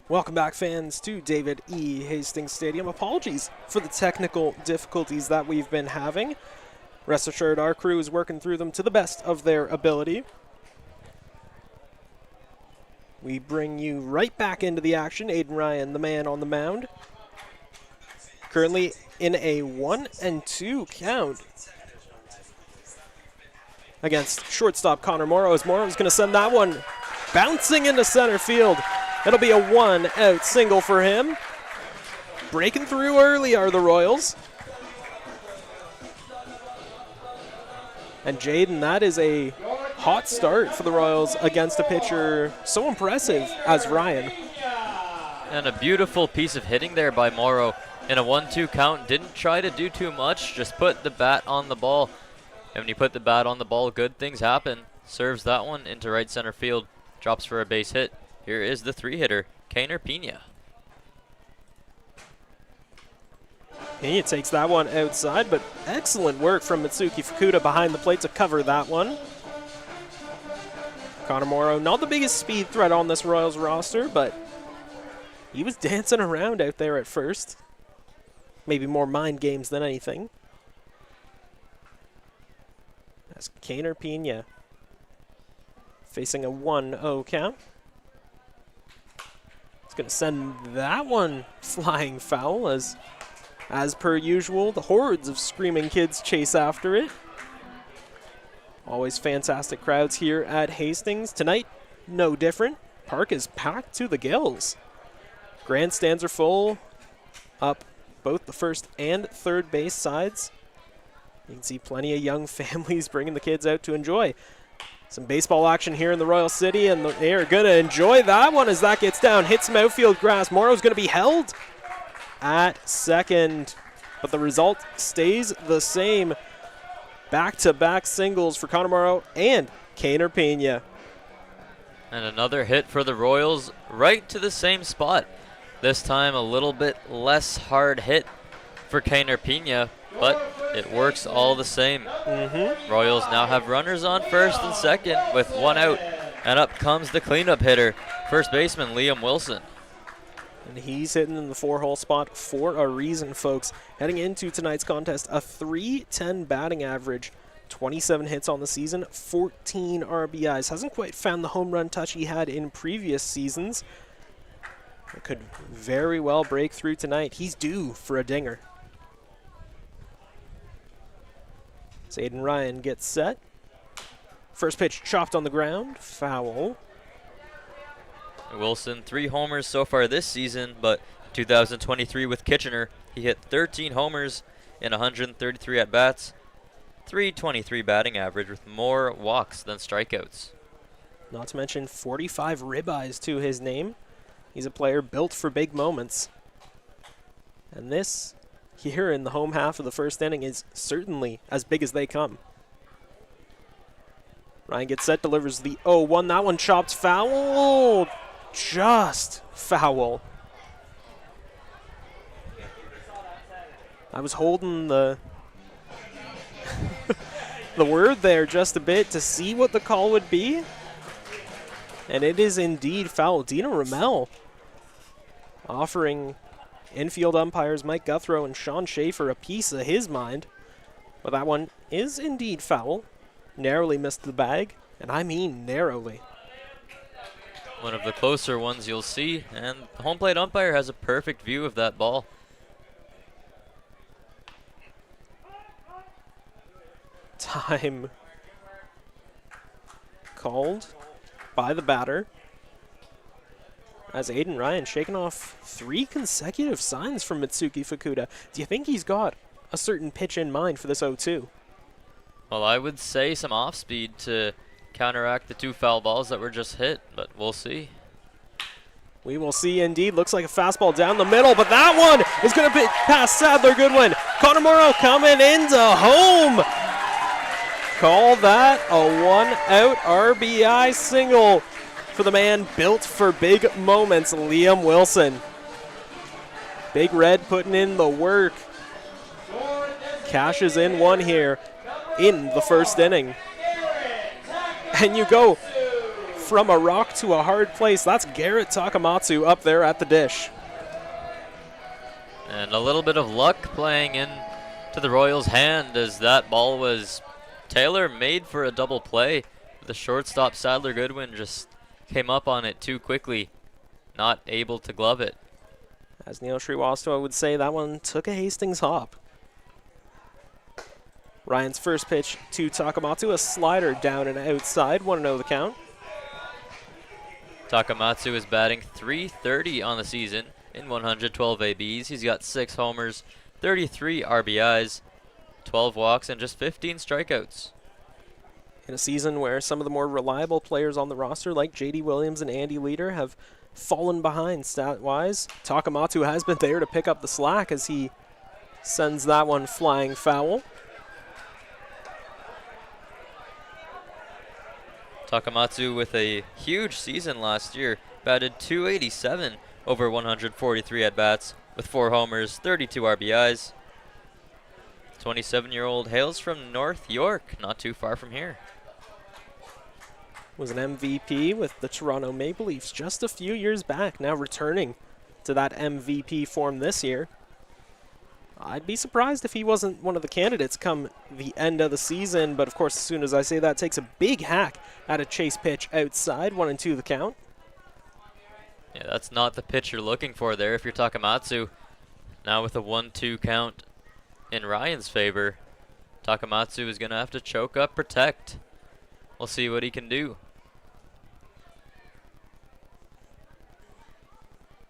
Welcome back, fans, to David E. Hastings Stadium. Apologies for the technical difficulties that we've been having. Rest assured, our crew is working through them to the best of their ability. We bring you right back into the action. Aiden Ryan, the man on the mound. Currently in a 1-2 count against shortstop Connor Morrow, as Morrow's going to send that one bouncing into center field. It'll be a 1-out single for him. Breaking through early are the Royals. And Jaden, that is a hot start for the Royals against a pitcher so impressive as Ryan. And a beautiful piece of hitting there by Morrow in a 1-2 count. Didn't try to do too much, just put the bat on the ball. And when you put the bat on the ball, good things happen. Serves that one into right center field. Drops for a base hit. Here is the 3-hitter, Kainer Pena. He takes that one outside, but excellent work from Mitsuki Fukuda behind the plate to cover that one. Connor Morrow, not the biggest speed threat on this Royals roster, but he was dancing around out there at first. Maybe more mind games than anything. That's Kainer Pena facing a 1-0 count. It's going to send that one flying foul as per usual, the hordes of screaming kids chase after it. Always fantastic crowds here at Hastings. Tonight, no different. Park is packed to the gills. Grandstands are full up both the first and third base sides. You can see plenty of young families bringing the kids out to enjoy some baseball action here in the Royal City, and they are going to enjoy that one as that gets down, hits some outfield grass. Morrow's going to be held at second, but the result stays the same. Back-to-back singles for Connor Morrow and Kainer Pena. And another hit for the Royals right to the same spot. This time a little bit less hard hit for Kainer Pena, but it works all the same. Royals now have runners on first and second with 1 out, and up comes the cleanup hitter, first baseman Liam Wilson. And he's hitting in the 4-hole spot for a reason, folks. Heading into tonight's contest, a .310 batting average, 27 hits on the season, 14 RBIs. Hasn't quite found the home run touch he had in previous seasons. It could very well break through tonight. He's due for a dinger. So Aiden Ryan gets set. First pitch chopped on the ground, foul. Wilson, 3 homers so far this season, but 2023 with Kitchener, he hit 13 homers in 133 at-bats, .323 batting average with more walks than strikeouts. Not to mention 45 ribeyes to his name. He's a player built for big moments. And this here in the home half of the first inning is certainly as big as they come. Ryan gets set, delivers the 0-1. That one chopped foul. Just foul. I was holding the the word there just a bit to see what the call would be. And it is indeed foul. Dina Ramel offering infield umpires Mike Guthrow and Sean Schaefer a piece of his mind. But that one is indeed foul. Narrowly missed the bag, and I mean narrowly. One of the closer ones you'll see, and the home plate umpire has a perfect view of that ball. Time called by the batter as Aiden Ryan shaking off 3 consecutive signs from Mitsuki Fukuda. Do you think he's got a certain pitch in mind for this 0-2? Well, I would say some off-speed to counteract the 2 foul balls that were just hit, but we'll see. We will see indeed. Looks like a fastball down the middle, but that one is going to be past Sadler Goodwin. Connor Morrow coming into home. Call that a 1-out RBI single for the man built for big moments, Liam Wilson. Big Red putting in the work. Cashes in one here in the first inning. And you go from a rock to a hard place. That's Garrett Takamatsu up there at the dish. And a little bit of luck playing in to the Royals' hand as that ball was tailor-made for a double play. The shortstop Sadler Goodwin just came up on it too quickly, not able to glove it. As Neil Sriwastawa would say, that one took a Hastings hop. Ryan's first pitch to Takamatsu, a slider down and outside, 1-0 the count. Takamatsu is batting .330 on the season in 112 ABs. He's got 6 homers, 33 RBIs, 12 walks, and just 15 strikeouts. In a season where some of the more reliable players on the roster, like J.D. Williams and Andy Leader, have fallen behind stat-wise, Takamatsu has been there to pick up the slack as he sends that one flying foul. Takamatsu with a huge season last year, batted .287 over 143 at-bats with 4 homers, 32 RBIs. 27-year-old hails from North York, not too far from here. Was an MVP with the Toronto Maple Leafs just a few years back, now returning to that MVP form this year. I'd be surprised if he wasn't one of the candidates come the end of the season, but of course, as soon as I say that, takes a big hack at a chase pitch outside, 1-2 the count. Yeah, that's not the pitch you're looking for there if you're Takamatsu. Now with a 1-2 count in Ryan's favor, Takamatsu is going to have to choke up protect. We'll see what he can do.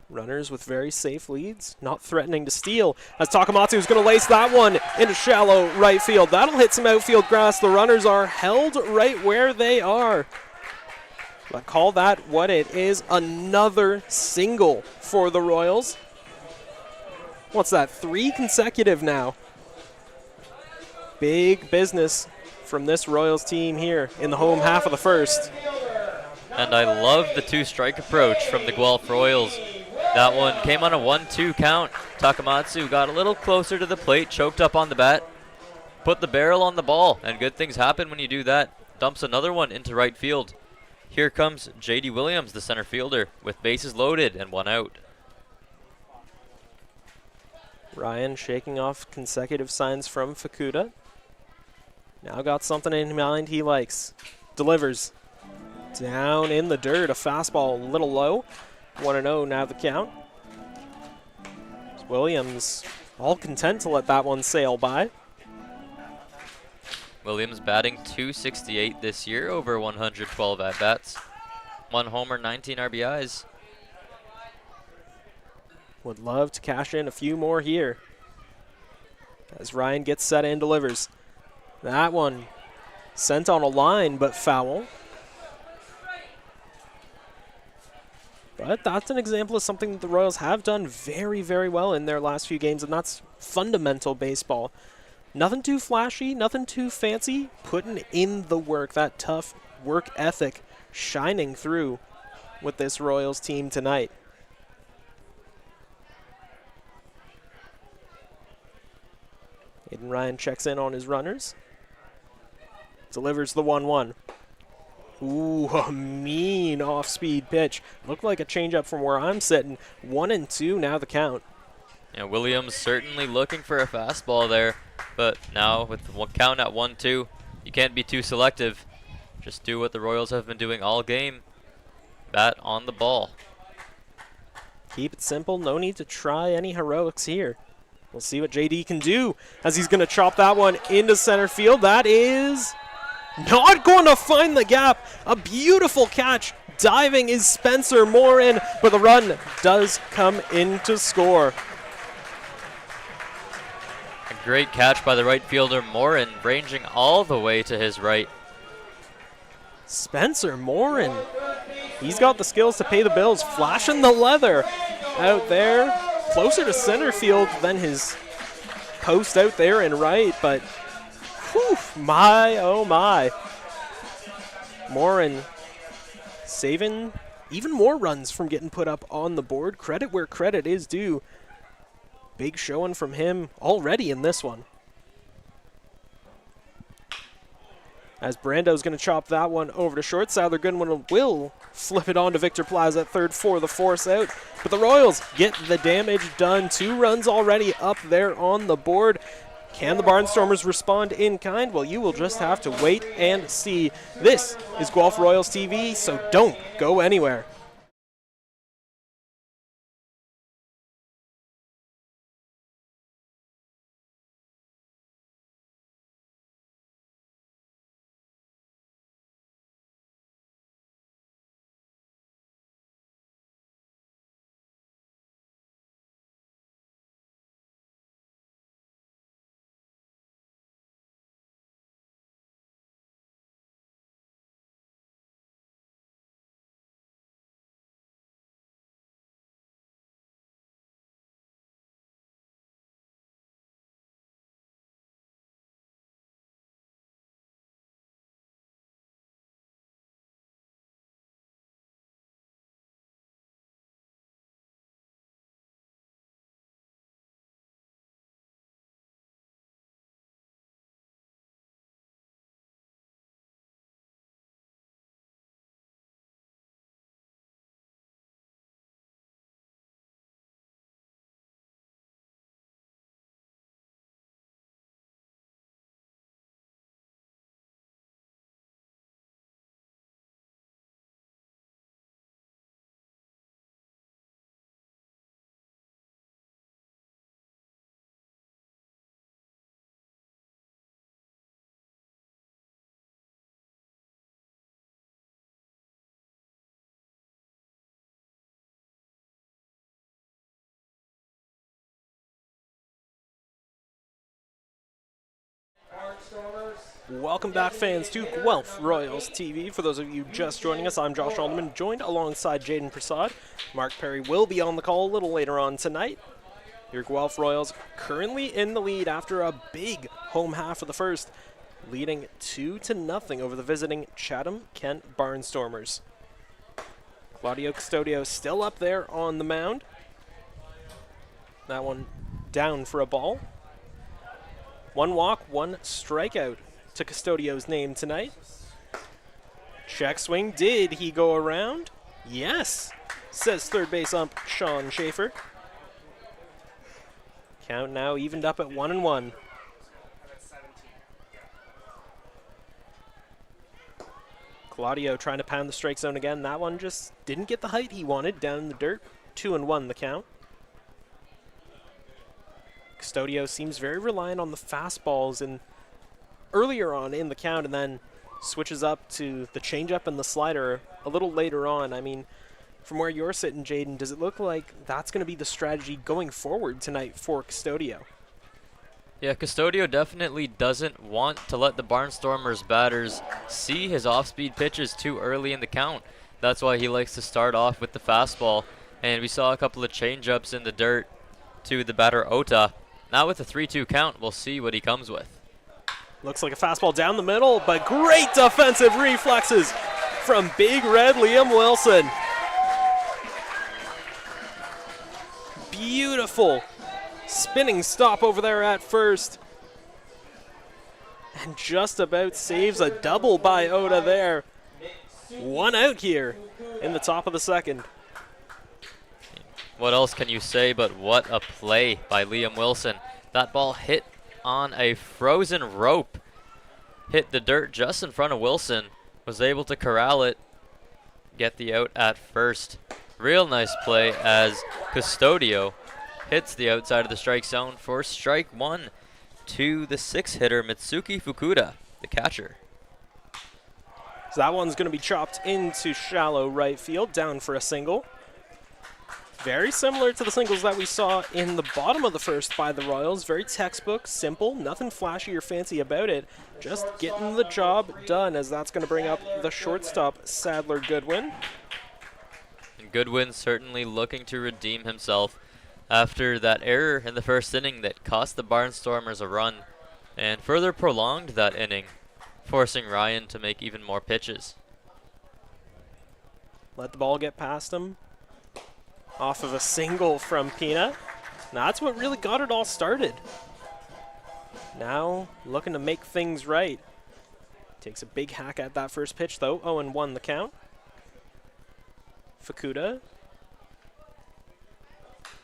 Runners with very safe leads, not threatening to steal, as Takamatsu is going to lace that one into shallow right field. That'll hit some outfield grass. The runners are held right where they are. But call that what it is, another single for the Royals. What's that, 3 consecutive now? Big business from this Royals team here in the home half of the first. And I love the 2-strike approach from the Guelph Royals. That one came on a 1-2 count. Takamatsu got a little closer to the plate, choked up on the bat, put the barrel on the ball, and good things happen when you do that. Dumps another one into right field. Here comes J.D. Williams, the center fielder, with bases loaded and 1 out. Ryan shaking off consecutive signs from Fukuda. Now got something in mind he likes. Delivers. Down in the dirt, a fastball a little low. 1-0 now the count. Williams all content to let that one sail by. Williams batting .268 this year over 112 at-bats. 1 homer, 19 RBIs. Would love to cash in a few more here. As Ryan gets set and delivers. That one sent on a line, but foul. But that's an example of something that the Royals have done very, very well in their last few games, and that's fundamental baseball. Nothing too flashy, nothing too fancy, putting in the work, that tough work ethic shining through with this Royals team tonight. Aiden Ryan checks in on his runners. Delivers the 1-1. Ooh, a mean off-speed pitch. Looked like a changeup from where I'm sitting. 1-2 now the count. Yeah, Williams certainly looking for a fastball there, but now with the count at 1-2, you can't be too selective. Just do what the Royals have been doing all game. Bat on the ball. Keep it simple. No need to try any heroics here. We'll see what JD can do as he's going to chop that one into center field. That is not going to find the gap. A beautiful catch. Diving is Spencer Morin, but the run does come in to score. A great catch by the right fielder Morin, ranging all the way to his right. Spencer Morin, he's got the skills to pay the bills, flashing the leather out there, closer to center field than his post out there in right, but whew, my, oh my. Morin saving even more runs from getting put up on the board. Credit where credit is due. Big showing from him already in this one. As Brando's going to chop that one over to short. Sadler Goodwin will flip it on to Victor Plaza at third for the force out. But the Royals get the damage done. 2 runs already up there on the board. Can the Barnstormers respond in kind? Well, you will just have to wait and see. This is Guelph Royals TV, so don't go anywhere. Welcome back, fans, to Guelph Royals TV. For those of you just joining us, I'm Josh Alderman, joined alongside Jaden Prasad. Mark Perry will be on the call a little later on tonight. Your Guelph Royals currently in the lead after a big home half of the first, leading 2-0 over the visiting Chatham-Kent Barnstormers. Claudio Custodio still up there on the mound. That one down for a ball. 1 walk, 1 strikeout to Custodio's name tonight. Check swing. Did he go around? Yes, says third base ump Sean Schaefer. Count now evened up at 1-1. Claudio trying to pound the strike zone again. That one just didn't get the height he wanted, down in the dirt. 2-1 the count. Custodio seems very reliant on the fastballs and earlier on in the count, and then switches up to the changeup and the slider a little later on. I mean, from where you're sitting, Jaden, does it look like that's going to be the strategy going forward tonight for Custodio? Yeah, Custodio definitely doesn't want to let the Barnstormers batters see his off-speed pitches too early in the count. That's why he likes to start off with the fastball. And we saw a couple of changeups in the dirt to the batter Ota. Now with the 3-2 count, we'll see what he comes with. Looks like a fastball down the middle, but great defensive reflexes from Big Red Liam Wilson. Beautiful spinning stop over there at first. And just about saves a double by Ota there. 1 out here in the top of the second. What else can you say but what a play by Liam Wilson. That ball hit on a frozen rope. Hit the dirt just in front of Wilson. Was able to corral it. Get the out at first. Real nice play as Custodio hits the outside of the strike zone for strike 1 to the 6-hitter Mitsuki Fukuda, the catcher. So that one's going to be chopped into shallow right field, down for a single. Very similar to the singles that we saw in the bottom of the first by the Royals. Very textbook, simple, nothing flashy or fancy about it. Just getting the job done, as that's going to bring up the shortstop, Sadler Goodwin. And Goodwin certainly looking to redeem himself after that error in the first inning that cost the Barnstormers a run and further prolonged that inning, forcing Ryan to make even more pitches. Let the ball get past him. Off of a single from Pina. Now that's what really got it all started. Now looking to make things right. Takes a big hack at that first pitch, though. 0-1 the count. Fukuda.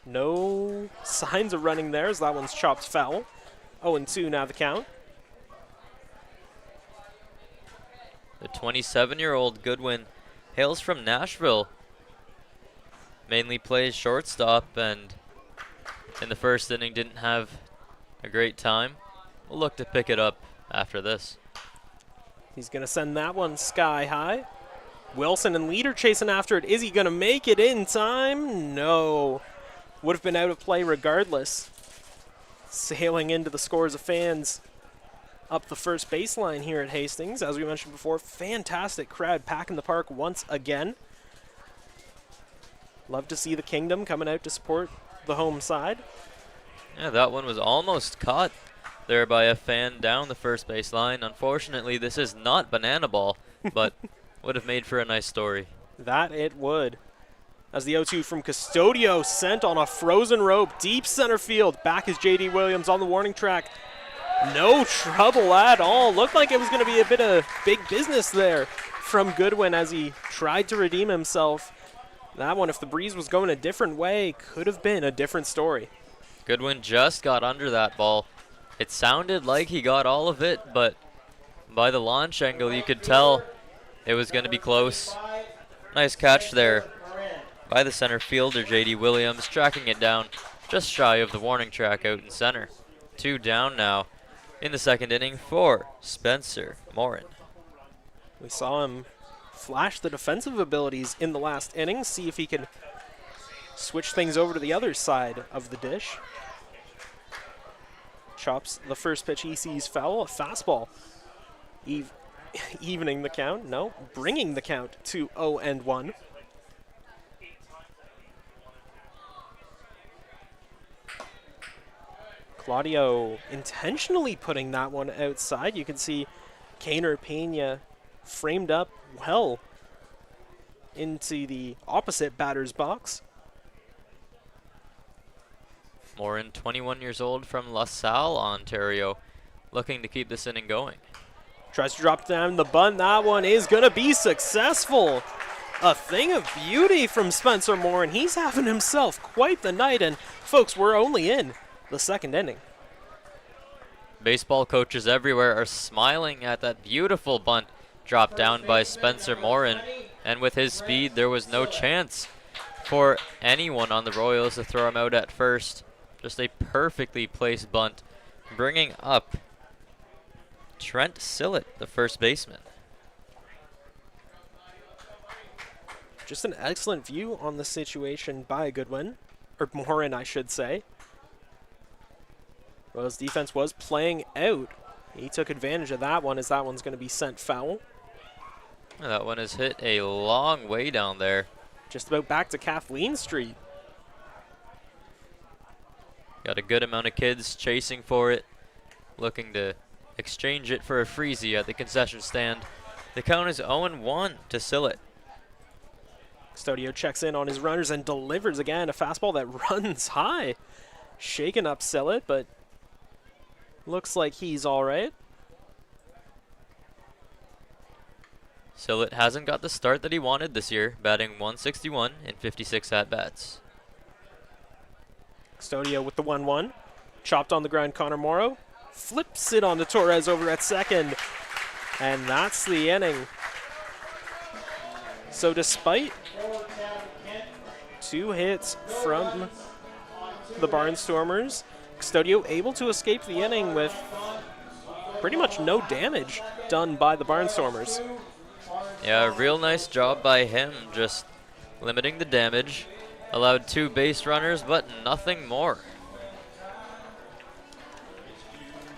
No signs of running there as that one's chopped foul. 0-2 now the count. The 27-year-old Goodwin hails from Nashville. Mainly plays shortstop, and in the first inning didn't have a great time. We'll look to pick it up after this. He's going to send that one sky high. Wilson and Leader chasing after it. Is he going to make it in time? No. Would have been out of play regardless. Sailing into the scores of fans up the first baseline here at Hastings. As we mentioned before, fantastic crowd packing the park once again. Love to see the Kingdom coming out to support the home side. Yeah, that one was almost caught there by a fan down the first baseline. Unfortunately, this is not banana ball, but would have made for a nice story. That it would. As the 0-2 from Custodio sent on a frozen rope, deep center field. Back is J.D. Williams on the warning track. No trouble at all. Looked like it was going to be a bit of big business there from Goodwin as he tried to redeem himself. That one, if the breeze was going a different way, could have been a different story. Goodwin just got under that ball. It sounded like he got all of it, but by the launch angle, you could tell it was going to be close. Nice catch there by the center fielder, J.D. Williams, tracking it down just shy of the warning track out in center. 2 down now in the second inning for Spencer Morin. We saw him flash the defensive abilities in the last inning, see if he can switch things over to the other side of the dish. Chops the first pitch he sees foul, a fastball. Evening the count, no, bringing the count to 0-1. Claudio intentionally putting that one outside. You can see Kaner Pena framed up well into the opposite batter's box. Morin, 21 years old from LaSalle, Ontario, looking to keep this inning going. Tries to drop down the bunt. That one is going to be successful. A thing of beauty from Spencer Morin. He's having himself quite the night. And folks, we're only in the second inning. Baseball coaches everywhere are smiling at that beautiful bunt dropped down by Spencer Morin. And with his speed, there was no chance for anyone on the Royals to throw him out at first. Just a perfectly placed bunt, bringing up Trent Sillett, the first baseman. Just an excellent view on the situation by Goodwin, or Morin, I should say. Royals defense was playing out. He took advantage of that one as that one's going to be sent foul. That one is hit a long way down there. Just about back to Kathleen Street. Got a good amount of kids chasing for it, looking to exchange it for a freezy at the concession stand. The count is 0-1 to Sillett. Custodio checks in on his runners and delivers again a fastball that runs high. Shaking up Sillett, but looks like he's all right. Sillett hasn't got the start that he wanted this year, batting .161 in 56 at-bats. Custodio with the 1-1. Chopped on the ground, Connor Morrow. Flips it onto Torres over at second. And that's the inning. So despite 2 hits from the Barnstormers, Custodio able to escape the inning with pretty much no damage done by the Barnstormers. Yeah, real nice job by him, just limiting the damage. Allowed 2 base runners, but nothing more.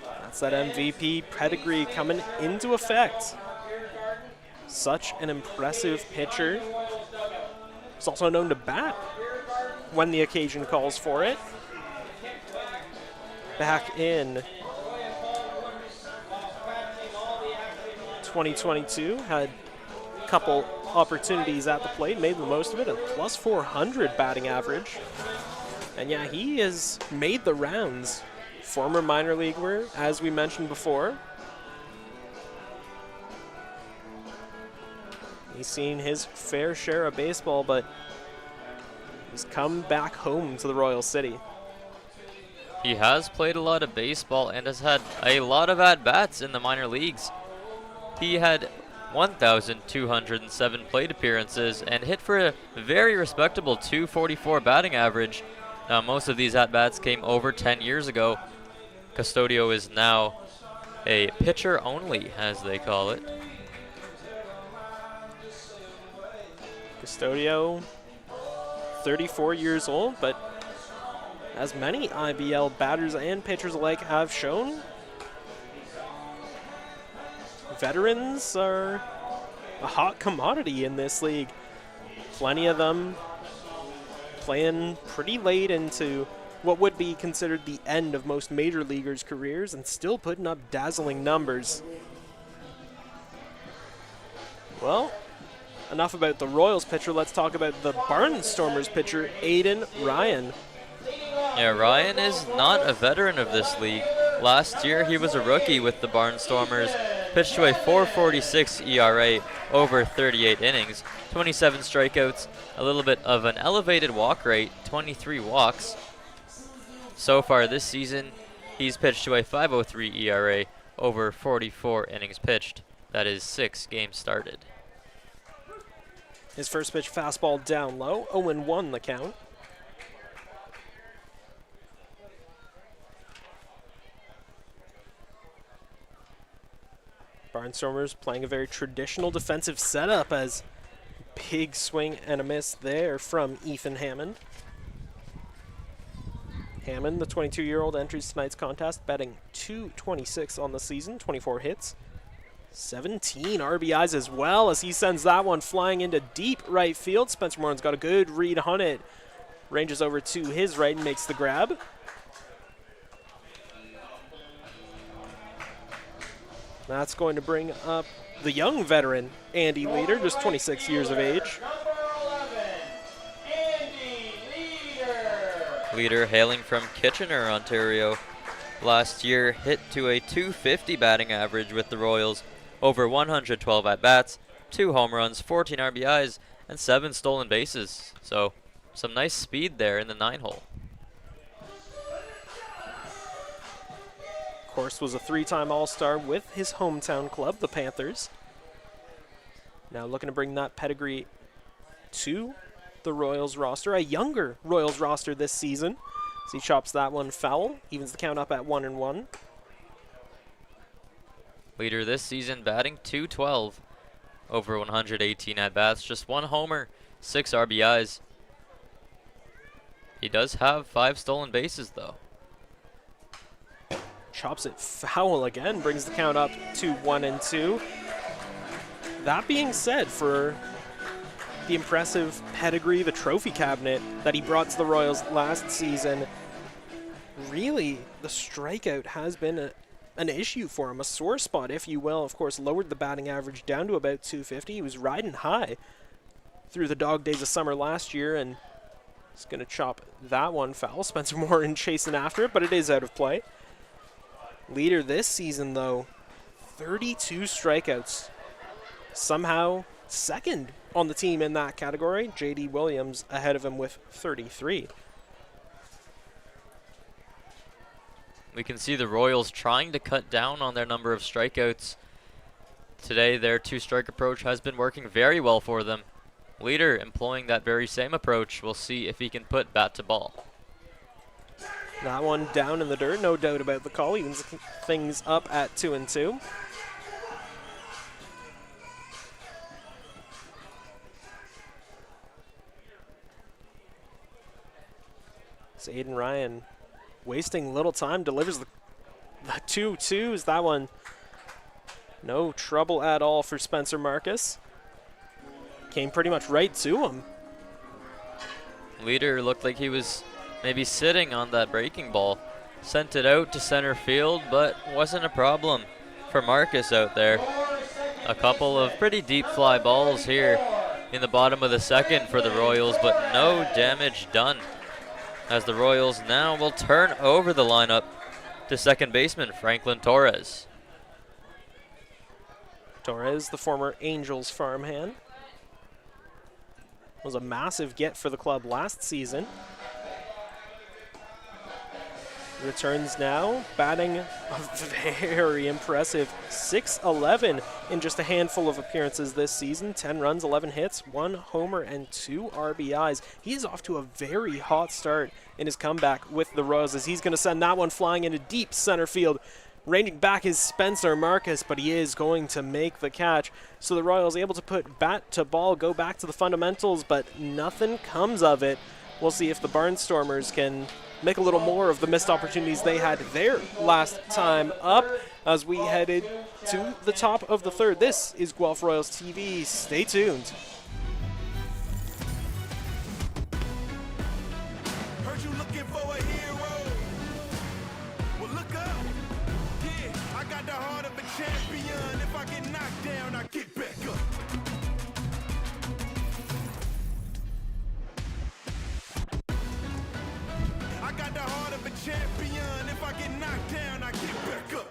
That's that MVP pedigree coming into effect. Such an impressive pitcher. He's also known to bat when the occasion calls for it. Back in 2022, had a couple opportunities at the plate, made the most of it, a plus 400 batting average. And yeah, he has made the rounds. Former minor leaguer, as we mentioned before. He's seen his fair share of baseball, but he's come back home to the Royal City. He has played a lot of baseball and has had a lot of at-bats in the minor leagues. He had 1,207 plate appearances and hit for a very respectable .244 batting average. Now, most of these at-bats came over 10 years ago. Custodio is now a pitcher only, as they call it. Custodio, 34 years old, but as many IBL batters and pitchers alike have shown, veterans are a hot commodity in this league. Plenty of them playing pretty late into what would be considered the end of most major leaguers' careers and still putting up dazzling numbers. Well, enough about the Royals pitcher. Let's talk about the Barnstormers pitcher, Aiden Ryan. Yeah, Ryan is not a veteran of this league. Last year, he was a rookie with the Barnstormers, pitched to a .446 ERA over 38 innings, 27 strikeouts, a little bit of an elevated walk rate, 23 walks. So far this season, he's pitched to a .503 ERA over 44 innings pitched. That is 6 games started. His first pitch, fastball down low, 0-1 the count. Barnstormers playing a very traditional defensive setup as big swing and a miss there from Ethan Hammond. Hammond, the 22-year-old, enters tonight's contest, batting .226 on the season, 24 hits, 17 RBIs as well as he sends that one flying into deep right field. Spencer Moran's got a good read on it. Ranges over to his right and makes the grab. That's going to bring up the young veteran, Andy Leader, just 26 years of age. Leader hailing from Kitchener, Ontario. Last year hit to a .250 batting average with the Royals, over 112 at-bats, 2 home runs, 14 RBIs, and 7 stolen bases. So some nice speed there in the 9-hole. Of course, was a 3-time All-Star with his hometown club, the Panthers. Now looking to bring that pedigree to the Royals roster, a younger Royals roster this season. As he chops that one foul, evens the count up at 1-1. Leader this season batting .212, over 118 at-bats, just 1 homer, 6 RBIs. He does have 5 stolen bases, though. Chops it foul again, brings the count up to 1-2. That being said, for the impressive pedigree, the trophy cabinet that he brought to the Royals last season, really the strikeout has been an issue for him, a sore spot, if you will. Of course, lowered the batting average down to about .250. He was riding high through the dog days of summer last year, and he's going to chop that one foul. Spencer Moran chasing after it, but it is out of play. Leader this season, though, 32 strikeouts. Somehow second on the team in that category. J.D. Williams ahead of him with 33. We can see the Royals trying to cut down on their number of strikeouts. Today, their 2-strike approach has been working very well for them. Leader employing that very same approach. We'll see if he can put bat to ball. That one down in the dirt, no doubt about the call. Evens things up at 2-2. So Aiden Ryan wasting little time, delivers the 2-2s. That one, no trouble at all for Spencer Marcus. Came pretty much right to him. Leader looked like he was maybe sitting on that breaking ball. Sent it out to center field, but wasn't a problem for Marcus out there. A couple of pretty deep fly balls here in the bottom of the second for the Royals, but no damage done, as the Royals now will turn over the lineup to second baseman Franklin Torres. Torres, the former Angels farmhand. Was a massive get for the club last season. Returns now, batting a very impressive 6-11 in just a handful of appearances this season. 10 runs, 11 hits, 1 homer, and 2 RBIs. He is off to a very hot start in his comeback with the Royals as he's going to send that one flying into deep center field. Ranging back is Spencer Marcus, but he is going to make the catch. So the Royals able to put bat to ball, go back to the fundamentals, but nothing comes of it. We'll see if the Barnstormers can make a little more of the missed opportunities they had their last time up as we headed to the top of the third. This is Guelph Royals TV. Stay tuned. Heard you looking for a hero. Well, look up. Yeah, I got the heart of a champion. If I get knocked down, I get back up. I got the heart of a champion. If I get knocked down, I get back up.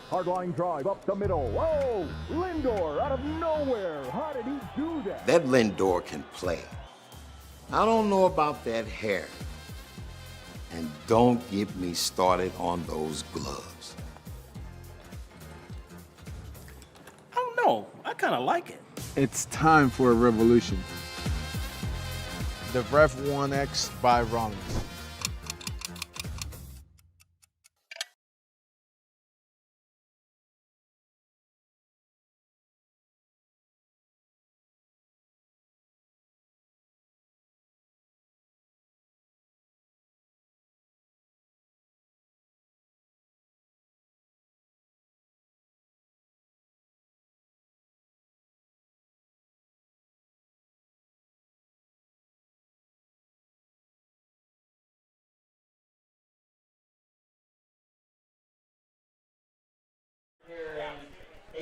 Hard line drive up the middle. Whoa! Lindor out of nowhere. How did he do that? That Lindor can play. I don't know about that hair. And don't get me started on those gloves. I don't know. I kind of like it. It's time for a revolution. The Rev 1X by Rollins.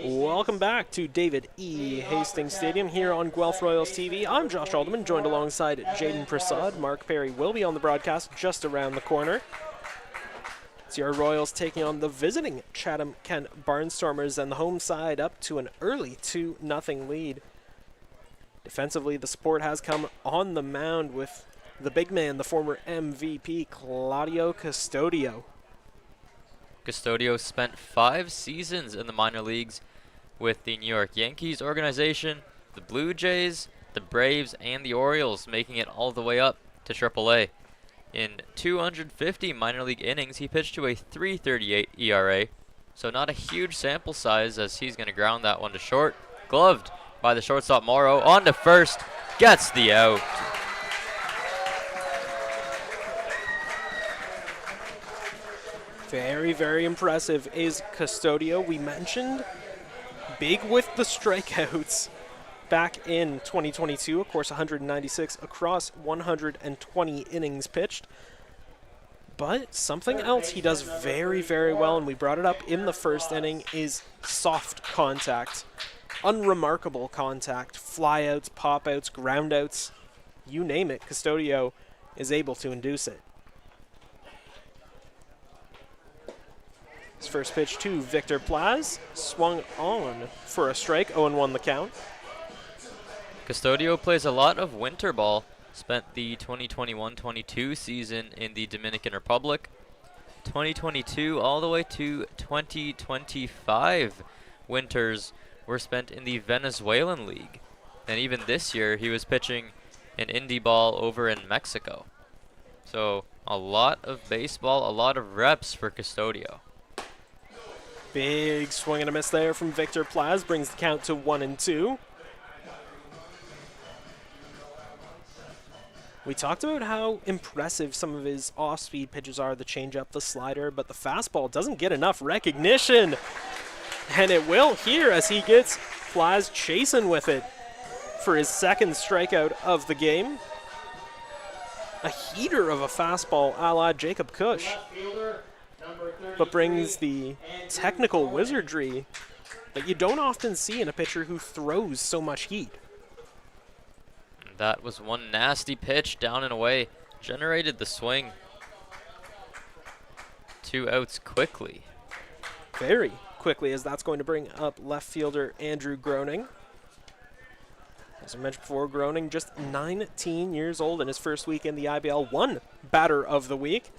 Welcome back to David E. Hastings Stadium here on Guelph Royals TV. I'm Josh Alderman, joined alongside Jaden Prasad. Mark Perry will be on the broadcast just around the corner. It's your Royals taking on the visiting Chatham-Kent Barnstormers, and the home side up to an early 2-0 lead. Defensively, the support has come on the mound with the big man, the former MVP, Claudio Custodio. Custodio spent 5 seasons in the minor leagues with the New York Yankees organization, the Blue Jays, the Braves, and the Orioles, making it all the way up to AAA. In 250 minor league innings, he pitched to a .338 ERA, so not a huge sample size as he's going to ground that one to short. Gloved by the shortstop Morrow, on to first, gets the out. Very, very impressive is Custodio. We mentioned big with the strikeouts back in 2022. Of course, 196 across 120 innings pitched. But something else he does very, very well, and we brought it up in the first inning, is soft contact. Unremarkable contact. Flyouts, pop-outs, groundouts, you name it, Custodio is able to induce it. His first pitch to Victor Plaz, swung on for a strike, 0-1 the count. Custodio plays a lot of winter ball, spent the 2021-22 season in the Dominican Republic, 2022 all the way to 2025 winters were spent in the Venezuelan League, and even this year he was pitching in indie ball over in Mexico. So a lot of baseball, a lot of reps for Custodio. Big swing and a miss there from Victor Plaz, brings the count to 1-2. We talked about how impressive some of his off-speed pitches are, the changeup, the slider, but the fastball doesn't get enough recognition. And it will here as he gets Plaz chasing with it for his second strikeout of the game. A heater of a fastball a la Jacob Cush, but brings the technical wizardry that you don't often see in a pitcher who throws so much heat. That was one nasty pitch down and away, generated the swing. 2 outs quickly. Very quickly, as that's going to bring up left fielder Andrew Groening. As I mentioned before, Groening just 19 years old in his first week in the IBL, one batter of the week.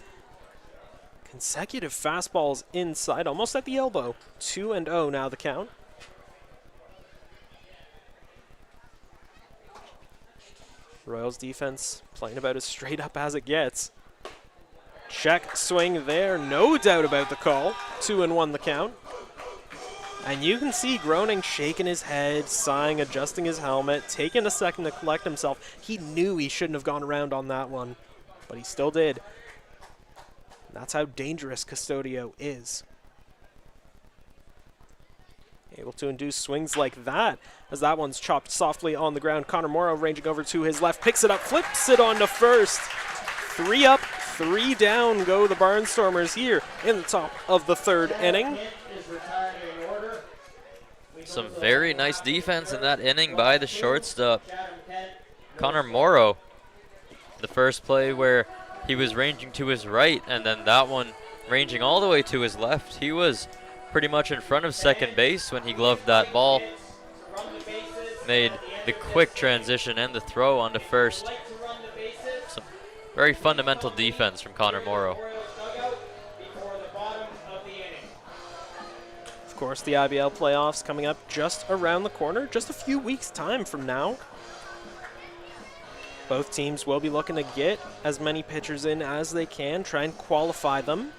Consecutive fastballs inside, almost at the elbow. 2-0 now the count. Royals defense playing about as straight up as it gets. Check swing there, no doubt about the call. 2-1 the count. And you can see Groening shaking his head, sighing, adjusting his helmet, taking a second to collect himself. He knew he shouldn't have gone around on that one, but he still did. That's how dangerous Custodio is. Able to induce swings like that, as that one's chopped softly on the ground. Connor Morrow ranging over to his left, picks it up, flips it onto first. 3 up, 3 down go the Barnstormers here in the top of the third inning. Some very nice defense in that inning by the shortstop, Connor Morrow. The first play where he was ranging to his right, and then that one ranging all the way to his left. He was pretty much in front of second base when he gloved that ball. Made the quick transition and the throw onto first. Some very fundamental defense from Connor Morrow. Of course, the IBL playoffs coming up just around the corner, just a few weeks' time from now. Both teams will be looking to get as many pitchers in as they can, try and qualify them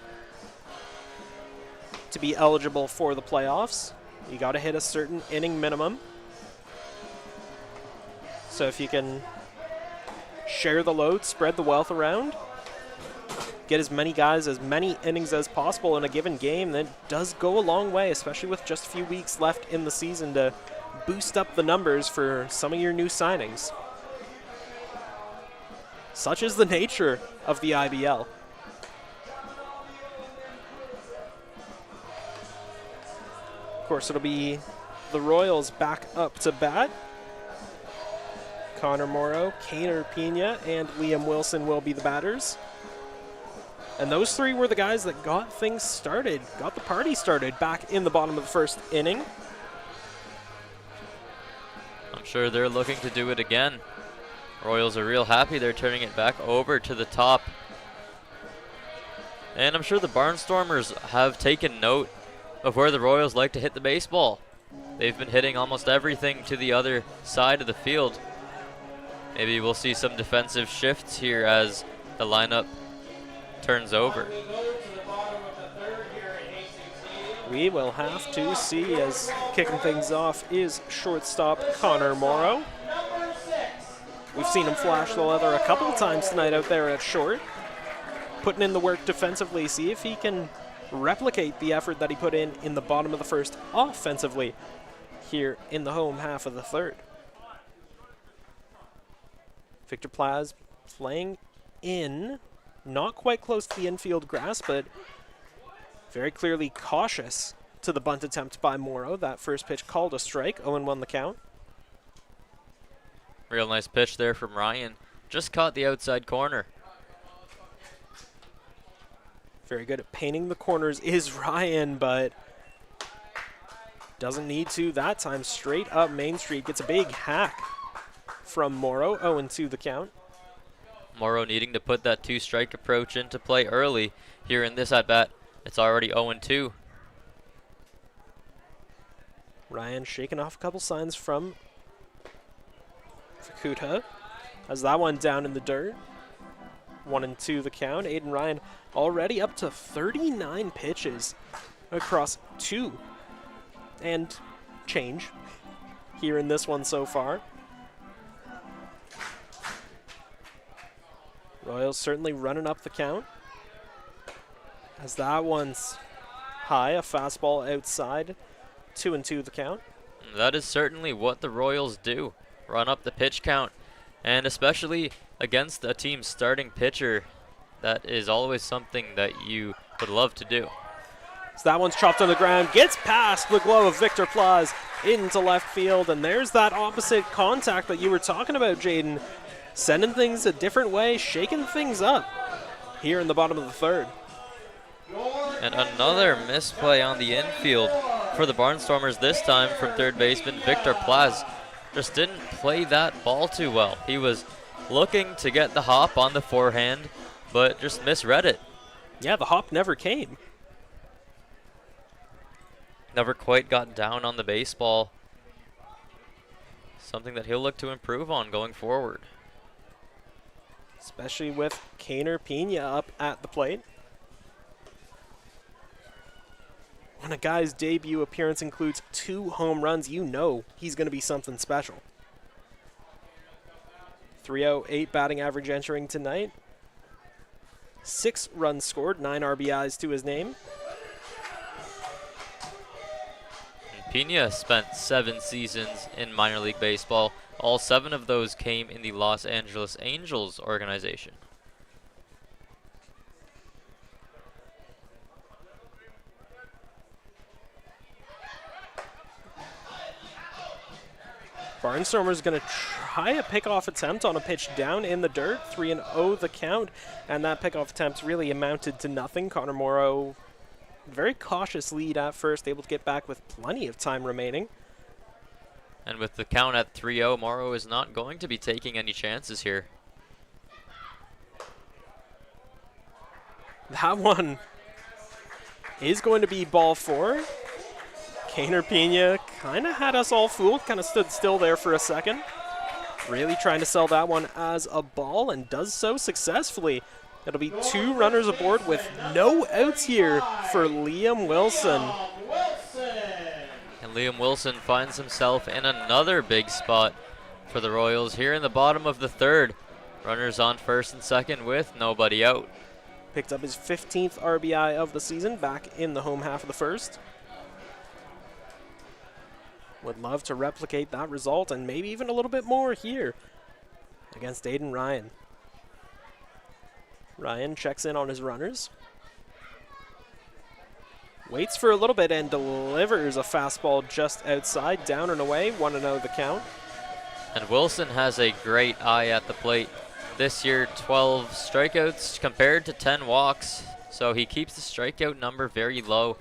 to be eligible for the playoffs. You got to hit a certain inning minimum. So if you can share the load, spread the wealth around, get as many guys, as many innings as possible in a given game, that does go a long way, especially with just a few weeks left in the season to boost up the numbers for some of your new signings. Such is the nature of the IBL. Of course, it'll be the Royals back up to bat. Connor Morrow, Kaner Pena, and Liam Wilson will be the batters. And those three were the guys that got things started, got the party started back in the bottom of the first inning. I'm sure they're looking to do it again. Royals are real happy they're turning it back over to the top. And I'm sure the Barnstormers have taken note of where the Royals like to hit the baseball. They've been hitting almost everything to the other side of the field. Maybe we'll see some defensive shifts here as the lineup turns over. We will have to see, as kicking things off is shortstop Connor Morrow. We've seen him flash the leather a couple of times tonight out there at short. Putting in the work defensively, see if he can replicate the effort that he put in the bottom of the first offensively here in the home half of the third. Victor Plaz playing in, not quite close to the infield grass, but very clearly cautious to the bunt attempt by Morrow. That first pitch called a strike, 0-1 the count. Real nice pitch there from Ryan. Just caught the outside corner. Very good at painting the corners is Ryan, but doesn't need to that time. Straight up Main Street, gets a big hack from Morrow, 0-2 the count. Morrow needing to put that two-strike approach into play early here in this at-bat. It's already 0-2. Ryan shaking off a couple signs from Fukuda. Has that one down in the dirt. 1-2 the count. Aiden Ryan already up to 39 pitches across 2 and change here in this one so far. Royals certainly running up the count. As that one's high, a fastball outside. 2-2 the count. That is certainly what the Royals do. Run up the pitch count. And especially against a team's starting pitcher, that is always something that you would love to do. So that one's chopped on the ground, gets past the glove of Victor Plaz into left field, and there's that opposite contact that you were talking about, Jaden. Sending things a different way, shaking things up here in the bottom of the third. And another misplay on the infield for the Barnstormers, this time from third baseman Victor Plaz. just didn't play that ball too well. He was looking to get the hop on the forehand, but just misread it. Yeah, the hop never came. Never quite got down on the baseball. Something that he'll look to improve on going forward. Especially with Kaner Pena up at the plate. When a guy's debut appearance includes 2 home runs, you know he's going to be something special. 308 batting average entering tonight. 6 runs scored, 9 RBIs to his name. Pena spent 7 seasons in minor league baseball. All 7 of those came in the Los Angeles Angels organization. Barnstormers going to try a pickoff attempt on a pitch down in the dirt. 3-0 the count, and that pickoff attempt really amounted to nothing. Connor Morrow, very cautious lead at first, able to get back with plenty of time remaining. And with the count at 3-0, Morrow is not going to be taking any chances here. That one is going to be ball 4. Kaner Pena kind of had us all fooled, kind of stood still there for a second. Really trying to sell that one as a ball, and does so successfully. It'll be 2 runners aboard with no outs here for Liam Wilson. And Liam Wilson finds himself in another big spot for the Royals here in the bottom of the 3rd. Runners on first and second with nobody out. Picked up his 15th RBI of the season back in the home half of the 1st. Would love to replicate that result and maybe even a little bit more here against Aiden Ryan. Ryan checks in on his runners. Waits for a little bit and delivers a fastball just outside, down and away, 1-0 the count. And Wilson has a great eye at the plate. This year, 12 strikeouts compared to 10 walks, so he keeps the strikeout number very low.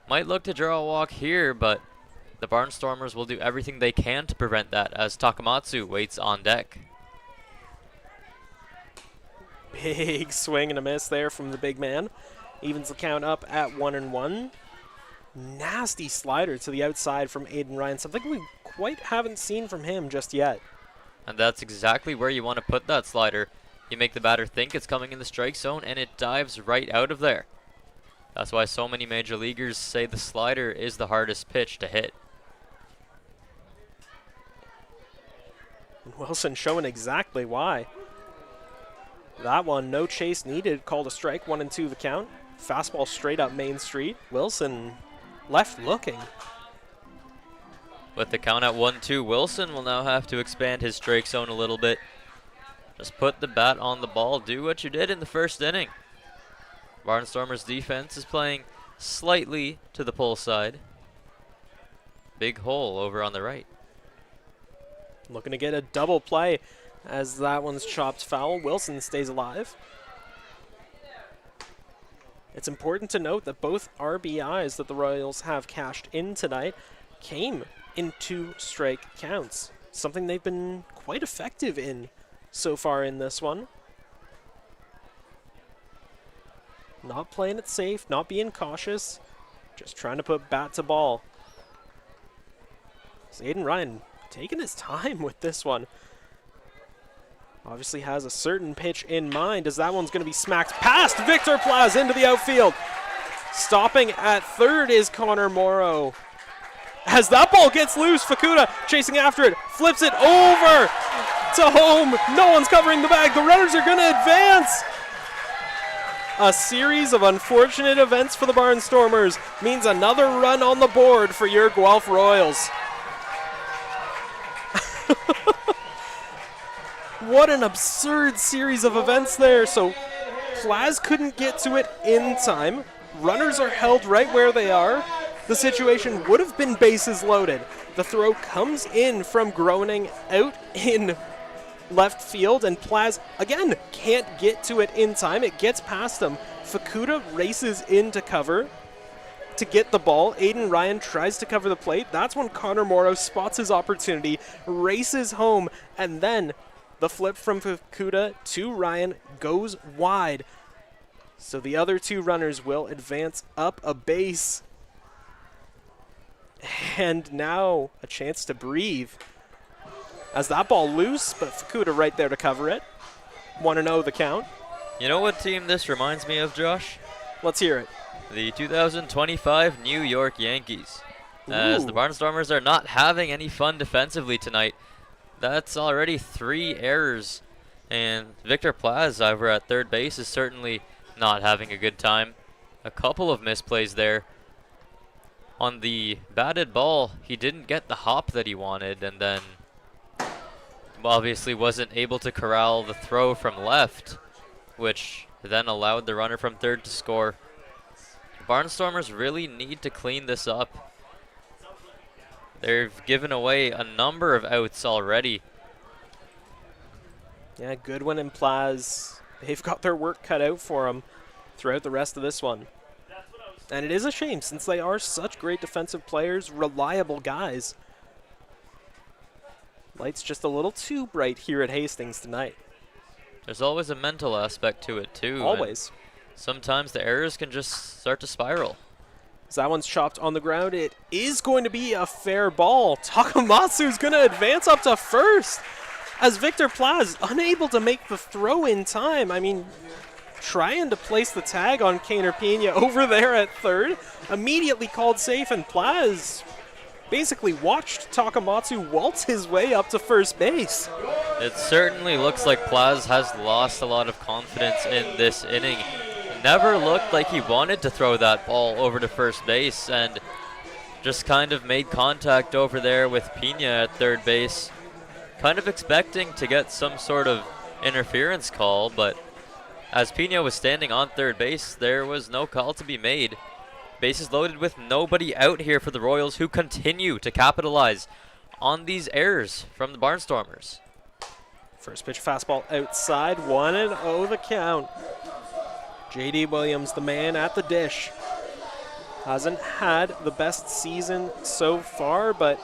Might look to draw a walk here, but the Barnstormers will do everything they can to prevent that as Takamatsu waits on deck. Big swing and a miss there from the big man. Evens the count up at 1-1. Nasty slider to the outside from Aiden Ryan, something we quite haven't seen from him just yet. And that's exactly where you want to put that slider. You make the batter think it's coming in the strike zone, and it dives right out of there. That's why so many major leaguers say the slider is the hardest pitch to hit. And Wilson showing exactly why. That one, no chase needed, called a strike, 1-2 the count. Fastball straight up Main Street. Wilson left looking. With the count at 1-2, Wilson will now have to expand his strike zone a little bit. Just put the bat on the ball. Do what you did in the first inning. Barnstormers defense is playing slightly to the pull side. Big hole over on the right. Looking to get a double play as that one's chopped foul. Wilson stays alive. It's important to note that both RBIs that the Royals have cashed in tonight came in 2 strike counts, something they've been quite effective in so far in this one. Not playing it safe, not being cautious, just trying to put bat to ball. So Aiden Ryan taking his time with this one. Obviously has a certain pitch in mind as that one's going to be smacked past Victor Plaz into the outfield. Stopping at 3rd is Connor Morrow. As that ball gets loose, Fukuda chasing after it, flips it over to home. No one's covering the bag. The runners are going to advance. A series of unfortunate events for the Barnstormers means another run on the board for your Guelph Royals. What an absurd series of events there. So Plaz couldn't get to it in time. Runners are held right where they are. The situation would have been bases loaded. The throw comes in from Groening out in left field, and Plaz, again, can't get to it in time. It gets past him. Fukuda races into cover. to get the ball. Aiden Ryan tries to cover the plate. That's when Connor Morrow spots his opportunity, races home, and then the flip from Fukuda to Ryan goes wide. So the other two runners will advance up a base. And now a chance to breathe. As that ball loose, but Fukuda right there to cover it. 1-0 the count. You know what team this reminds me of, Josh? Let's hear it. The 2025 New York Yankees. As the Barnstormers are not having any fun defensively tonight. That's already 3 errors. And Victor Plaz over at third base is certainly not having a good time. A couple of misplays there. On the batted ball, he didn't get the hop that he wanted, and then obviously wasn't able to corral the throw from left, which then allowed the runner from third to score. Barnstormers really need to clean this up. They've given away a number of outs already. Yeah, Goodwin and Plaz, they've got their work cut out for them throughout the rest of this one. And it is a shame since they are such great defensive players, reliable guys. Light's just a little too bright here at Hastings tonight. There's always a mental aspect to it too. Always. Sometimes the errors can just start to spiral. As that one's chopped on the ground, it is going to be a fair ball. Takamatsu's going to advance up to first. As Victor Plaz unable to make the throw in time. I mean, trying to place the tag on Kaner Pena over there at third. Immediately called safe, and Plaz basically watched Takamatsu waltz his way up to first base. It certainly looks like Plaz has lost a lot of confidence in this inning. Never looked like he wanted to throw that ball over to first base, and just kind of made contact over there with Pena at third base. Kind of expecting to get some sort of interference call, but as Pena was standing on third base, there was no call to be made. Bases loaded with nobody out here for the Royals, who continue to capitalize on these errors from the Barnstormers. First pitch fastball outside, 1-0 the count. J.D. Williams, the man at the dish. Hasn't had the best season so far, but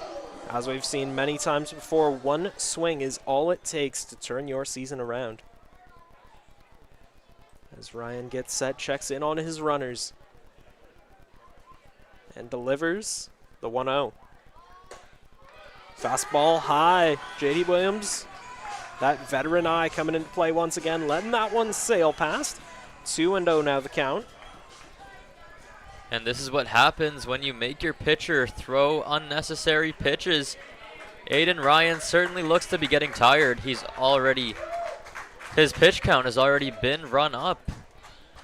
as we've seen many times before, one swing is all it takes to turn your season around. As Ryan gets set, checks in on his runners, and delivers the 1-0. Fastball high. J.D. Williams, that veteran eye coming into play once again, letting that one sail past. 2-0 now the count. And this is what happens when you make your pitcher throw unnecessary pitches. Aiden Ryan certainly looks to be getting tired. His pitch count has already been run up.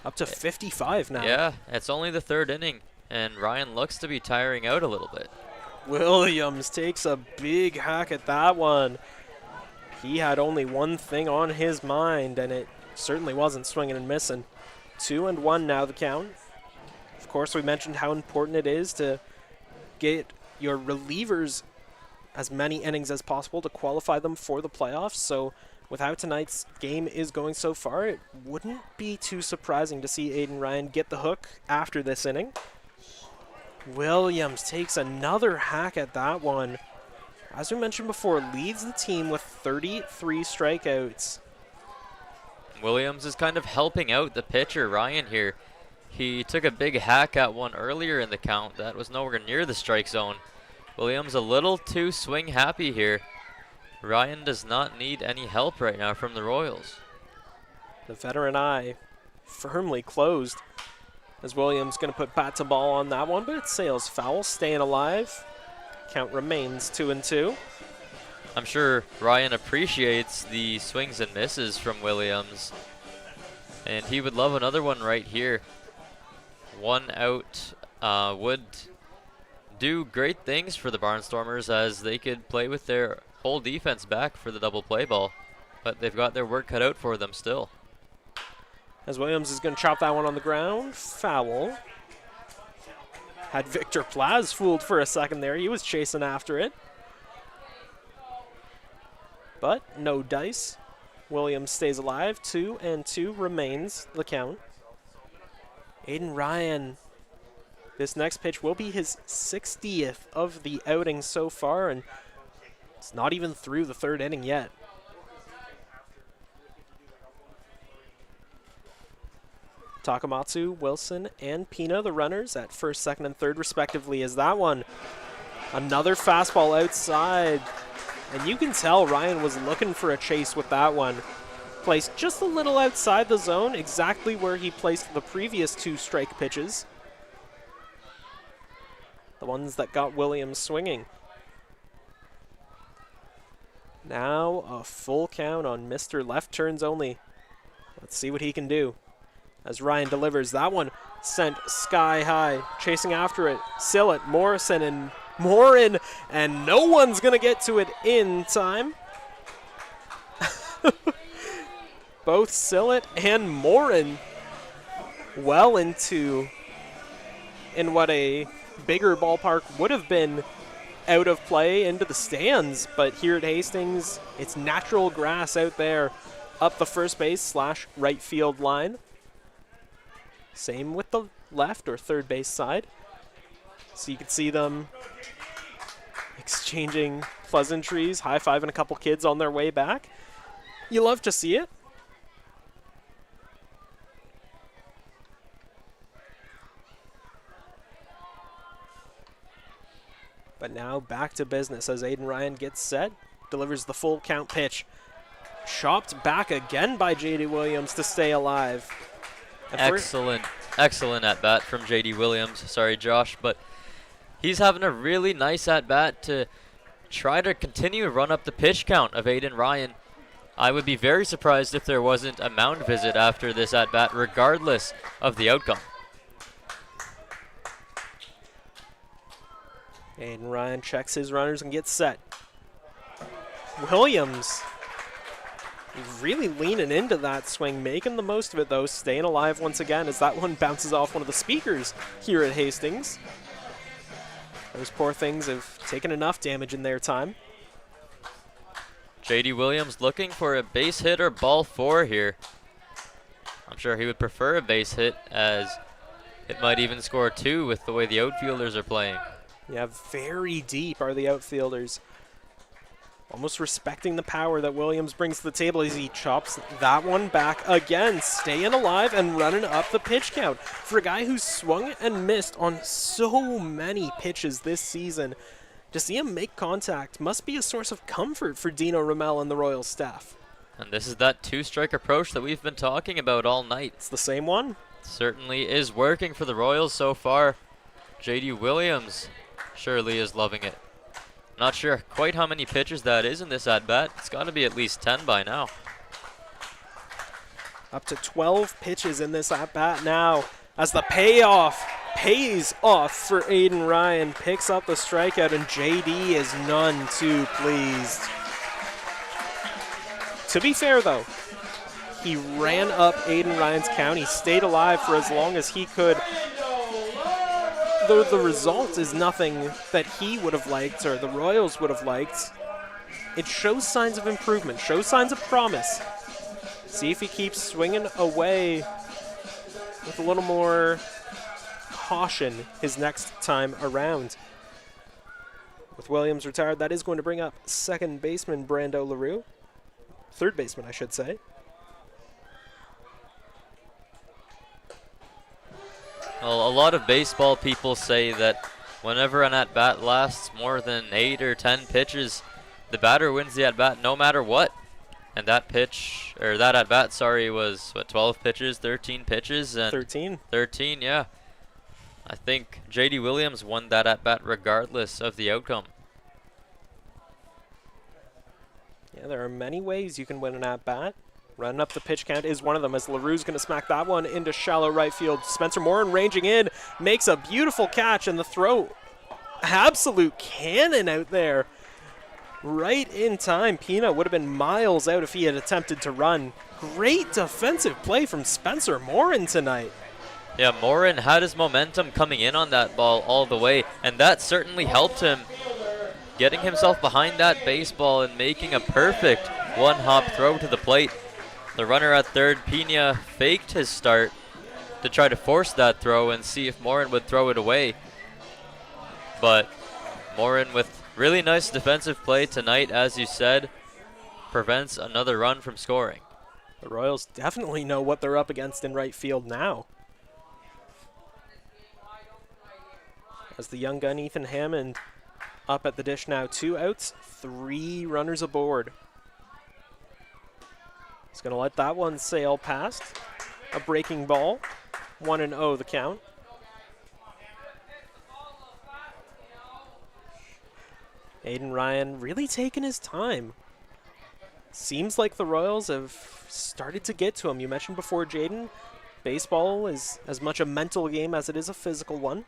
Up to 55 now. Yeah, it's only the third inning, and Ryan looks to be tiring out a little bit. Williams takes a big hack at that one. He had only one thing on his mind, and it certainly wasn't swinging and missing. 2-1 now the count. Of course, we mentioned how important it is to get your relievers as many innings as possible to qualify them for the playoffs. So with how tonight's game is going so far, it wouldn't be too surprising to see Aiden Ryan get the hook after this inning. Williams takes another hack at that one. As we mentioned before, leads the team with 33 strikeouts. Williams is kind of helping out the pitcher, Ryan, here. He took a big hack at one earlier in the count. That was nowhere near the strike zone. Williams a little too swing happy here. Ryan does not need any help right now from the Royals. The veteran eye firmly closed, as Williams going to put bat to ball on that one, but it sails foul, staying alive. Count remains 2-2. I'm sure Ryan appreciates the swings and misses from Williams, and he would love another one right here. One out would do great things for the Barnstormers, as they could play with their whole defense back for the double play ball, but they've got their work cut out for them still. As Williams is going to chop that one on the ground, foul. Had Victor Plaz fooled for a second there. He was chasing after it, but no dice. Williams stays alive. 2-2 remains the count. Aiden Ryan This next pitch will be his 60th of the outing so far, and it's not even through the third inning yet. Takamatsu, Wilson, and Pina, the runners, at first, second, and third, respectively, as that one. Another fastball outside. And you can tell Ryan was looking for a chase with that one. Placed just a little outside the zone, exactly where he placed the previous 2 strike pitches. The ones that got Williams swinging. Now a full count on Mr. Left Turns Only. Let's see what he can do. As Ryan delivers, that one sent sky high. Chasing after it, Sillett, Morrison, and Morin, and no one's going to get to it in time. Both Sillett and Morin well into in what a bigger ballpark would have been out of play into the stands, but here at Hastings, it's natural grass out there up the first base / right field line. Same with the left or third base side. So you can see them exchanging pleasantries, high-fiving a couple kids on their way back. You love to see it. But now back to business as Aiden Ryan gets set, delivers the full count pitch. Chopped back again by J.D. Williams to stay alive. Excellent at-bat from J.D. Williams. Sorry, Josh, but he's having a really nice at-bat to try to continue to run up the pitch count of Aiden Ryan. I would be very surprised if there wasn't a mound visit after this at-bat, regardless of the outcome. Aiden Ryan checks his runners and gets set. Williams really leaning into that swing, making the most of it though, staying alive once again as that one bounces off one of the speakers here at Hastings. Those poor things have taken enough damage in their time. J.D. Williams looking for a base hit or ball 4 here. I'm sure he would prefer a base hit, as it might even score 2 with the way the outfielders are playing. Yeah, very deep are the outfielders. Almost respecting the power that Williams brings to the table as he chops that one back again, staying alive and running up the pitch count. For a guy who's swung and missed on so many pitches this season, to see him make contact must be a source of comfort for Dino Ramel and the Royals staff. And this is that 2-strike approach that we've been talking about all night. It's the same one. Certainly is working for the Royals so far. J.D. Williams surely is loving it. Not sure quite how many pitches that is in this at-bat. It's got to be at least 10 by now. Up to 12 pitches in this at-bat now as the payoff pays off for Aiden Ryan. Picks up the strikeout, and JD is none too pleased. To be fair, though, he ran up Aiden Ryan's count. He stayed alive for as long as he could. Though the result is nothing that he would have liked or the Royals would have liked, it shows signs of improvement, shows signs of promise. See if he keeps swinging away with a little more caution his next time around. With Williams retired, that is going to bring up second baseman Brando LaRue. Third baseman, I should say. Well, a lot of baseball people say that whenever an at-bat lasts more than 8 or 10 pitches, the batter wins the at-bat no matter what. And that pitch, or that at-bat, sorry, was, what, 12 pitches, 13 pitches? And 13. 13, yeah. I think J.D. Williams won that at-bat regardless of the outcome. Yeah, there are many ways you can win an at-bat. Running up the pitch count is one of them as LaRue's going to smack that one into shallow right field. Spencer Morin ranging in, makes a beautiful catch, and the throw, absolute cannon out there. Right in time. Pina would have been miles out if he had attempted to run. Great defensive play from Spencer Morin tonight. Yeah, Morin had his momentum coming in on that ball all the way, and that certainly helped him getting himself behind that baseball and making a perfect one-hop throw to the plate. The runner at third, Pina, faked his start, to try to force that throw and see if Morin would throw it away. But Morin, with really nice defensive play tonight, as you said, prevents another run from scoring. The Royals definitely know what they're up against in right field now. As the young gun Ethan Hammond up at the dish now. 2 outs, 3 runners aboard. He's going to let that one sail past. A breaking ball. 1-0 the count. Aiden Ryan really taking his time. Seems like the Royals have started to get to him. You mentioned before, Jaden, baseball is as much a mental game as it is a physical one.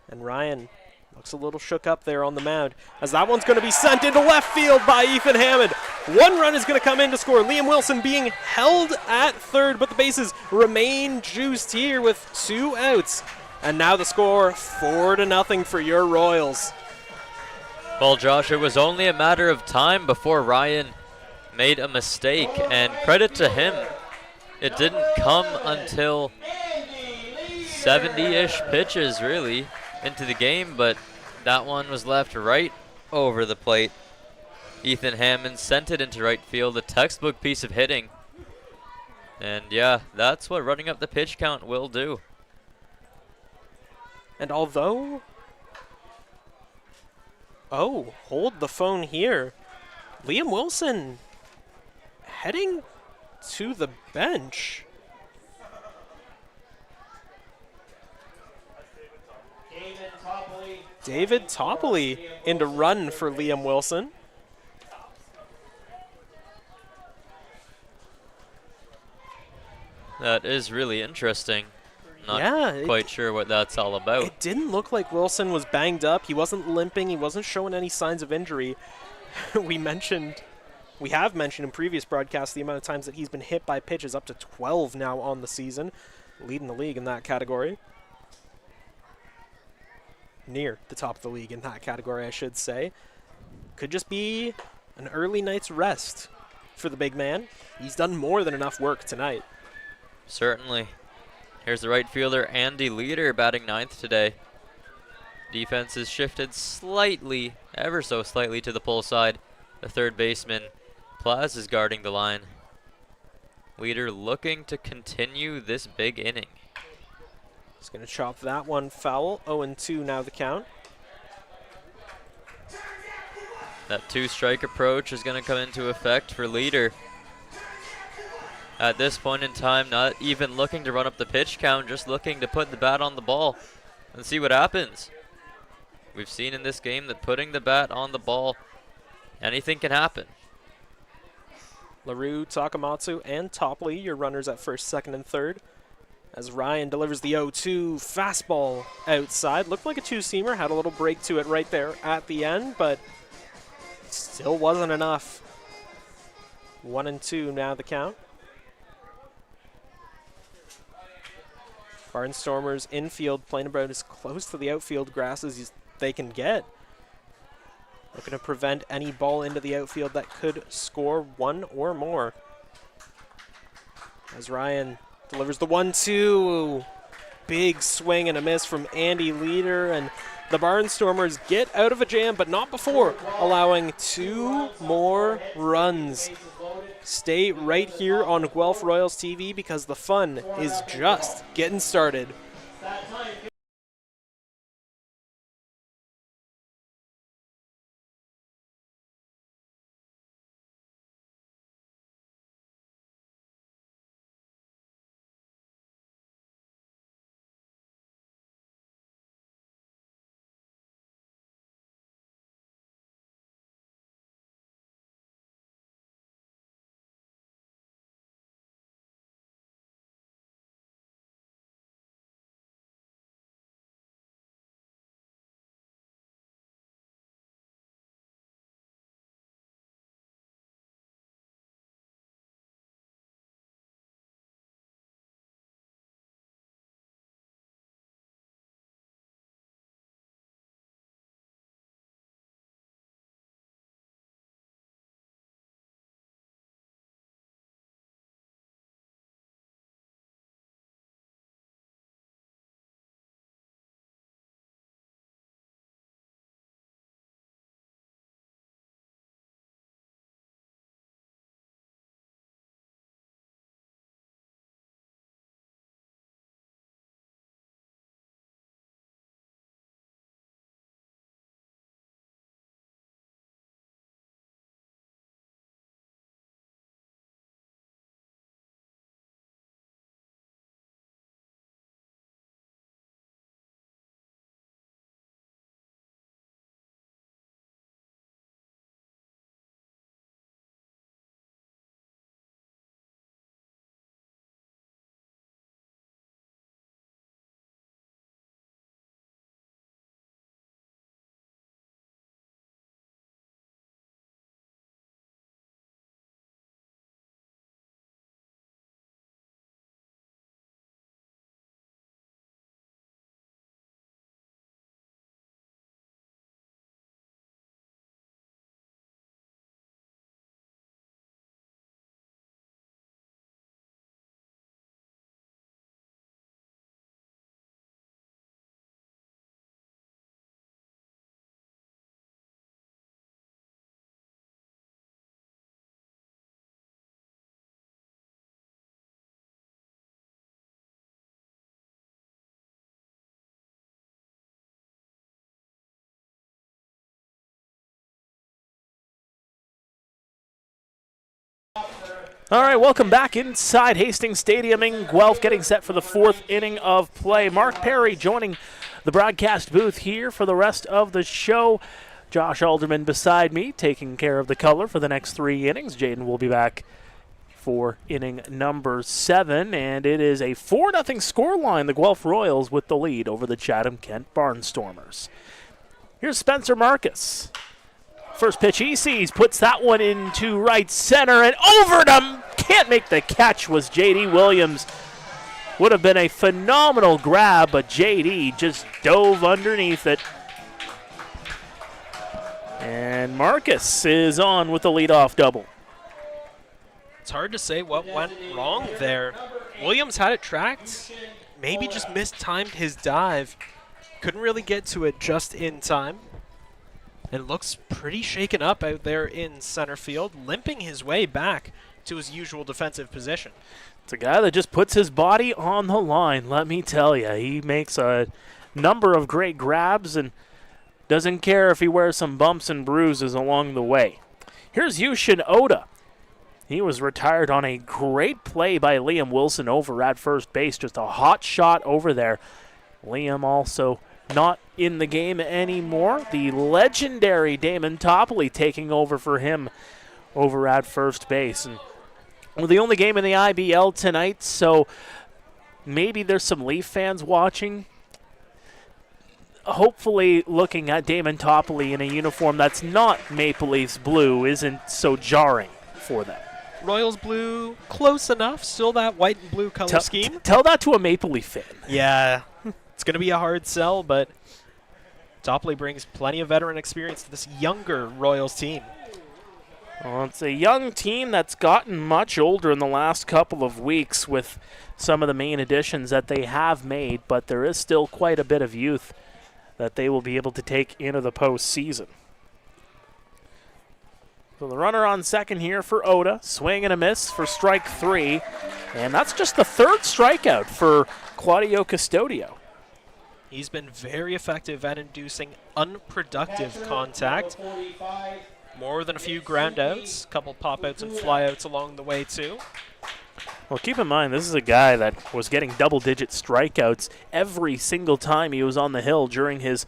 And Ryan looks a little shook up there on the mound, as that one's going to be sent into left field by Ethan Hammond. 1 run is going to come in to score. Liam Wilson being held at third, but the bases remain juiced here with 2 outs. And now the score, 4-0 for your Royals. Well, Josh, it was only a matter of time before Ryan made a mistake, and credit to him, it didn't come until 70-ish pitches, really, into the game, but that one was left right over the plate. Ethan Hammond sent it into right field, a textbook piece of hitting. And yeah, that's what running up the pitch count will do. And although... Oh, hold the phone here. Liam Wilson heading to the bench. David Topley into run for Liam Wilson. That is really interesting. Yeah, Not quite sure what that's all about. It didn't look like Wilson was banged up. He wasn't limping. He wasn't showing any signs of injury. We have mentioned in previous broadcasts the amount of times that he's been hit by pitches, up to 12 now on the season, leading the league in that category. Near the top of the league in that category, I should say. Could just be an early night's rest for the big man. He's done more than enough work tonight. Certainly. Here's the right fielder, Andy Leader, batting 9th today. Defense is shifted slightly, ever so slightly, to the pull side. The third baseman, Plaz, is guarding the line. Leader looking to continue this big inning. He's going to chop that one foul. 0-2 now the count. That 2-strike approach is going to come into effect for Leader. At this point in time, not even looking to run up the pitch count, just looking to put the bat on the ball and see what happens. We've seen in this game that putting the bat on the ball, anything can happen. LaRue, Takamatsu, and Topley, your runners at first, second, and third. As Ryan delivers the 0-2 fastball outside. Looked like a 2-seamer, had a little break to it right there at the end, but still wasn't enough. 1-2 now the count. Barnstormers infield playing about as close to the outfield grass as they can get. Looking to prevent any ball into the outfield that could score 1 or more. As Ryan delivers the 1-2. Big swing and a miss from Andy Leader, and the Barnstormers get out of a jam, but not before allowing 2 more runs. Stay right here on Guelph Royals TV because the fun is just getting started. All right, welcome back inside Hastings Stadium in Guelph, getting set for the fourth inning of play. Mark Perry joining the broadcast booth here for the rest of the show. Josh Alderman beside me, taking care of the color for the next 3 innings. Jaden will be back for inning number 7, and it is a 4-0 scoreline. The Guelph Royals with the lead over the Chatham-Kent Barnstormers. Here's Spencer Marcus. First pitch he sees, puts that one into right center, and over to can't make the catch was J.D. Williams. Would have been a phenomenal grab, but J.D. just dove underneath it. And Marcus is on with the leadoff double. It's hard to say what went wrong there. Williams had it tracked, maybe just mistimed his dive. Couldn't really get to it just in time. And looks pretty shaken up out there in center field, limping his way back to his usual defensive position. It's a guy that just puts his body on the line, let me tell you. He makes a number of great grabs and doesn't care if he wears some bumps and bruises along the way. Here's Yushin Oda. He was retired on a great play by Liam Wilson over at first base. Just a hot shot over there. Liam also not in the game anymore. The legendary Damon Topley taking over for him over at first base. And we're the only game in the IBL tonight, so maybe there's some Leaf fans watching. Hopefully looking at Damon Topley in a uniform that's not Maple Leafs blue isn't so jarring for them. Royals blue, close enough. Still that white and blue color scheme. Tell that to a Maple Leaf fan. Yeah, it's going to be a hard sell, but Topley brings plenty of veteran experience to this younger Royals team. Well, it's a young team that's gotten much older in the last couple of weeks with some of the main additions that they have made, but there is still quite a bit of youth that they will be able to take into the postseason. So the runner on second here for Oda, swing and a miss for strike 3, and that's just the 3rd strikeout for Claudio Custodio. He's been very effective at inducing unproductive contact. More than a few groundouts, a couple pop-outs and flyouts along the way too. Well, keep in mind, this is a guy that was getting double-digit strikeouts every single time he was on the hill during his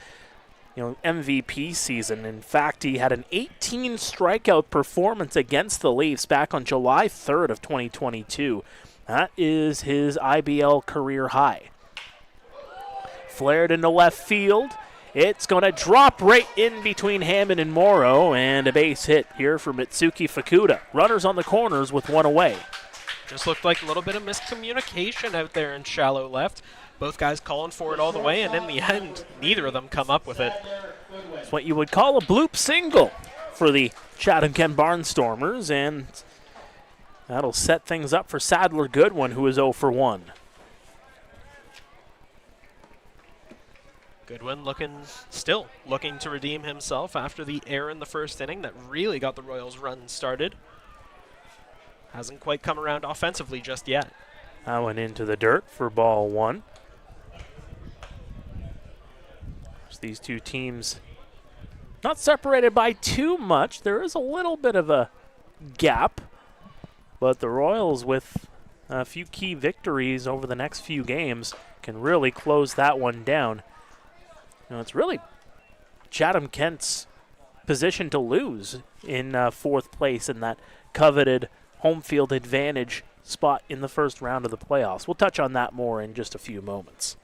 MVP season. In fact, he had an 18 strikeout performance against the Leafs back on July 3rd of 2022. That is his IBL career high. Flared into left field. It's going to drop right in between Hammond and Morrow, and a base hit here for Mitsuki Fukuda. Runners on the corners with one away. Just looked like a little bit of miscommunication out there in shallow left. Both guys calling for it all the way, and in the end, neither of them come up with it. It's what you would call a bloop single for the Chatham-Kent Barnstormers, and that'll set things up for Sadler Goodwin, who is 0 for 1. Goodwin still looking to redeem himself after the error in the first inning that really got the Royals' run started. Hasn't quite come around offensively just yet. That went into the dirt for ball 1. These two teams not separated by too much. There is a little bit of a gap, but the Royals, with a few key victories over the next few games, can really close that one down. It's really Chatham-Kent's position to lose in 4th place in that coveted home field advantage spot in the first round of the playoffs. We'll touch on that more in just a few moments.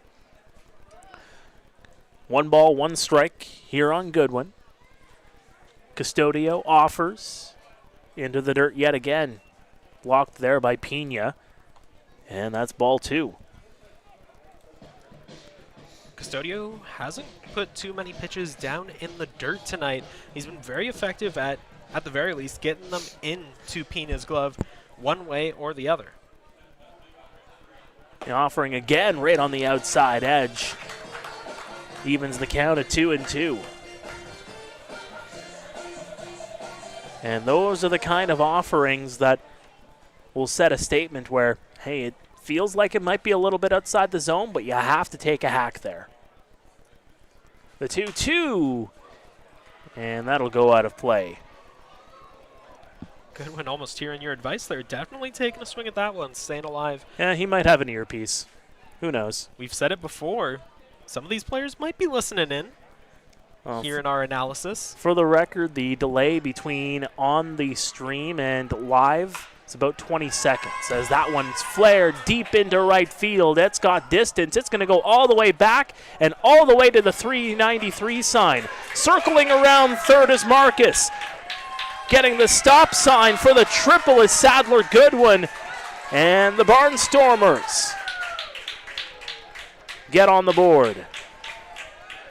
1 ball, 1 strike here on Goodwin. Custodio offers into the dirt yet again. Blocked there by Pena. And that's ball 2. Custodio hasn't put too many pitches down in the dirt tonight. He's been very effective at the very least, getting them into Pena's glove one way or the other. And offering again right on the outside edge. Evens the count at 2-2. And those are the kind of offerings that will set a statement where, hey, it feels like it might be a little bit outside the zone, but you have to take a hack there. The 2-2, and that'll go out of play. Goodwin almost hearing your advice there. Definitely taking a swing at that one, staying alive. Yeah, he might have an earpiece. Who knows? We've said it before. Some of these players might be listening in, hearing our analysis. For the record, the delay between on the stream and live is about 20 seconds as that one's flared deep into right field. It's got distance. It's going to go all the way back and all the way to the 393 sign. Circling around third is Marcus. Getting the stop sign for the triple is Sadler Goodwin. And the Barnstormers get on the board.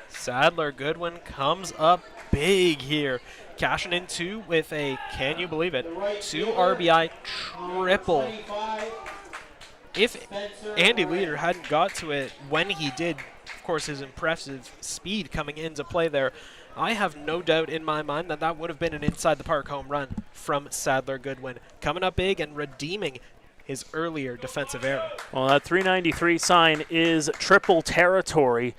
Sadler Goodwin comes up big here. Cashing in two with a, can you believe it, 2 RBI triple. If Andy Leader hadn't got to it when he did, of course, his impressive speed coming into play there, I have no doubt in my mind that that would have been an inside the park home run from Sadler Goodwin. Coming up big and redeeming his earlier defensive error. Well, that 393 sign is triple territory.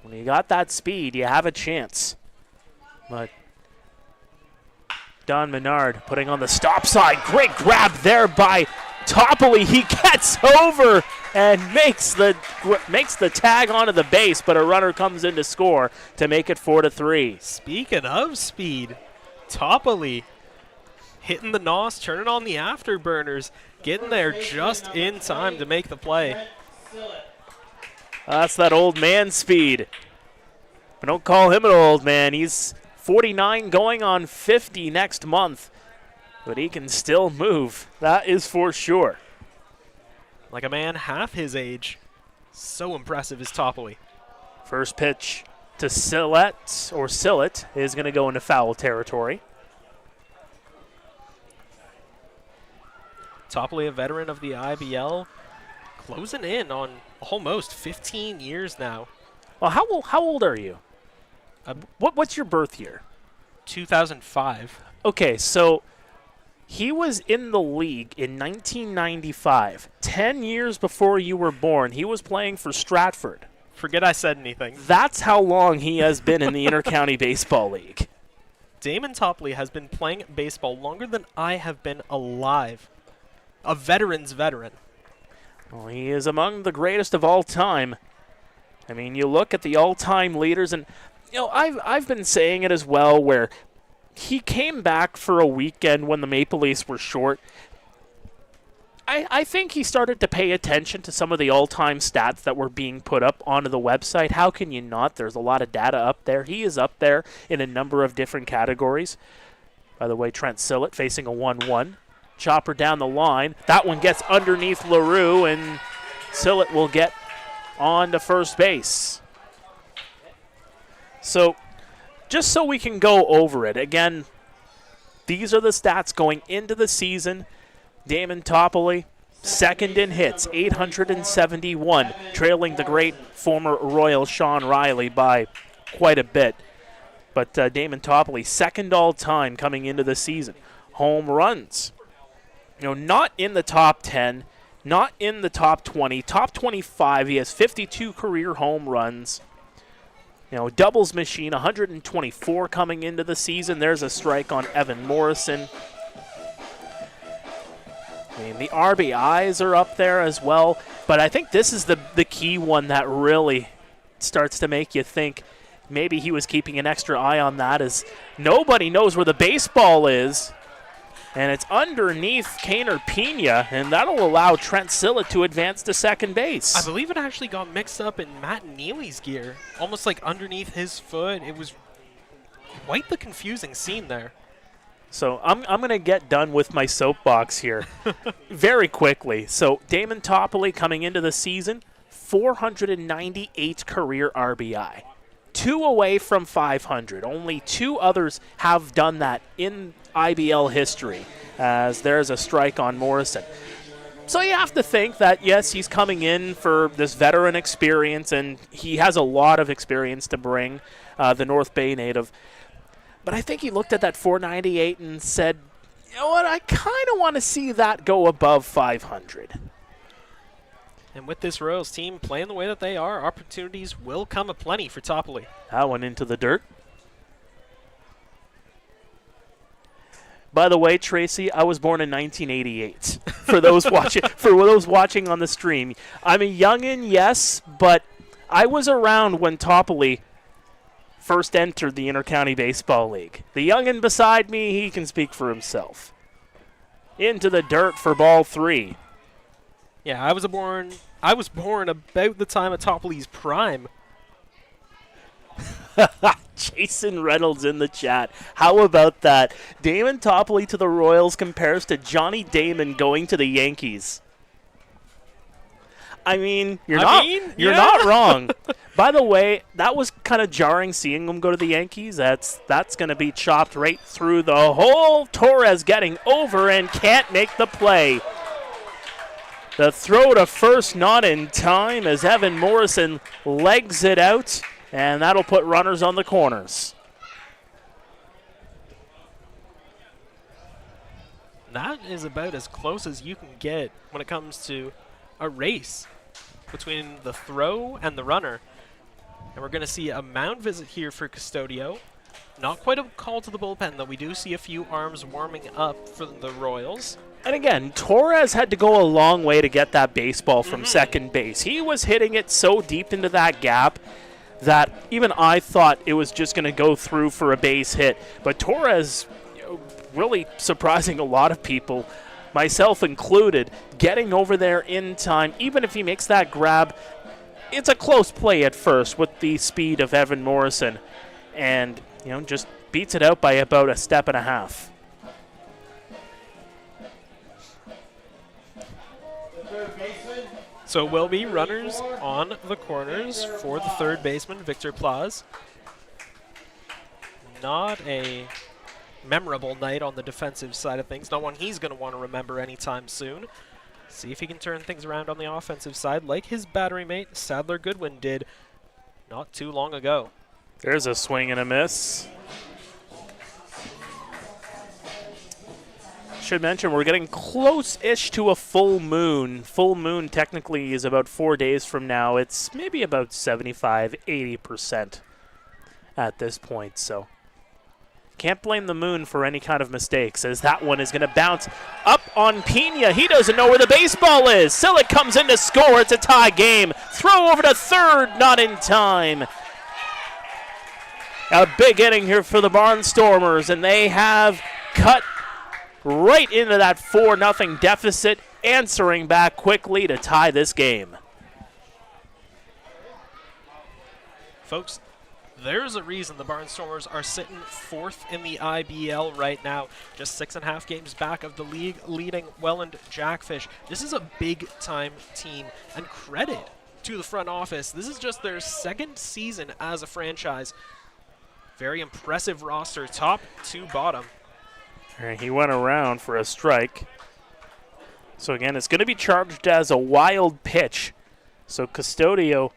When you got that speed, you have a chance. But Don Menard putting on the stop sign. Great grab there by Topley. He gets over and makes the tag onto the base, but a runner comes in to score to make it 4-3. Speaking of speed, Topley hitting the nos, turning on the afterburners, getting there just in time to make the play. That's that old man speed. But don't call him an old man. He's 49 going on 50 next month. But he can still move. That is for sure. Like a man half his age. So impressive is Topley. First pitch to Sillett is going to go into foul territory. Topley, a veteran of the IBL, closing in on almost 15 years now. Well, how old are you? What's your birth year? 2005. Okay, so he was in the league in 1995. 10 years before you were born, he was playing for Stratford. Forget I said anything. That's how long he has been in the Intercounty Baseball League. Damon Topley has been playing baseball longer than I have been alive. A veteran's veteran. Well, he is among the greatest of all time. I mean, you look at the all-time leaders, and I've been saying it as well, where he came back for a weekend when the Maple Leafs were short. I think he started to pay attention to some of the all-time stats that were being put up onto the website. How can you not? There's a lot of data up there. He is up there in a number of different categories. By the way, Trent Sillett facing a 1-1. Chopper down the line. That one gets underneath LaRue, and Sillett will get on to first base. So, just so we can go over it, again, these are the stats going into the season. Damon Topley, second in hits, 871, trailing the great former Royal Sean Riley by quite a bit. But Damon Topley, second all-time coming into the season. Home runs. Not in the top 10, not in the top 20, top 25. He has 52 career home runs. Doubles machine, 124 coming into the season. There's a strike on Evan Morrison. I mean, the RBIs are up there as well, but I think this is the key one that really starts to make you think maybe he was keeping an extra eye on that, as nobody knows where the baseball is. And it's underneath Kaner Pena, and that'll allow Trent Sillett to advance to second base. I believe it actually got mixed up in Matt Neely's gear, almost like underneath his foot. It was quite the confusing scene there. So I'm going to get done with my soapbox here very quickly. So Damon Topley coming into the season, 498 career RBI. 2 away from 500. Only 2 others have done that in IBL history, as there's a strike on Morrison. So you have to think that, yes, he's coming in for this veteran experience, and he has a lot of experience to bring, the North Bay native. But I think he looked at that 498 and said, you know what, I kind of want to see that go above 500. And with this Royals team playing the way that they are, opportunities will come aplenty for Topley. That one into the dirt. By the way, Tracy, I was born in 1988. For those watching on the stream, I'm a youngin', yes, but I was around when Topley first entered the Intercounty Baseball League. The youngin' beside me, he can speak for himself. Into the dirt for ball 3. Yeah, I was born about the time of Topley's prime. Jason Reynolds in the chat. How about that? Damon Topley to the Royals compares to Johnny Damon going to the Yankees. I mean, you're not wrong. By the way, that was kind of jarring seeing him go to the Yankees. That's going to be chopped right through the hole. Torres getting over and can't make the play. The throw to first not in time as Evan Morrison legs it out. And that'll put runners on the corners. That is about as close as you can get when it comes to a race between the throw and the runner. And we're going to see a mound visit here for Custodio. Not quite a call to the bullpen, though. We do see a few arms warming up for the Royals. And again, Torres had to go a long way to get that baseball from second base. He was hitting it so deep into that gap that even I thought it was just going to go through for a base hit. But Torres, really surprising a lot of people, myself included, getting over there in time. Even if he makes that grab, it's a close play at first with the speed of Evan Morrison. And, just beats it out by about a step and a half. So it will be runners on the corners for the third baseman, Victor Plaz. Not a memorable night on the defensive side of things. Not one he's going to want to remember anytime soon. See if he can turn things around on the offensive side like his battery mate, Sadler Goodwin, did not too long ago. There's a swing and a miss. Should mention we're getting close-ish to a full moon. Full moon technically is about 4 days from now. It's maybe about 75-80% at this point, so can't blame the moon for any kind of mistakes, as that one is going to bounce up on Pena. He doesn't know where the baseball is. Silic comes in to score. It's a tie game. Throw over to third, not in time. A big inning here for the Barnstormers, and they have cut right into that 4-0 deficit, answering back quickly to tie this game. Folks, there's a reason the Barnstormers are sitting fourth in the IBL right now, just 6.5 games back of the league leading Welland Jackfish. This is a big-time team, and credit to the front office. This is just their second season as a franchise. Very impressive roster, top to bottom. And he went around for a strike. So again, it's going to be charged as a wild pitch. So Custodio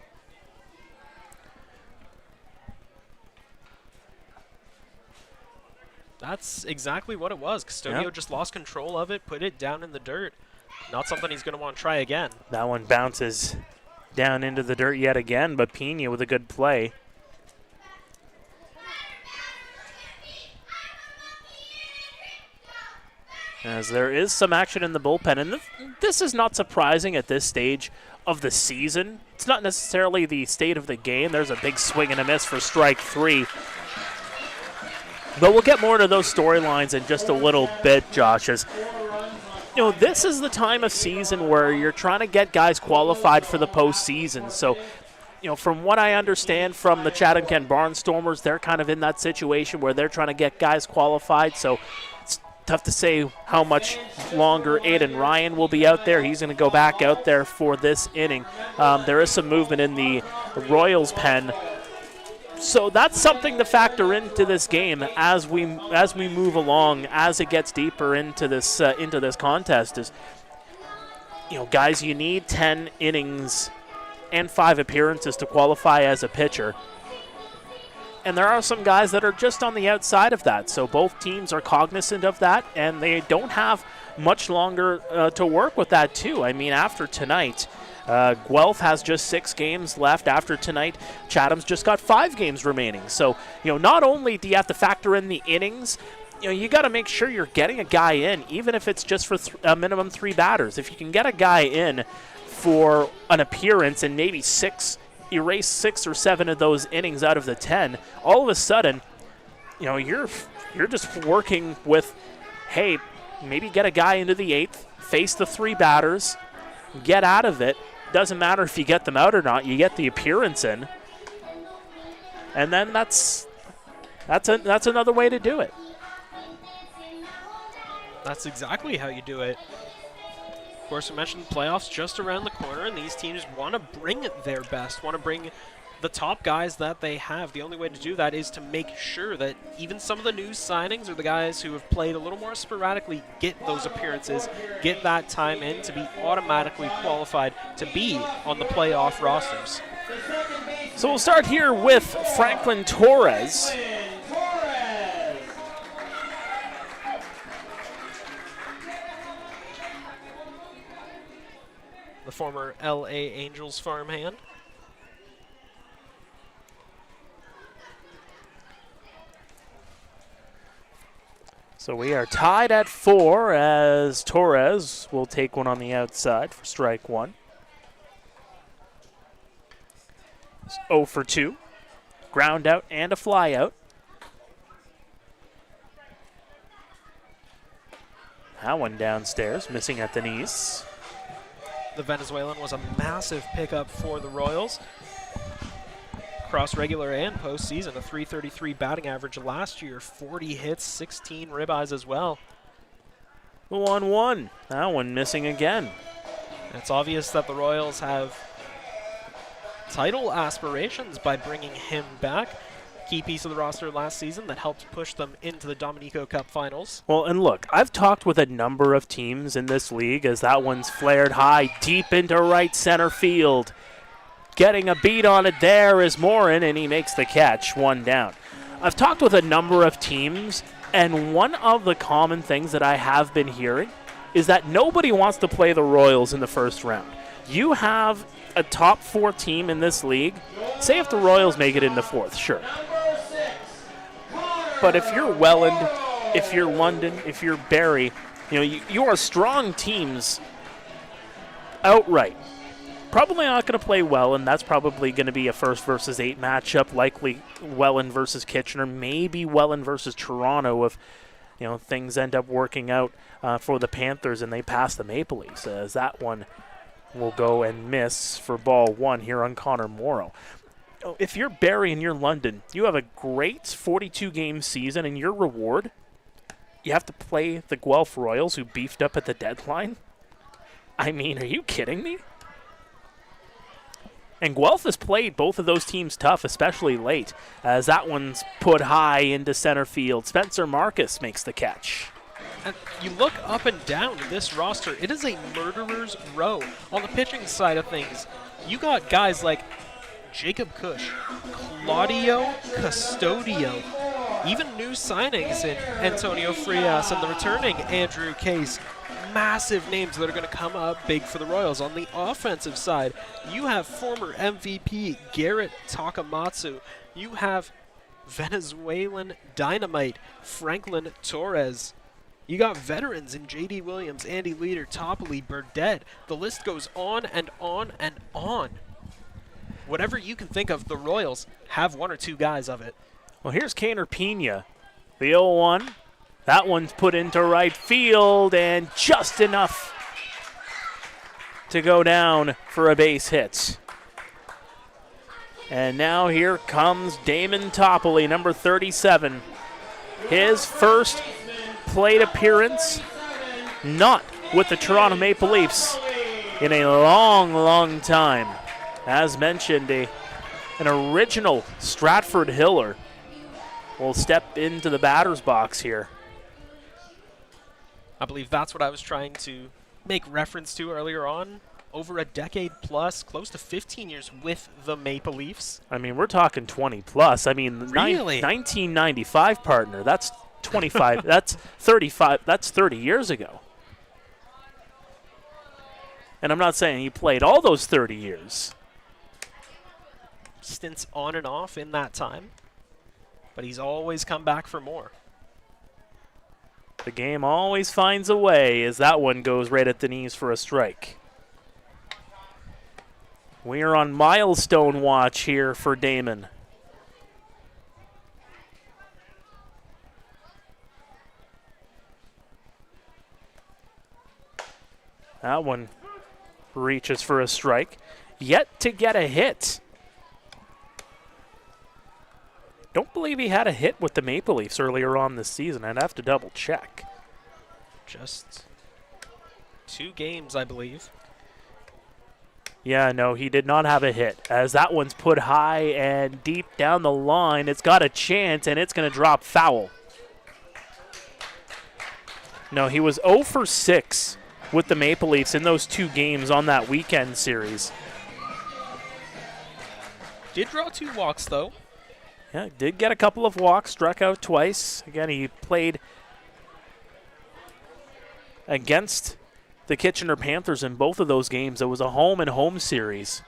That's exactly what it was. Custodio just lost control of it, put it down in the dirt. Not something he's going to want to try again. That one bounces down into the dirt yet again, but Pena with a good play. As there is some action in the bullpen, and this is not surprising at this stage of the season. It's not necessarily the state of the game. There's a big swing and a miss for strike 3. But we'll get more into those storylines in just a little bit, Josh. As this is the time of season where you're trying to get guys qualified for the postseason. So, from what I understand from the Chatham-Kent Barnstormers, they're kind of in that situation where they're trying to get guys qualified. So it's tough to say how much longer Aiden Ryan will be out there. He's going to go back out there for this inning. There is some movement in the Royals pen. So that's something to factor into this game as we move along, as it gets deeper into this contest. Is guys, you need 10 innings and 5 appearances to qualify as a pitcher. And there are some guys that are just on the outside of that. So both teams are cognizant of that, and they don't have much longer to work with that too. I mean, after tonight, Guelph has just 6 games left after tonight. Chatham's just got 5 games remaining. So, not only do you have to factor in the innings, you got to make sure you're getting a guy in, even if it's just for a minimum 3 batters. If you can get a guy in for an appearance and maybe erase 6 or 7 of those innings out of the 10, all of a sudden, you're just working with, hey, maybe get a guy into the 8th, face the 3 batters, get out of it. Doesn't matter if you get them out or not. You get the appearance in, and then that's another way to do it. That's exactly how you do it. Of course, we mentioned playoffs just around the corner, and these teams want to bring their best, want to bring the top guys that they have. The only way to do that is to make sure that even some of the new signings or the guys who have played a little more sporadically get those appearances, get that time in to be automatically qualified to be on the playoff rosters. So we'll start here with Franklin Torres. The former LA Angels farmhand. So we are tied at 4 as Torres will take one on the outside for strike 1. It's 0 for 2. Ground out and a fly out. That one downstairs, missing at the knees. The Venezuelan was a massive pickup for the Royals. Across regular and postseason, a .333 batting average last year, 40 hits, 16 ribeyes as well. 1-1. That one missing again. It's obvious that the Royals have title aspirations by bringing him back. Key piece of the roster last season that helped push them into the Dominico Cup finals. Well, and look, I've talked with a number of teams in this league as that one's flared high deep into right center field. Getting a beat on it there is Morin, and he makes the catch, 1 down. I've talked with a number of teams, and one of the common things that I have been hearing is that nobody wants to play the Royals in the first round. You have a top 4 team in this league. Say if the Royals make it in the 4th, sure. But if you're Welland, if you're London, if you're Barrie, you are strong teams outright. Probably not going to play Welland. That's probably going to be a 1st versus 8 matchup, likely Welland versus Kitchener, maybe Welland versus Toronto if things end up working out for the Panthers and they pass the Maple Leafs, as that one will go and miss for ball 1 here on Connor Morrow. If you're Barrie and you're London, you have a great 42-game season, and your reward, you have to play the Guelph Royals, who beefed up at the deadline. I mean, are you kidding me? And Guelph has played both of those teams tough, especially late, as that one's put high into center field. Spencer Marcus makes the catch. And you look up and down this roster, it is a murderer's row. On the pitching side of things, you got guys like Jacob Cush, Claudio Custodio, even new signings in Antonio Frias and the returning Andrew Case. Massive names that are going to come up big for the Royals. On the offensive side, you have former MVP Garrett Takamatsu. You have Venezuelan dynamite Franklin Torres. You got veterans in J.D. Williams, Andy Leader, Topley, Burdett. The list goes on and on and on. Whatever you can think of, the Royals have 1 or 2 guys of it. Well, here's Kaner Pena, the 0-1. That one's put into right field, and just enough to go down for a base hit. And now here comes Damon Topley, number 37. His first plate appearance, not with the Toronto Maple Leafs, in a long, long time. As mentioned, an original Stratford Hiller will step into the batter's box here. I believe that's what I was trying to make reference to earlier on. Over a decade plus, close to 15 years with the Maple Leafs. I mean, we're talking 20 plus. I mean, really? 1995 partner, that's 25, that's 35, that's 30 years ago. And I'm not saying he played all those 30 years. Stints on and off in that time, but he's always come back for more. The game always finds a way as that one goes right at the knees for a strike. We are on milestone watch here for Damon. That one reaches for a strike. Yet to get a hit. Don't believe he had a hit with the Maple Leafs earlier on this season. I'd have to double check. Just 2 games, I believe. Yeah, no, he did not have a hit. As that one's put high and deep down the line, it's got a chance, and it's going to drop foul. No, he was 0 for 6 with the Maple Leafs in those 2 games on that weekend series. Did draw 2 walks, though. Yeah, did get a couple of walks, struck out twice. Again, he played against the Kitchener Panthers in both of those games. It was a home-and-home series.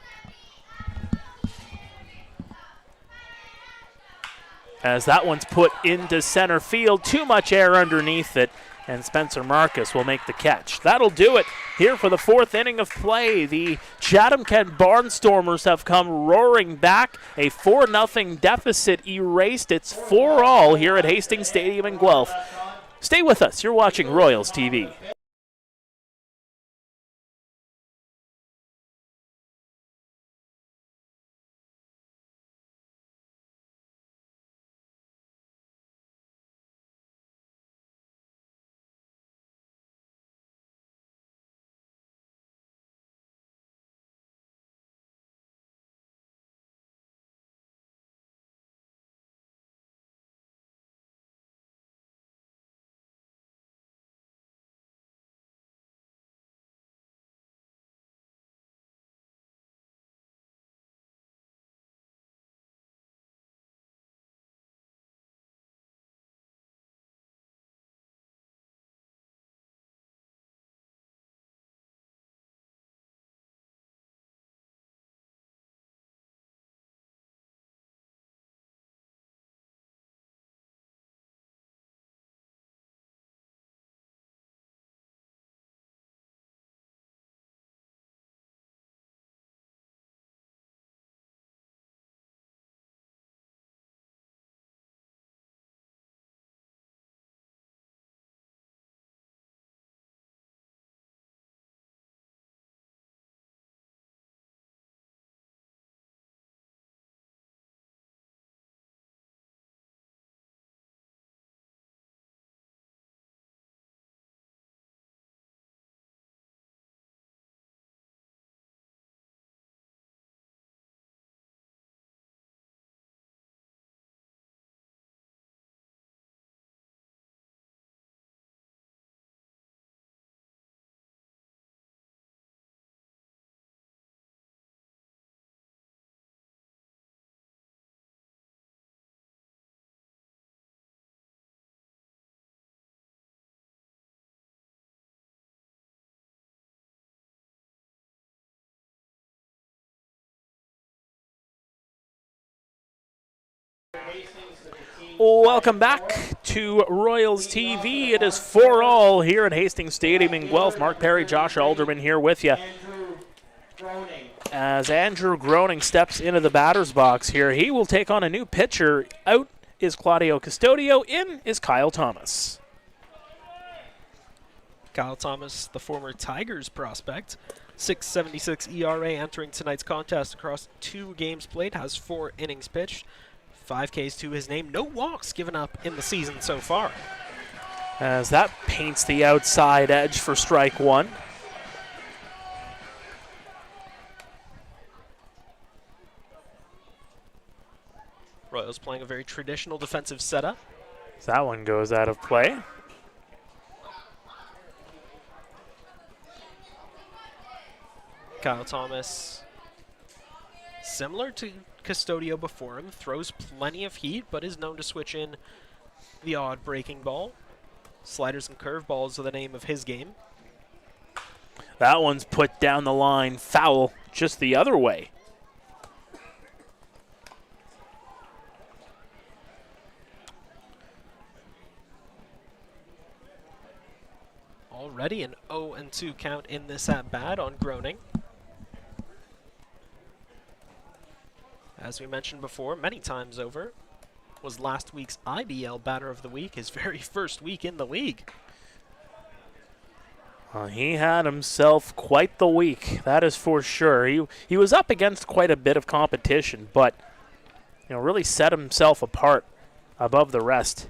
As that one's put into center field, too much air underneath it, and Spencer Marcus will make the catch. That'll do it here for the 4th inning of play. The Chatham-Kent Barnstormers have come roaring back. A 4-0 deficit erased. It's 4-all here at Hastings Stadium in Guelph. Stay with us. You're watching Royals TV. Welcome back to Royals TV. It is 4-all here at Hastings Stadium in Guelph. Mark Perry, Josh Alderman here with you. As Andrew Groening steps into the batter's box here, he will take on a new pitcher. Out is Claudio Custodio. In is Kyle Thomas. Kyle Thomas, the former Tigers prospect. 6.76 ERA entering tonight's contest across 2 games played. Has 4 innings pitched. 5 Ks to his name. No walks given up in the season so far. As that paints the outside edge for strike 1. Royals playing a very traditional defensive setup. That one goes out of play. Kyle Thomas, similar to Custodio before him, throws plenty of heat, but is known to switch in the odd breaking ball. Sliders and curveballs are the name of his game. That one's put down the line, foul, just the other way. already an 0-2 count in this at-bat on Groening. As we mentioned before, many times over, was last week's IBL Batter of the Week, his very first week in the league. He had himself quite the week, that is for sure. He was up against quite a bit of competition, but really set himself apart above the rest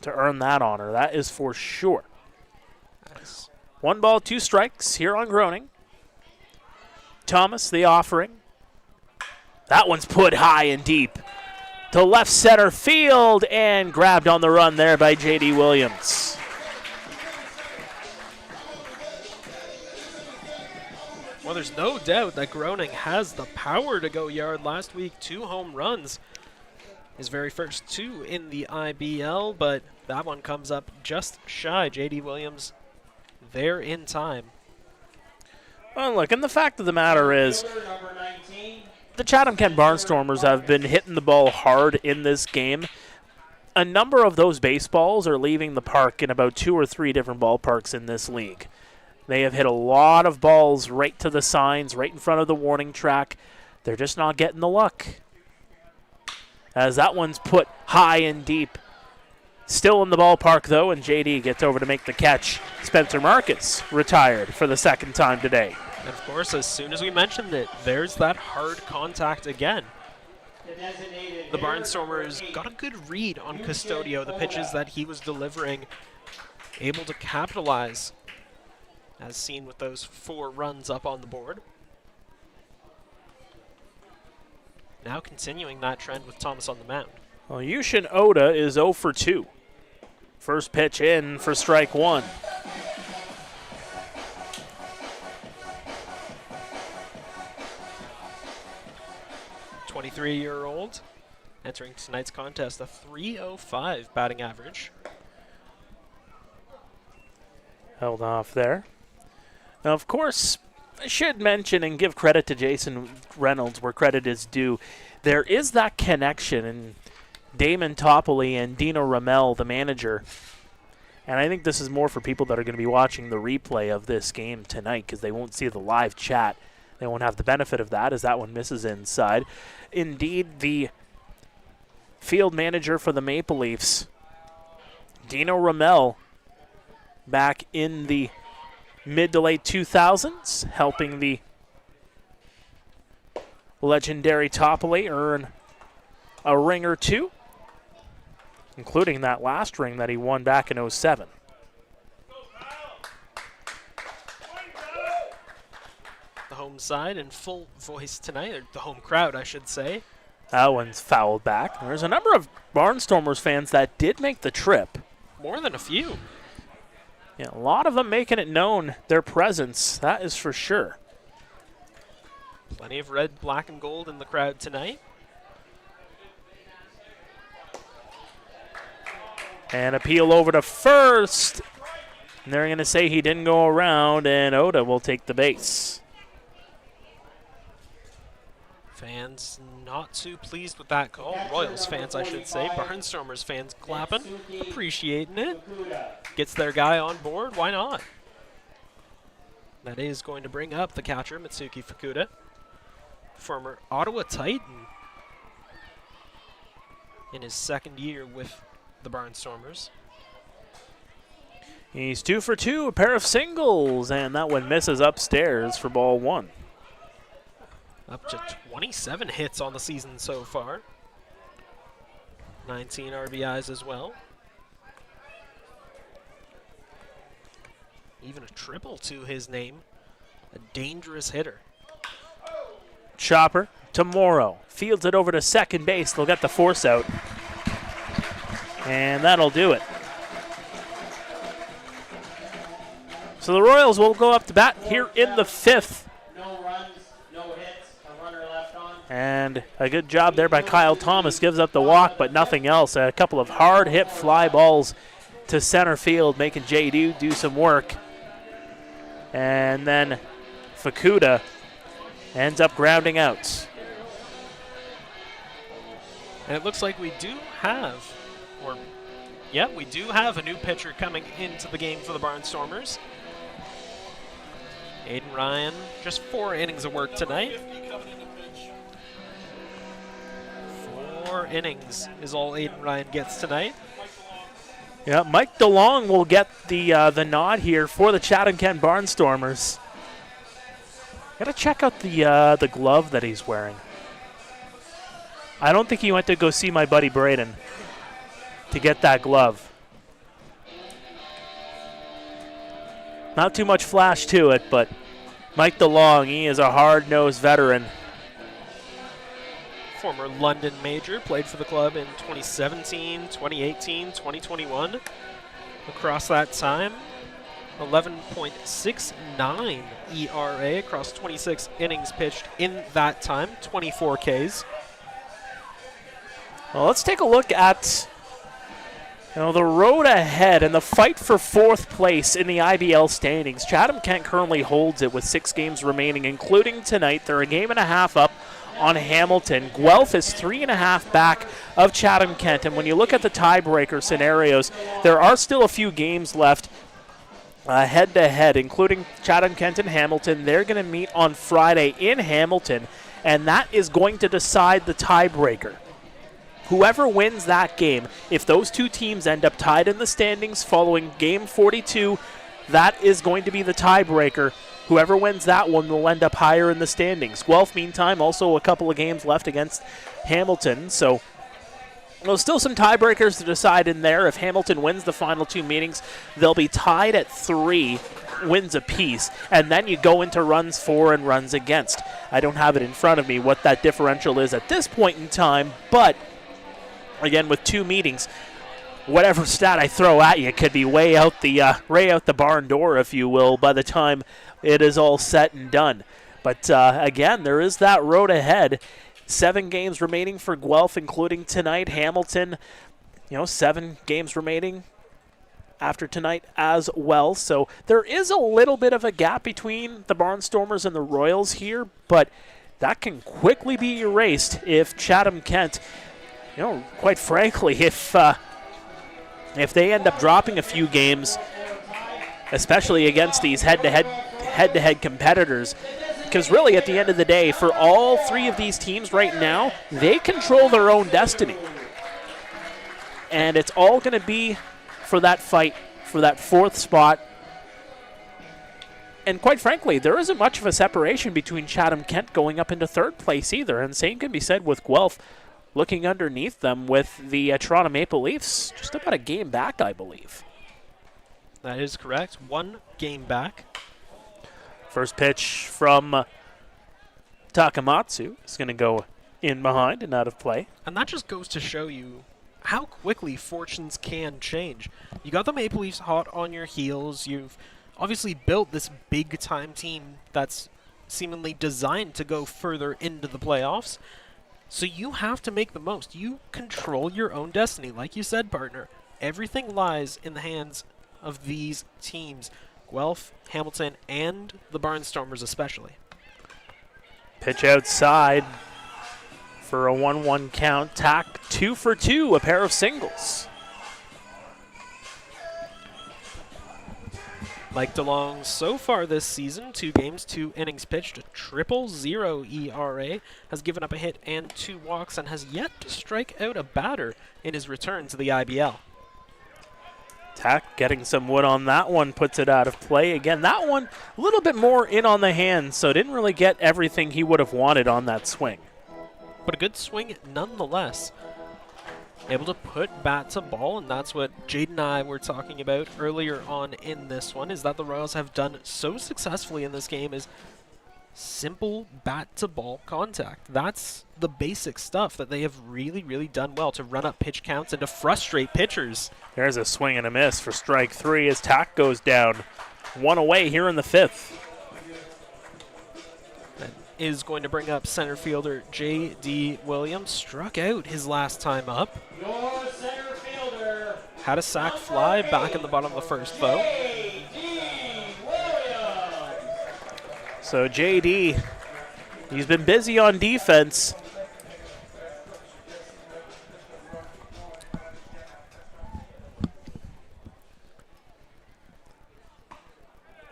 to earn that honor. That is for sure. Nice. 1 ball, 2 strikes here on Groening. Thomas, the offering. That one's put high and deep to left center field and grabbed on the run there by J.D. Williams. Well, there's no doubt that Groening has the power to go yard. Last week, 2 home runs. His very first 2 in the IBL, but that one comes up just shy. J.D. Williams there in time. Well, look, and the fact of the matter is, the Chatham-Kent Barnstormers have been hitting the ball hard in this game. A number of those baseballs are leaving the park in about 2 or 3 different ballparks in this league. They have hit a lot of balls right to the signs, right in front of the warning track. They're just not getting the luck. As that one's put high and deep. Still in the ballpark, though, and J.D. gets over to make the catch. Spencer Marcus retired for the second time today. And of course, as soon as we mentioned it, there's that hard contact again. The Barnstormers got a good read on Custodio, the pitches that he was delivering, able to capitalize, as seen with those 4 runs up on the board. Now continuing that trend with Thomas on the mound. Well, Yushin Oda is 0 for 2. First pitch in for strike 1. The 23-year-old entering tonight's contest, a .305 batting average. Held off there. Now, of course, I should mention and give credit to Jason Reynolds where credit is due. There is that connection in Damon Toppoli and Dino Ramel, the manager. And I think this is more for people that are going to be watching the replay of this game tonight because they won't see the live chat. They won't have the benefit of that as that one misses inside. Indeed, the field manager for the Maple Leafs, Dino Ramel, back in the mid to late 2000s, helping the legendary Toppoli earn a ring or 2, including that last ring that he won back in '07. The home side in full voice tonight, or the home crowd, I should say. That one's fouled back. There's a number of Barnstormers fans that did make the trip. More than a few. Yeah, a lot of them making it known, their presence, that is for sure. Plenty of red, black, and gold in the crowd tonight. And appeal over to first. And they're going to say he didn't go around, and Oda will take the base. Fans not too pleased with that call. Royals fans, I should say. Barnstormers fans clapping, appreciating it. Gets their guy on board, why not? That is going to bring up the catcher, Mitsuki Fukuda, former Ottawa Titan in his second year with the Barnstormers. He's 2 for 2, a pair of singles, and that one misses upstairs for ball 1. Up to 27 hits on the season so far. 19 RBIs as well. Even a triple to his name. A dangerous hitter. Chopper to Morrow. Fields it over to second base. They'll get the force out. And that'll do it. So the Royals will go up to bat here in the 5th. No runs, no hits, a runner left on. And a good job there by Kyle Thomas. Gives up the walk, but nothing else. A couple of hard hit fly balls to center field, making J.D. do some work. And then Fukuda ends up grounding out. And it looks like we do have, we do have a new pitcher coming into the game for the Barnstormers. Aiden Ryan, just 4 innings of work tonight. 4 innings is all Aiden Ryan gets tonight. Yeah, Mike DeLong will get the nod here for the Chatham-Kent Barnstormers. Got to check out the glove that he's wearing. I don't think he went to go see my buddy Braden to get that glove. Not too much flash to it, but Mike DeLong, he is a hard-nosed veteran. Former London major, played for the club in 2017, 2018, 2021. Across that time, 11.69 ERA across 26 innings pitched in that time, 24 Ks. Well, let's take a look at the road ahead and the fight for 4th place in the IBL standings. Chatham-Kent currently holds it with 6 games remaining, including tonight. They're a game and a half up on Hamilton. Guelph is 3.5 back of Chatham-Kent, and when you look at the tiebreaker scenarios, there are still a few games left head-to-head, including Chatham-Kent and Hamilton. They're going to meet on Friday in Hamilton, and that is going to decide the tiebreaker. Whoever wins that game, if those two teams end up tied in the standings following game 42, that is going to be the tiebreaker. Whoever wins that one will end up higher in the standings. Guelph, meantime, also a couple of games left against Hamilton. So there's still some tiebreakers to decide in there. If Hamilton wins the final 2 meetings, they'll be tied at 3 wins apiece. And then you go into runs for and runs against. I don't have it in front of me what that differential is at this point in time. But, again, with 2 meetings, whatever stat I throw at you could be way out the barn door, if you will, by the time it is all said and done. But again, there is that road ahead. 7 games remaining for Guelph, including tonight. Hamilton, 7 games remaining after tonight as well. So there is a little bit of a gap between the Barnstormers and the Royals here, but that can quickly be erased if Chatham-Kent, quite frankly, if they end up dropping a few games, especially against these head-to-head competitors, because really at the end of the day, for all 3 of these teams right now, they control their own destiny. And it's all going to be for that fight, for that 4th spot. And quite frankly, there isn't much of a separation between Chatham-Kent going up into 3rd place either. And same can be said with Guelph, looking underneath them with the Toronto Maple Leafs, just about a game back, I believe. That is correct. 1 game back. First pitch from Takamatsu is going to go in behind and out of play. And that just goes to show you how quickly fortunes can change. You got the Maple Leafs hot on your heels. You've obviously built this big-time team that's seemingly designed to go further into the playoffs. So you have to make the most. You control your own destiny. Like you said, partner, everything lies in the hands of these teams. Guelph, Hamilton, and the Barnstormers especially. Pitch outside for a 1-1 count. Tack 2 for 2, a pair of singles. Mike DeLong so far this season, 2 games, 2 innings pitched, a 0.00 ERA, has given up a hit and 2 walks, and has yet to strike out a batter in his return to the IBL. Tack getting some wood on that one, puts it out of play. Again, that one a little bit more in on the hand, so didn't really get everything he would have wanted on that swing. But a good swing nonetheless. Able to put bat to ball, and that's what Jade and I were talking about earlier on in this one, is that the Royals have done so successfully in this game is simple bat-to-ball contact. That's the basic stuff that they have really, really done well to run up pitch counts and to frustrate pitchers. There's a swing and a miss for strike 3 as Tack goes down. 1 away here in the 5th. That is going to bring up center fielder J.D. Williams. Struck out his last time up. Your center fielder. Had a sac fly back in the bottom of the 1st, though. So J.D., he's been busy on defense.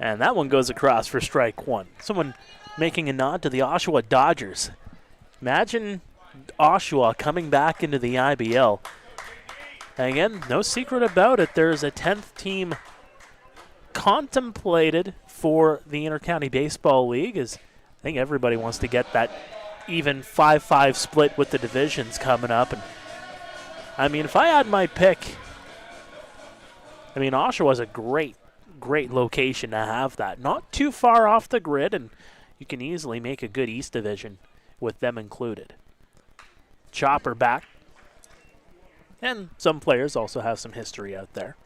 And that one goes across for strike one. Someone making a nod to the Oshawa Dodgers. Imagine Oshawa coming back into the IBL. And again, no secret about it. There's a 10th team contemplated for the Intercounty Baseball League, as I think everybody wants to get that even 5-5 split with the divisions coming up. And I mean, if I had my pick, I mean, Oshawa's a great location to have that. Not too far off the grid, and you can easily make a good East Division with them included. Chopper back. And some players also have some history out there.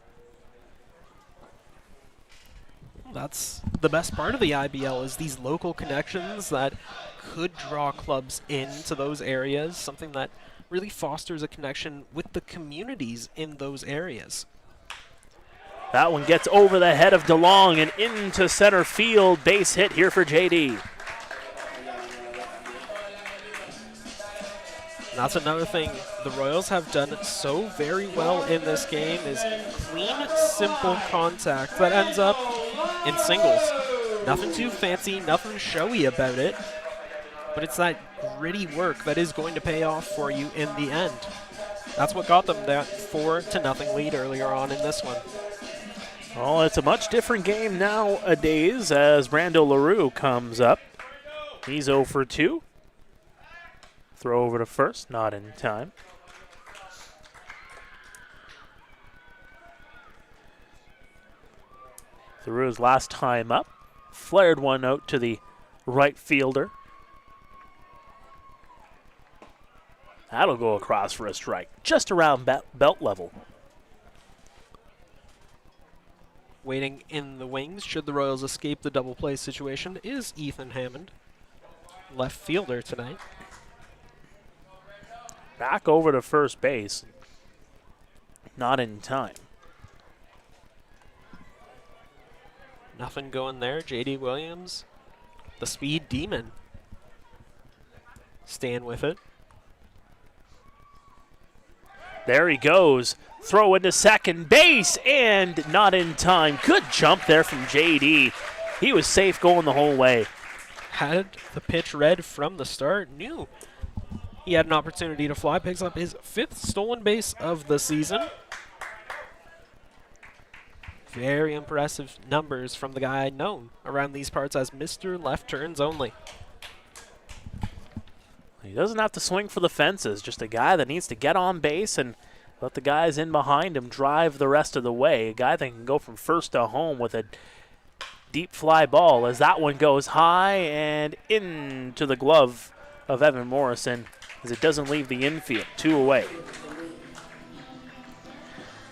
That's the best part of the IBL, is these local connections that could draw clubs into those areas, something that really fosters a connection with the communities in those areas. That one gets over the head of DeLong and into center field. Base hit here for JD. That's another thing the Royals have done so very well in this game, is clean, simple contact that ends up in singles. Nothing too fancy, nothing showy about it, but it's that gritty work that is going to pay off for you in the end. That's what got them that 4-0 lead earlier on in this one. Well, it's a much different game nowadays as Brando LaRue comes up. He's 0 for 2. Throw over to first, not in time. LaRue's last time up. Flared one out to the right fielder. That'll go across for a strike, just around belt level. Waiting in the wings, should the Royals escape the double play situation, is Ethan Hammond, left fielder tonight. Back over to first base. Not in time. Nothing going there. J.D. Williams, the speed demon, staying with it. There he goes. Throw into second base, and not in time. Good jump there from J.D. He was safe going the whole way. Had the pitch read from the start, knew he had an opportunity to fly. Picks up his 5th stolen base of the season. Very impressive numbers from the guy known around these parts as Mr. Left Turns Only. He doesn't have to swing for the fences, just a guy that needs to get on base and let the guys in behind him drive the rest of the way. A guy that can go from first to home with a deep fly ball, as that one goes high and into the glove of Evan Morrison, as it doesn't leave the infield. 2 away.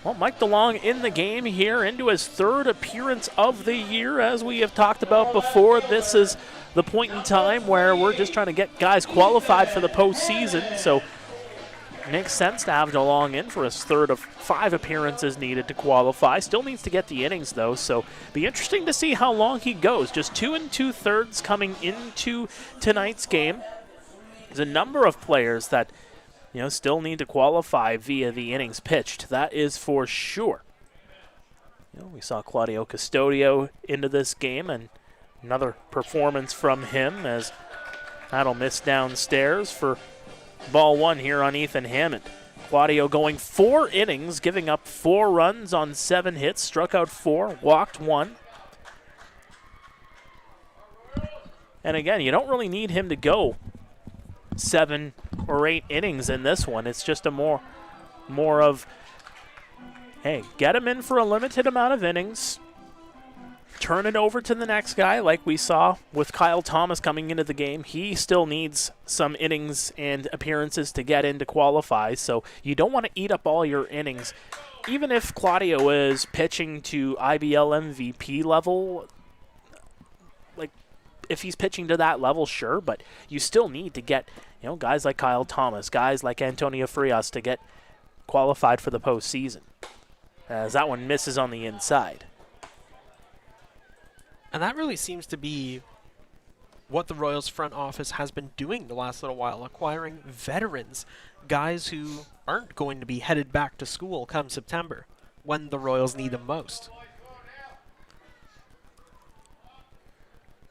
Well, Mike DeLong in the game here, into his 3rd appearance of the year. As we have talked about before, this is the point in time where we're just trying to get guys qualified for the postseason. So it makes sense to have DeLong in for his 3rd of 5 appearances needed to qualify. Still needs to get the innings, though, so be interesting to see how long he goes. Just 2 2/3 coming into tonight's game. There's a number of players that still need to qualify via the innings pitched. That is for sure. We saw Claudio Custodio into this game, and another performance from him, as that'll miss downstairs for ball 1 here on Ethan Hammond. Claudio going 4 innings, giving up 4 runs on 7 hits, struck out 4, walked 1. And again, you don't really need him to go 7 or 8 innings in this one. It's just a more of, hey, get him in for a limited amount of innings, turn it over to the next guy, like we saw with Kyle Thomas coming into the game. He still needs some innings and appearances to get in to qualify, so you don't want to eat up all your innings. Even if Claudio is pitching to IBL MVP level, like if he's pitching to that level, sure, but you still need to get guys like Kyle Thomas, guys like Antonio Frias to get qualified for the postseason, as that one misses on the inside. And that really seems to be what the Royals front office has been doing the last little while, acquiring veterans, guys who aren't going to be headed back to school come September when the Royals need them most.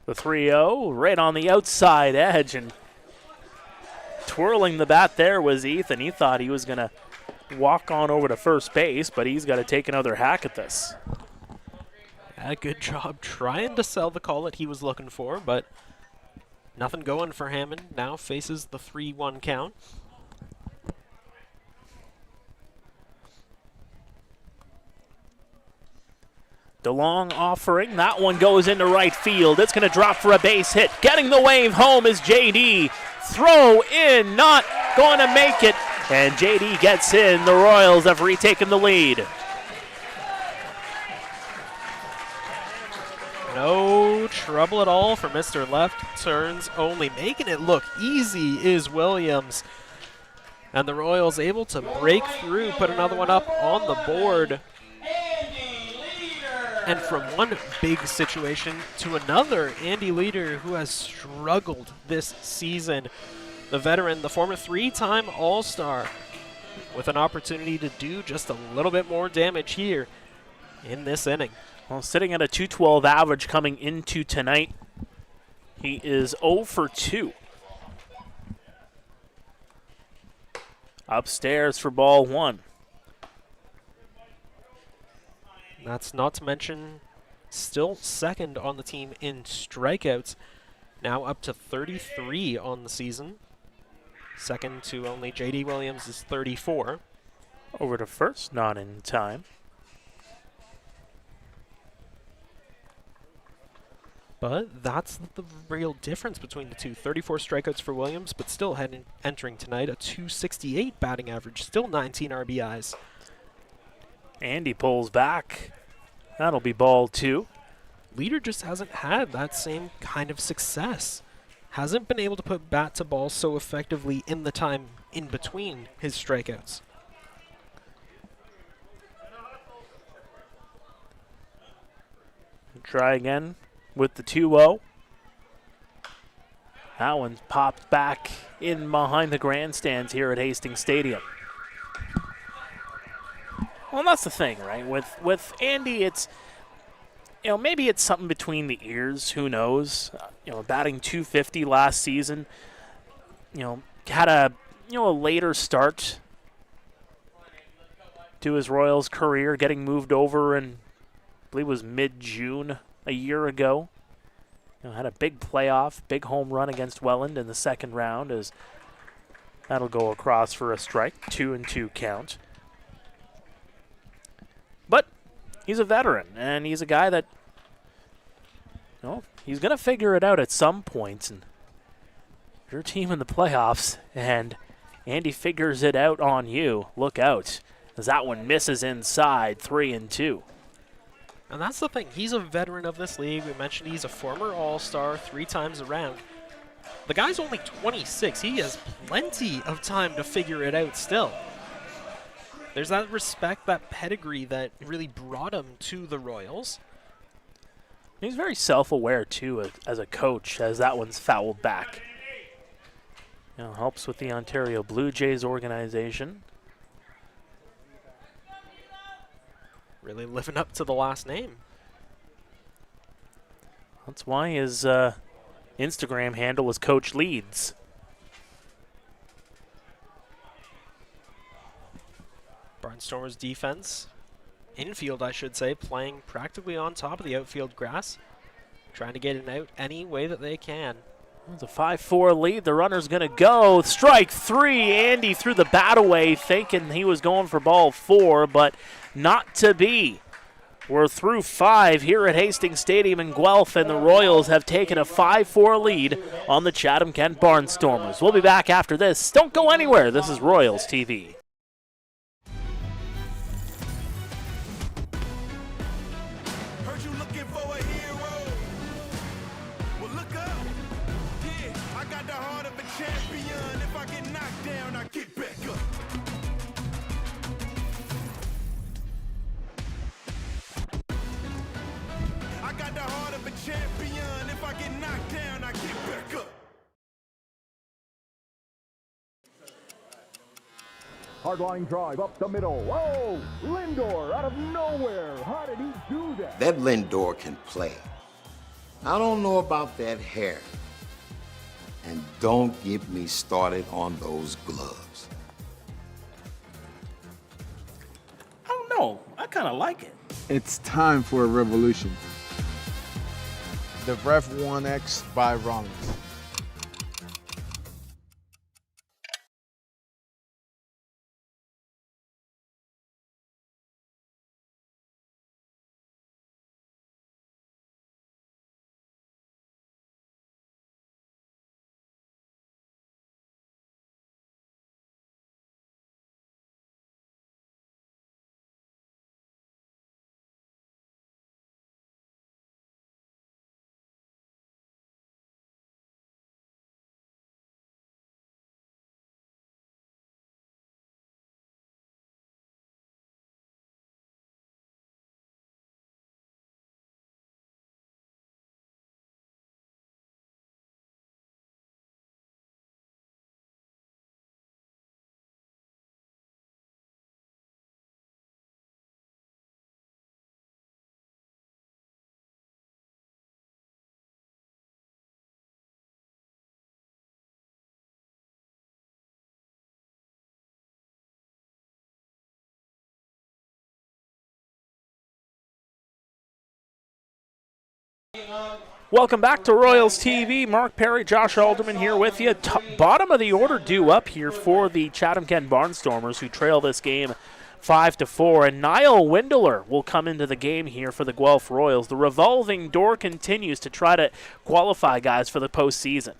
The 3-0 right on the outside edge, and twirling the bat there was Ethan. He thought he was going to walk on over to first base, but he's got to take another hack at this. A good job trying to sell the call that he was looking for, but nothing going for Hammond. Now faces the 3-1 count. DeLong offering. That one goes into right field. It's going to drop for a base hit. Getting the wave home is JD. Throw in, not going to make it. And JD gets in. The Royals have retaken the lead. No trouble at all for Mr. Left Turns Only. Making it look easy is Williams. And the Royals able to break through, put another one up on the board. And from one big situation to another, Andy Leader, who has struggled this season. The veteran, the former 3-time All-Star, with an opportunity to do just a little bit more damage here in this inning. Well, sitting at a .212 average coming into tonight, he is 0 for 2. Upstairs for ball 1. That's not to mention still second on the team in strikeouts, now up to 33 on the season. Second to only J.D. Williams is 34. Over to first, not in time. But that's the real difference between the two. 34 strikeouts for Williams, but still entering tonight a .268 batting average, still 19 RBIs. Andy pulls back. That'll be ball 2. Leader just hasn't had that same kind of success. Hasn't been able to put bat to ball so effectively in the time in between his strikeouts. Try again with the 2-0. That one's popped back in behind the grandstands here at Hastings Stadium. Well, that's the thing, right? With Andy, it's, maybe it's something between the ears. Who knows? Batting .250 last season. Had a later start to his Royals career, getting moved over in, I believe it was mid-June a year ago. Had a big playoff, big home run against Welland in the second round, as that'll go across for a strike, 2-2 count. But he's a veteran, and he's a guy that, he's going to figure it out at some point. And your team in the playoffs, and Andy figures it out on you. Look out, as that one misses inside, 3-2. And that's the thing. He's a veteran of this league. We mentioned he's a former All-Star 3 times around. The guy's only 26. He has plenty of time to figure it out still. There's that respect, that pedigree that really brought him to the Royals. He's very self-aware, too, as a coach, as that one's fouled back. Helps with the Ontario Blue Jays organization. Really living up to the last name. That's why his Instagram handle is Coach Leeds. Barnstormers defense, infield I should say, playing practically on top of the outfield grass, trying to get it out any way that they can. It's a 5-4 lead. The runner's going to go. Strike 3. Andy threw the bat away thinking he was going for ball 4, but not to be. We're through 5 here at Hastings Stadium in Guelph, and the Royals have taken a 5-4 lead on the Chatham-Kent Barnstormers. We'll be back after this. Don't go anywhere. This is Royals TV. Heard you looking for a hero. Well, look up. Yeah, I got the heart of a champion. If I get knocked down, I get back up. I got the heart of a champion. If I get knocked down, I get back up. Hard-line drive up the middle. Whoa! Lindor out of nowhere. How did he do that? That Lindor can play. I don't know about that hair. And don't get me started on those gloves. I don't know. I kind of like it. It's time for a revolution. The Ref 1X by Rollins. Welcome back to Royals TV. Mark Perry, Josh Alderman here with you. Bottom of the order due up here for the Chatham-Kent Barnstormers, who trail this game 5-4. And Niall Windler will come into the game here for the Guelph Royals. The revolving door continues to try to qualify guys for the postseason.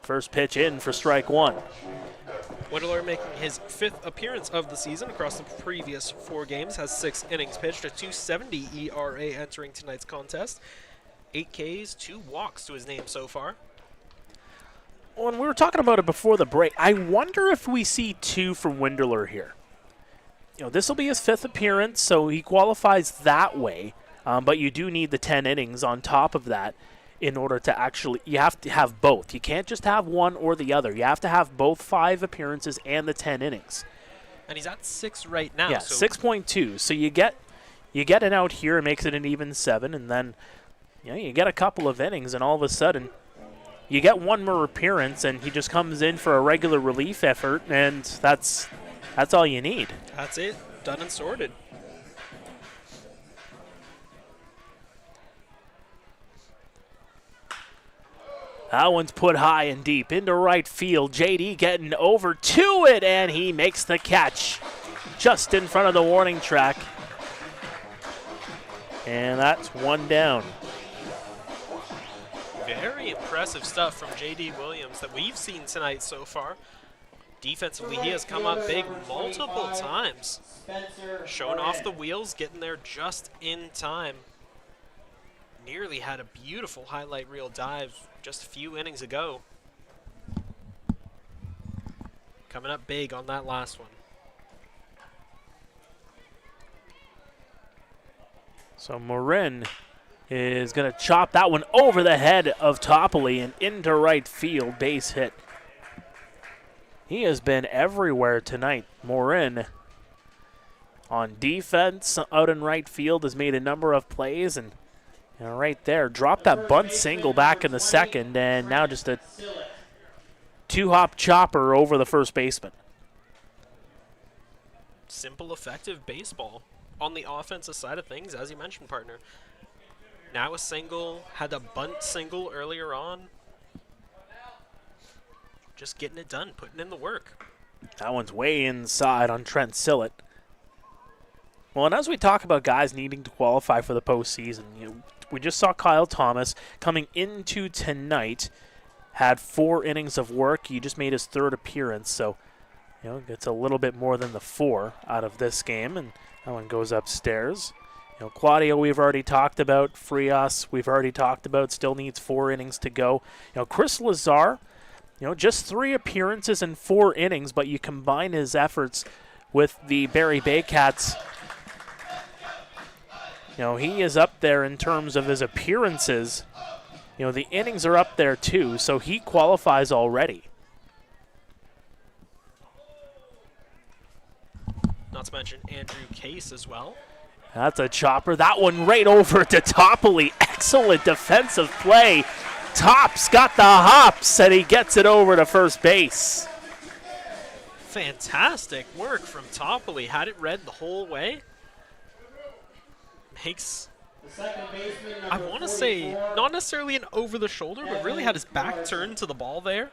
First pitch in for strike one. Windler making his 5th appearance of the season across the previous 4 games, has 6 innings pitched, a .270 ERA entering tonight's contest. 8 Ks, 2 walks to his name so far. When we were talking about it before the break, I wonder if we see 2 from Windler here. You know, this will be his 5th appearance, so he qualifies that way, but you do need the 10 innings on top of that in order to actually, you have to have both. You can't just have one or the other. You have to have both 5 appearances and the 10 innings. And he's at 6 right now. Yeah, so 6.2. So you get an out here, it makes it an even 7, and then you get a couple of innings, and all of a sudden you get one more appearance, and he just comes in for a regular relief effort, and that's all you need. That's it. Done and sorted. That one's put high and deep into right field. JD getting over to it, and he makes the catch just in front of the warning track. And that's one down. Very impressive stuff from J.D. Williams that we've seen tonight so far. Defensively, he has come up big multiple times. Showing off the wheels, getting there just in time. Nearly had a beautiful highlight reel dive just a few innings ago. Coming up big on that last one. So Marin is going to chop that one over the head of Topley and into right field, base hit. He has been everywhere tonight. Marin on defense out in right field has made a number of plays, and right there, dropped that bunt single back in the second, and now just a 2-hop chopper over the first baseman. Simple, effective baseball on the offensive side of things, as you mentioned, partner. Now a single, had a bunt single earlier on. Just getting it done, putting in the work. That one's way inside on Trent Sillett. Well, and as we talk about guys needing to qualify for the postseason, we just saw Kyle Thomas coming into tonight, had 4 innings of work. He just made his 3rd appearance, so gets a little bit more than the 4 out of this game, and that one goes upstairs. Claudio, we've already talked about. Frias, we've already talked about. Still needs 4 innings to go. Chris Lazar, just 3 appearances and 4 innings, but you combine his efforts with the Barry Baycats. He is up there in terms of his appearances. The innings are up there too, so he qualifies already. Not to mention Andrew Case as well. That's a chopper. That one right over to Topley. excellent defensive play. Top's got the hops, and he gets it over to first base. Fantastic work from Topley. Had it read the whole way. Makes, I want to say, not necessarily an over the shoulder, but really had his back turned to the ball there.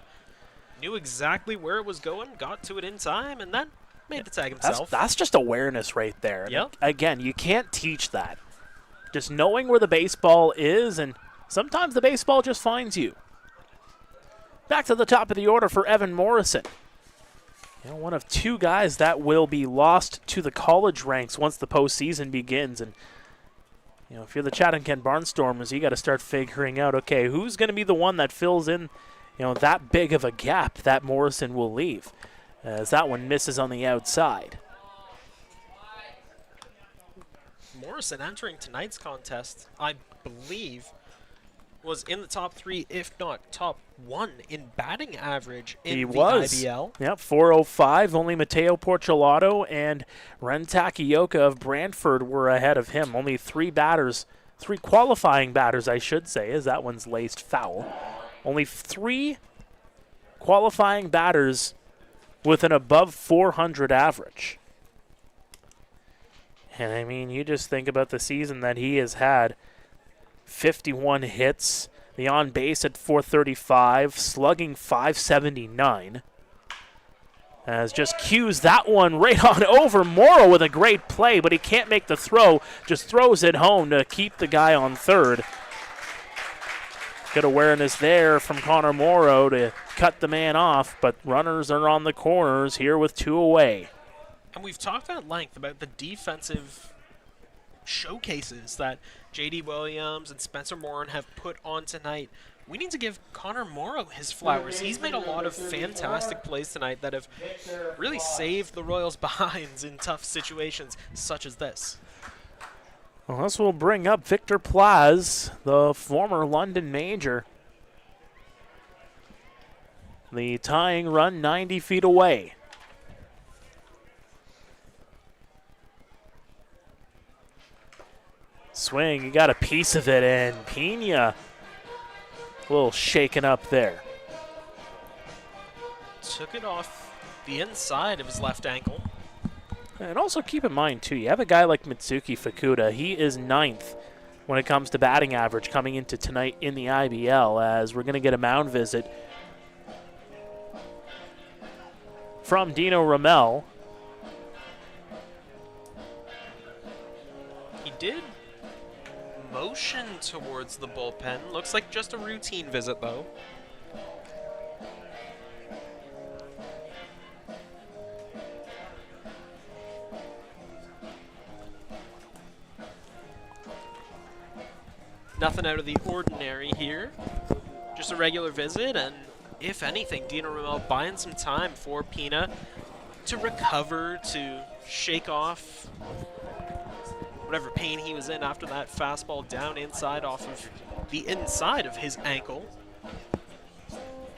Knew exactly where it was going, got to it in time, and then made the tag himself. That's just awareness right there. Yep. Again, you can't teach that. Just knowing where the baseball is, and sometimes the baseball just finds you. Back to the top of the order for Evan Morrison. One of two guys that will be lost to the college ranks once the postseason begins. And if you're the Chatham-Kent Barnstormers, you got to start figuring out, okay, who's going to be the one that fills in, that big of a gap that Morrison will leave, as that one misses on the outside. Morrison entering tonight's contest, I believe, was in the top 3, if not top 1 in batting average in the IBL. Yep, 405. Only Mateo Porcelato and Ren Takioka of Brantford were ahead of him. Only 3 qualifying batters, I should say, as that one's laced foul. Only 3 qualifying batters with an above 400 average. And I mean, you just think about the season that he has had. 51 hits, the on base at 435, slugging 579. As just cues that one right on over. Morrow with a great play, but he can't make the throw. Just throws it home to keep the guy on third. Good awareness there from Connor Morrow to cut the man off, but runners are on the corners here with 2 away. And we've talked at length about the defensive showcases that J.D. Williams and Spencer Moran have put on tonight. We need to give Connor Morrow his flowers. He's made a lot of fantastic plays tonight that have really saved the Royals' behinds in tough situations such as this. Well, this will bring up Victor Plaz, the former London Major. The tying run 90 feet away. Swing, he got a piece of it, and Pena a little shaken up there. Took it off the inside of his left ankle. And also keep in mind, too, you have a guy like Mitsuki Fukuda. He is 9th when it comes to batting average coming into tonight in the IBL, as we're going to get a mound visit from Dino Ramel. He did motion towards the bullpen. Looks like just a routine visit, though. Nothing out of the ordinary here. Just a regular visit, and if anything, Dino Ramel buying some time for Pena to recover, to shake off whatever pain he was in after that fastball down inside off of the inside of his ankle.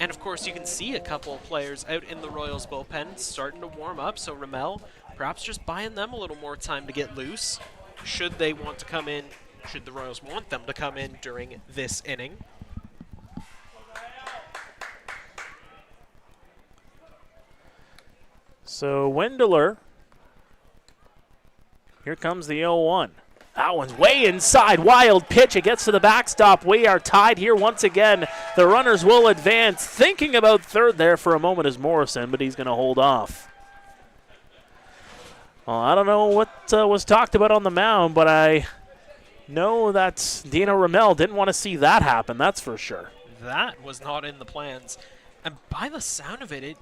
And of course, you can see a couple of players out in the Royals bullpen starting to warm up, so Ramel perhaps just buying them a little more time to get loose should they want to come in, should the Royals want them to come in during this inning. So Wendler, here comes the 0-1. That one's way inside. Wild pitch. It gets to the backstop. We are tied here once again. The runners will advance. Thinking about third there for a moment is Morrison, but he's going to hold off. Well, I don't know what was talked about on the mound, but I know that Dino Ramel didn't want to see that happen, that's for sure. That was not in the plans. And by the sound of it,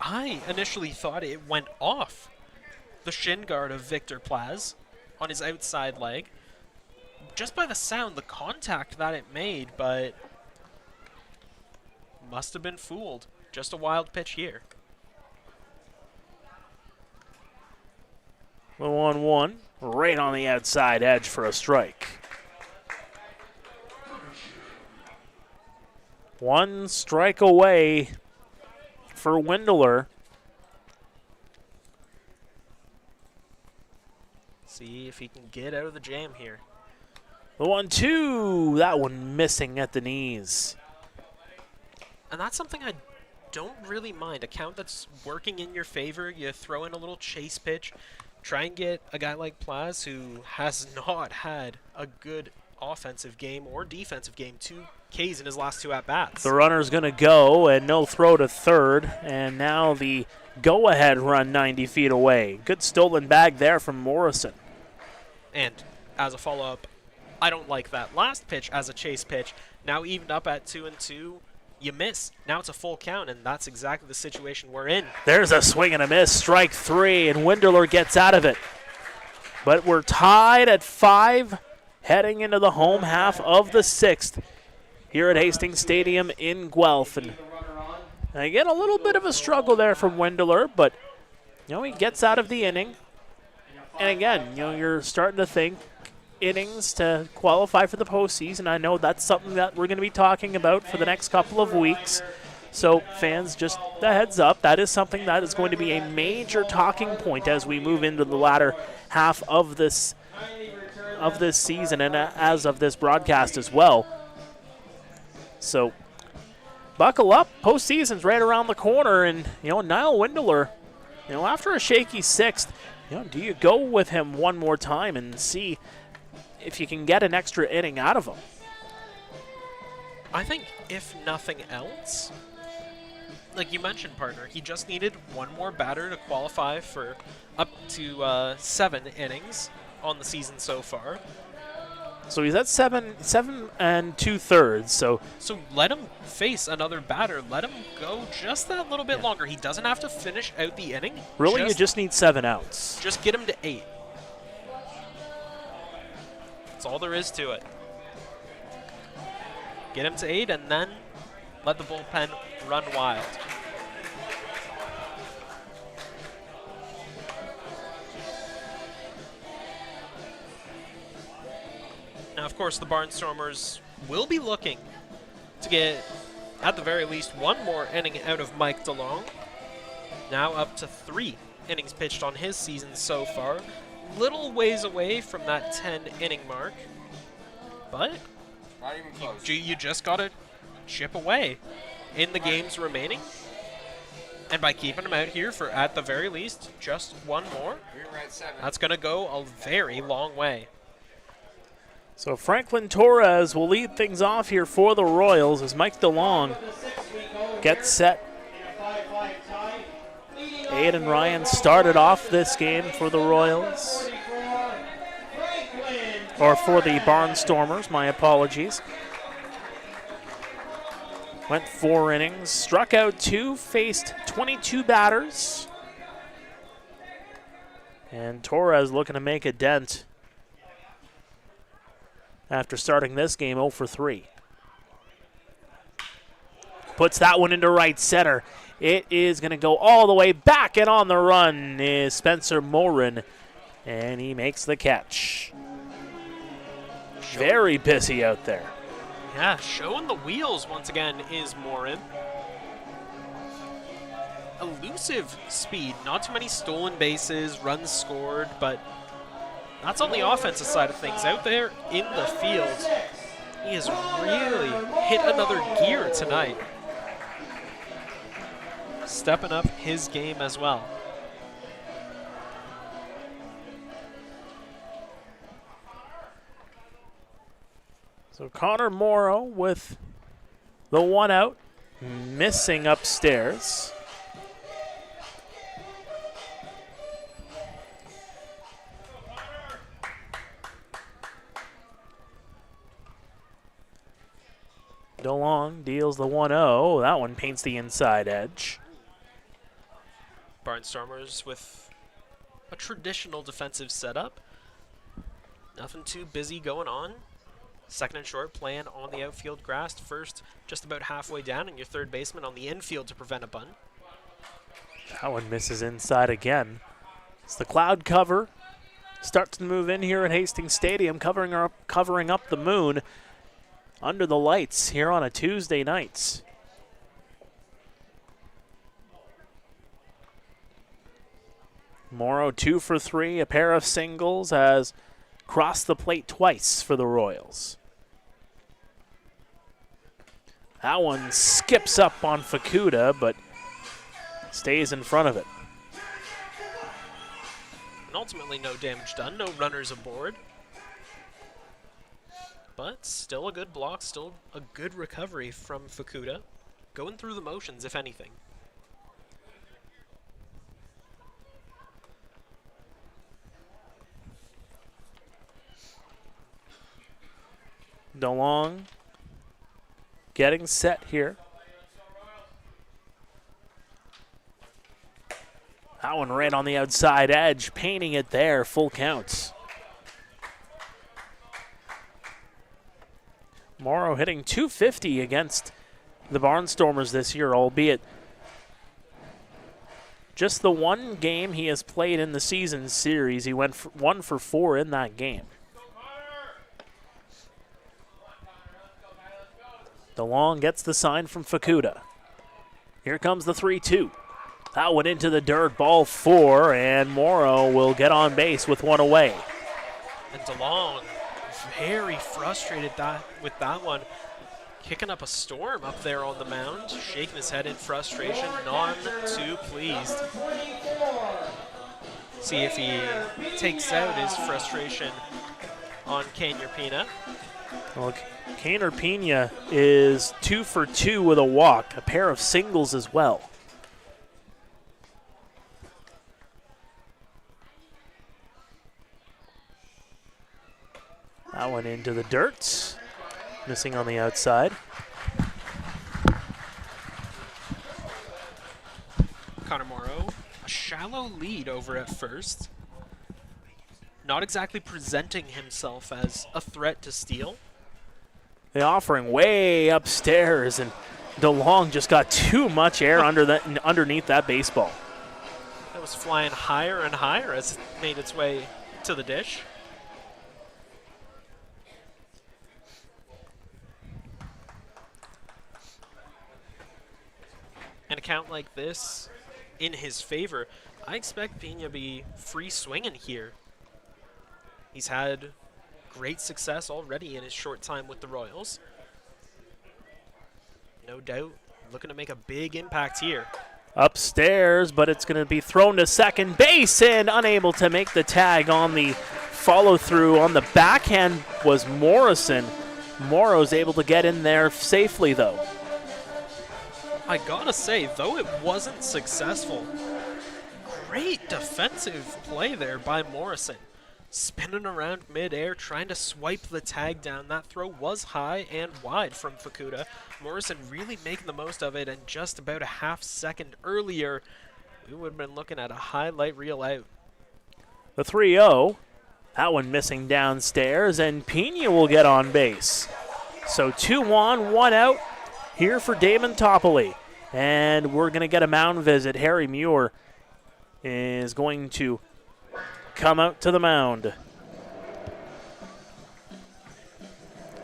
I initially thought it went off the shin guard of Victor Plaz on his outside leg. Just by the sound, the contact that it made, but must have been fooled. Just a wild pitch here. The 1-1, right on the outside edge for a strike. One strike away for Wendler. See if he can get out of the jam here. The 1-2, that one missing at the knees. And that's something I don't really mind. A count that's working in your favor. You throw in a little chase pitch. Try and get a guy like Plaz, who has not had a good offensive game or defensive game. 2 Ks in his last 2 at-bats. The runner's going to go, and no throw to third. And now the go-ahead run 90 feet away. Good stolen bag there from Morrison. And as a follow-up, I don't like that last pitch as a chase pitch. Now evened up at 2-2. You miss. Now it's a full count, and that's exactly the situation we're in. There's a swing and a miss. Strike 3, and Winderler gets out of it. But we're tied at 5, heading into the home half of the 6th here at Hastings Stadium in Guelph. And again, a little bit of a struggle there from Winderler, but he gets out of the inning. And again, you're starting to think innings to qualify for the postseason. I know that's something that we're going to be talking about for the next couple of weeks. So fans, just a heads up, that is something that is going to be a major talking point as we move into the latter half of this season and as of this broadcast as well. So buckle up, postseason's right around the corner, and Niall Winderler, after a shaky 6th, do you go with him one more time and see if you can get an extra inning out of him? I think if nothing else, like you mentioned, partner, he just needed one more batter to qualify for up to 7 innings on the season so far. So he's at 7 2/3. So let him face another batter. Let him go just that little bit longer. He doesn't have to finish out the inning. Really, you just need 7 outs. Just get him to 8. That's all there is to it. Get him to 8 and then let the bullpen run wild. Now, of course, the Barnstormers will be looking to get, at the very least, one more inning out of Mike DeLong. Now up to 3 innings pitched on his season so far. Little ways away from that 10-inning mark, but not even close. You just got to chip away in the games remaining. And by keeping him out here for, at the very least, just one more, that's going to go a very long way. So Franklin Torres will lead things off here for the Royals as Mike DeLong gets set. Aiden Ryan started off this game for the Royals. Or for the Barnstormers, my apologies. Went 4 innings, struck out 2, faced 22 batters. And Torres looking to make a dent after starting this game 0 for 3. Puts that one into right center. It is going to go all the way back, and on the run is Spencer Morin, and he makes the catch. Very busy out there. Yeah, showing the wheels once again is Morin. Elusive speed, not too many stolen bases, runs scored, but that's on the offensive side of things. Out there in the field, he has really hit another gear tonight. Stepping up his game as well. So Connor Morrow with the 1 out, missing upstairs. DeLong deals the 1-0. That one paints the inside edge. Barnstormers with a traditional defensive setup. Nothing too busy going on. Second and short playing on the outfield grass. First just about halfway down, and your third baseman on the infield to prevent a bunt. That one misses inside again. It's the cloud cover. Starts to move in here at Hastings Stadium, covering up the moon under the lights here on a Tuesday night. Morrow 2 for 3, a pair of singles as crossed the plate twice for the Royals. That one skips up on Fukuda, but stays in front of it. And ultimately no damage done, no runners aboard. But still a good block, still a good recovery from Fukuda. Going through the motions, if anything. DeLong getting set here. That one right on the outside edge, painting it there, full counts. Morrow hitting .250 against the Barnstormers this year, albeit just the one game he has played in the season series. He went 1 for 4 in that game. DeLong gets the sign from Fukuda. Here comes the 3-2. That one into the dirt, ball 4, and Morrow will get on base with one away. And DeLong very frustrated with that one. Kicking up a storm up there on the mound, shaking his head in frustration, none too pleased. See if he takes out his frustration on Kaner Pina. Well, Kaner Pina is 2 for 2 with a walk, a pair of singles as well. That one into the dirt, missing on the outside. Connor Morrow, a shallow lead over at first. Not exactly presenting himself as a threat to steal. The offering way upstairs, and DeLong just got too much air underneath that baseball. That was flying higher and higher as it made its way to the dish. An account like this in his favor, I expect Pina to be free swinging here. He's had great success already in his short time with the Royals. No doubt looking to make a big impact here. Upstairs, but it's going to be thrown to second base, and unable to make the tag on the follow-through. On the backhand was Morrison. Morrow's able to get in there safely, though. I gotta say, though it wasn't successful, great defensive play there by Morrison. Spinning around midair, trying to swipe the tag down. That throw was high and wide from Fukuda. Morrison really making the most of it, and just about a half second earlier, we would have been looking at a highlight reel out. The 3-0, that one missing downstairs, and Pina will get on base. So 2 on, 1 out here for Damon Topley. And we're going to get a mound visit. Harry Muir is going to come out to the mound.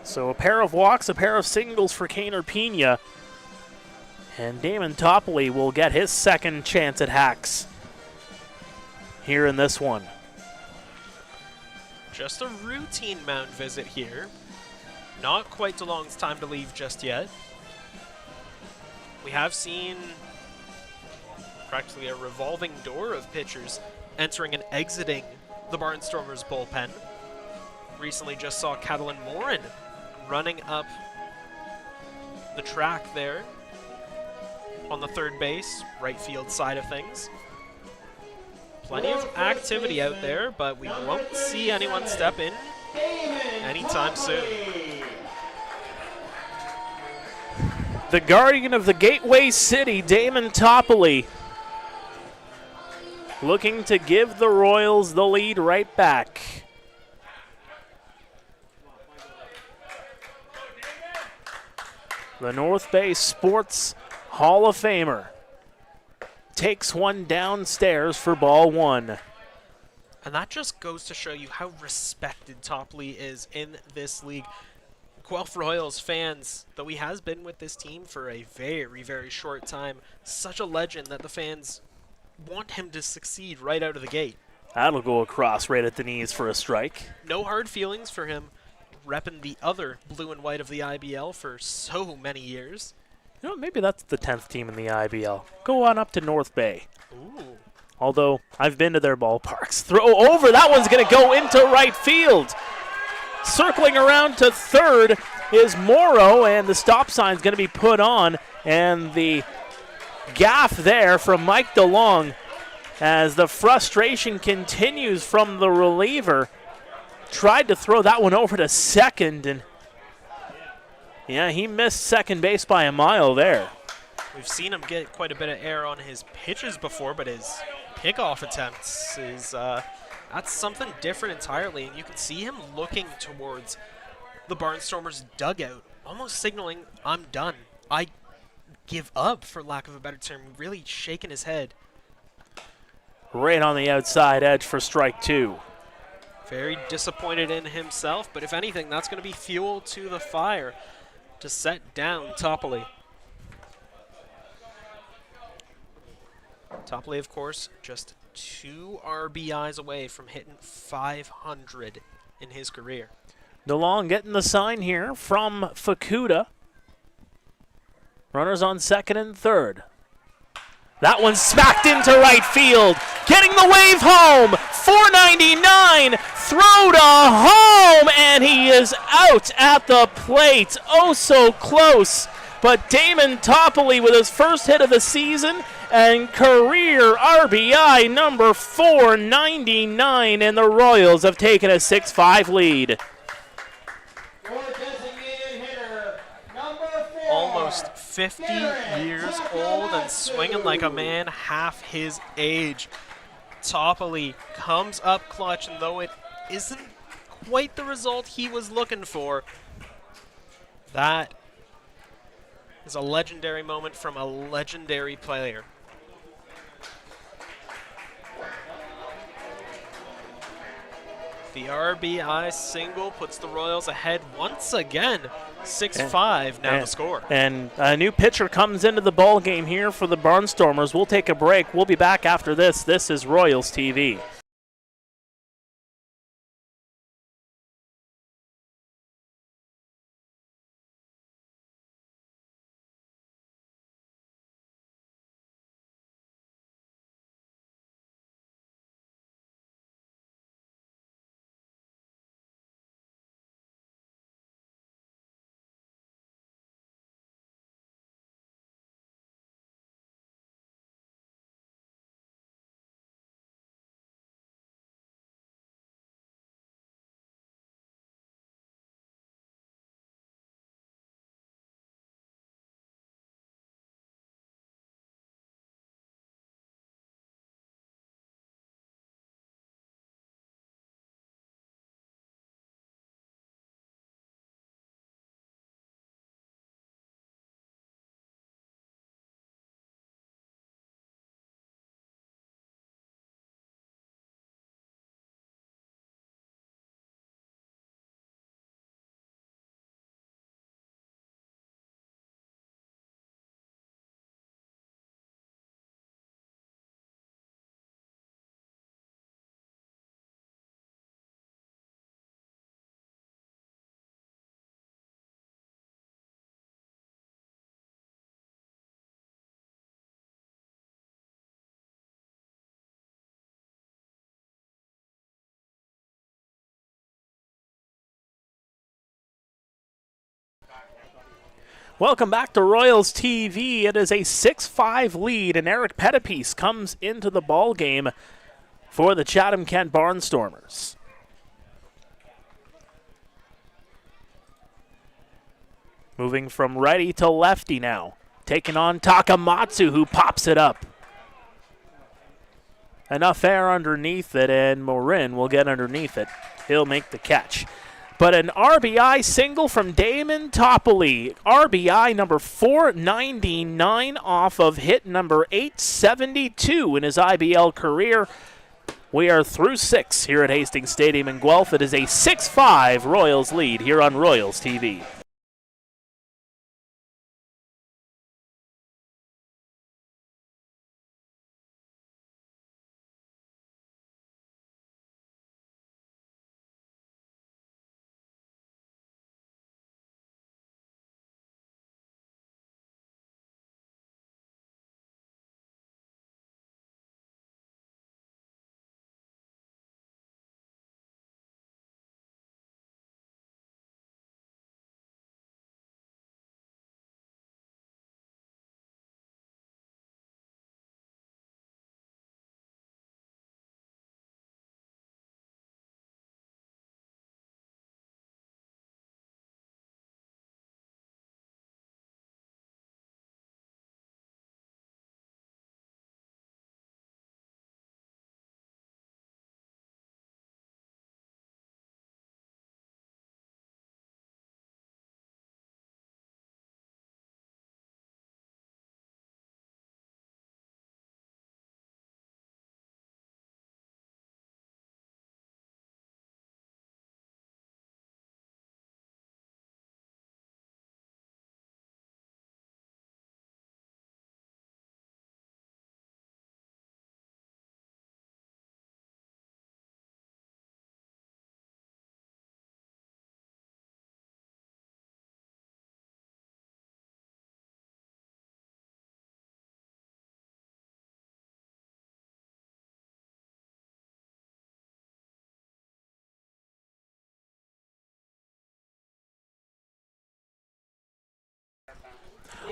So a pair of walks, a pair of singles for Kaner Pina. And Damon Topley will get his second chance at hacks here in this one. Just a routine mound visit here. Not quite DeLong's time to leave just yet. We have seen practically a revolving door of pitchers entering and exiting the Barnstormers bullpen. Recently just saw Catalin Morin running up the track there on the third base, right field side of things. Plenty of activity out there, but we won't see anyone step in anytime soon. The guardian of the Gateway City, Damon Topley, looking to give the Royals the lead right back. The North Bay Sports Hall of Famer takes one downstairs for ball 1. And that just goes to show you how respected Topley is in this league. Guelph Royals fans, though he has been with this team for a very, very short time, such a legend that the fans want him to succeed right out of the gate. That'll go across right at the knees for a strike. No hard feelings for him repping the other blue and white of the IBL for so many years. You know, maybe that's the 10th team in the IBL. Go on up to North Bay. Ooh. Although I've been to their ballparks. Throw over. That one's going to go into right field. Circling around to third is Morrow, and the stop sign's going to be put on. And the gaff there from Mike DeLong as the frustration continues from the reliever. Tried to throw that one over to second, and yeah, he missed second base by a mile there. We've seen him get quite a bit of air on his pitches before, but his pickoff attempts is that's something different entirely, and you can see him looking towards the Barnstormers dugout, almost signaling, I'm done. I give up, for lack of a better term, really shaking his head. Right on the outside edge for strike two. Very disappointed in himself, but if anything, that's going to be fuel to the fire to set down Topley. Topley, of course, just 2 RBIs away from hitting 500 in his career. DeLong getting the sign here from Fukuda. Runners on second and third. That one smacked into right field. Getting the wave home. 499. Throw to home. And he is out at the plate. Oh, so close. But Damon Topley with his first hit of the season and career RBI number 499. And the Royals have taken a 6-5 lead. Almost 50 years old and swinging like a man half his age. Topley comes up clutch, and though it isn't quite the result he was looking for, that is a legendary moment from a legendary player. The RBI single puts the Royals ahead once again. 6-5 now the score. And a new pitcher comes into the ball game here for the Barnstormers. We'll take a break. We'll be back after this. This is Royals TV. Welcome back to Royals TV. It is a 6-5 lead, and Eric Pettipiece comes into the ball game for the Chatham-Kent Barnstormers. Moving from righty to lefty now. Taking on Takamatsu, who pops it up. Enough air underneath it, and Morin will get underneath it. He'll make the catch. But an RBI single from Damon Topley. RBI number 499 off of hit number 872 in his IBL career. We are through 6 here at Hastings Stadium in Guelph. It is a 6-5 Royals lead here on Royals TV.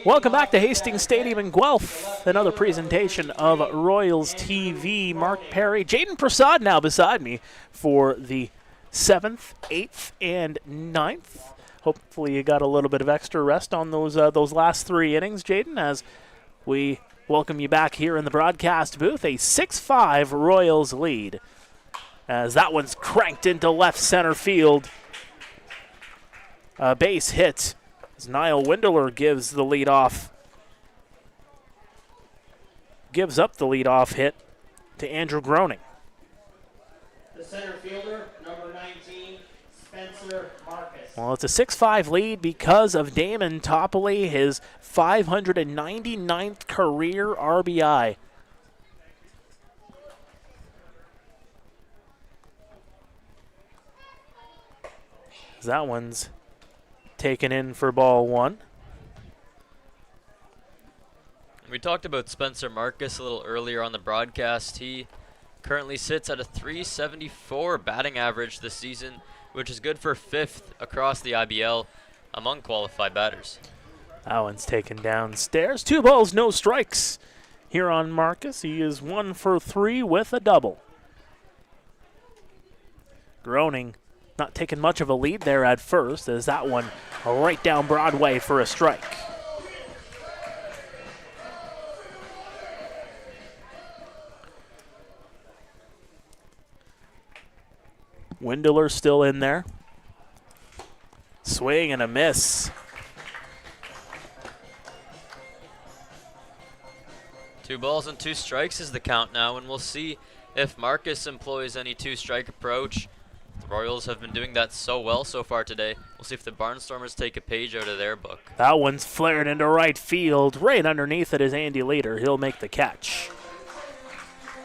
Welcome back to Hastings Stadium in Guelph. Another presentation of Royals TV. Mark Perry, Jaden Prasad now beside me for the 7th, 8th, and 9th. Hopefully you got a little bit of extra rest on those last 3 innings, Jaden, as we welcome you back here in the broadcast booth. A 6-5 Royals lead as that one's cranked into left center field. A base hit as Niall Windler gives the lead off. Gives up the leadoff hit to Andrew Groening. The center fielder, number 19, Spencer Marcus. Well, it's a 6-5 lead because of Damon Topley, his 599th career RBI. That one's taken in for ball 1. We talked about Spencer Marcus a little earlier on the broadcast. He currently sits at a .374 batting average this season, which is good for 5th across the IBL among qualified batters. That one's taken downstairs. 2 balls, no strikes here on Marcus. He is 1 for 3 with a double. Groening not taking much of a lead there at first, as that one right down Broadway for a strike. Windler still in there. Swing and a miss. 2 balls and 2 strikes is the count now, and we'll see if Marcus employs any 2-strike approach. The Royals have been doing that so well so far today. We'll see if the Barnstormers take a page out of their book. That one's flared into right field. Right underneath it is Andy Leader. He'll make the catch.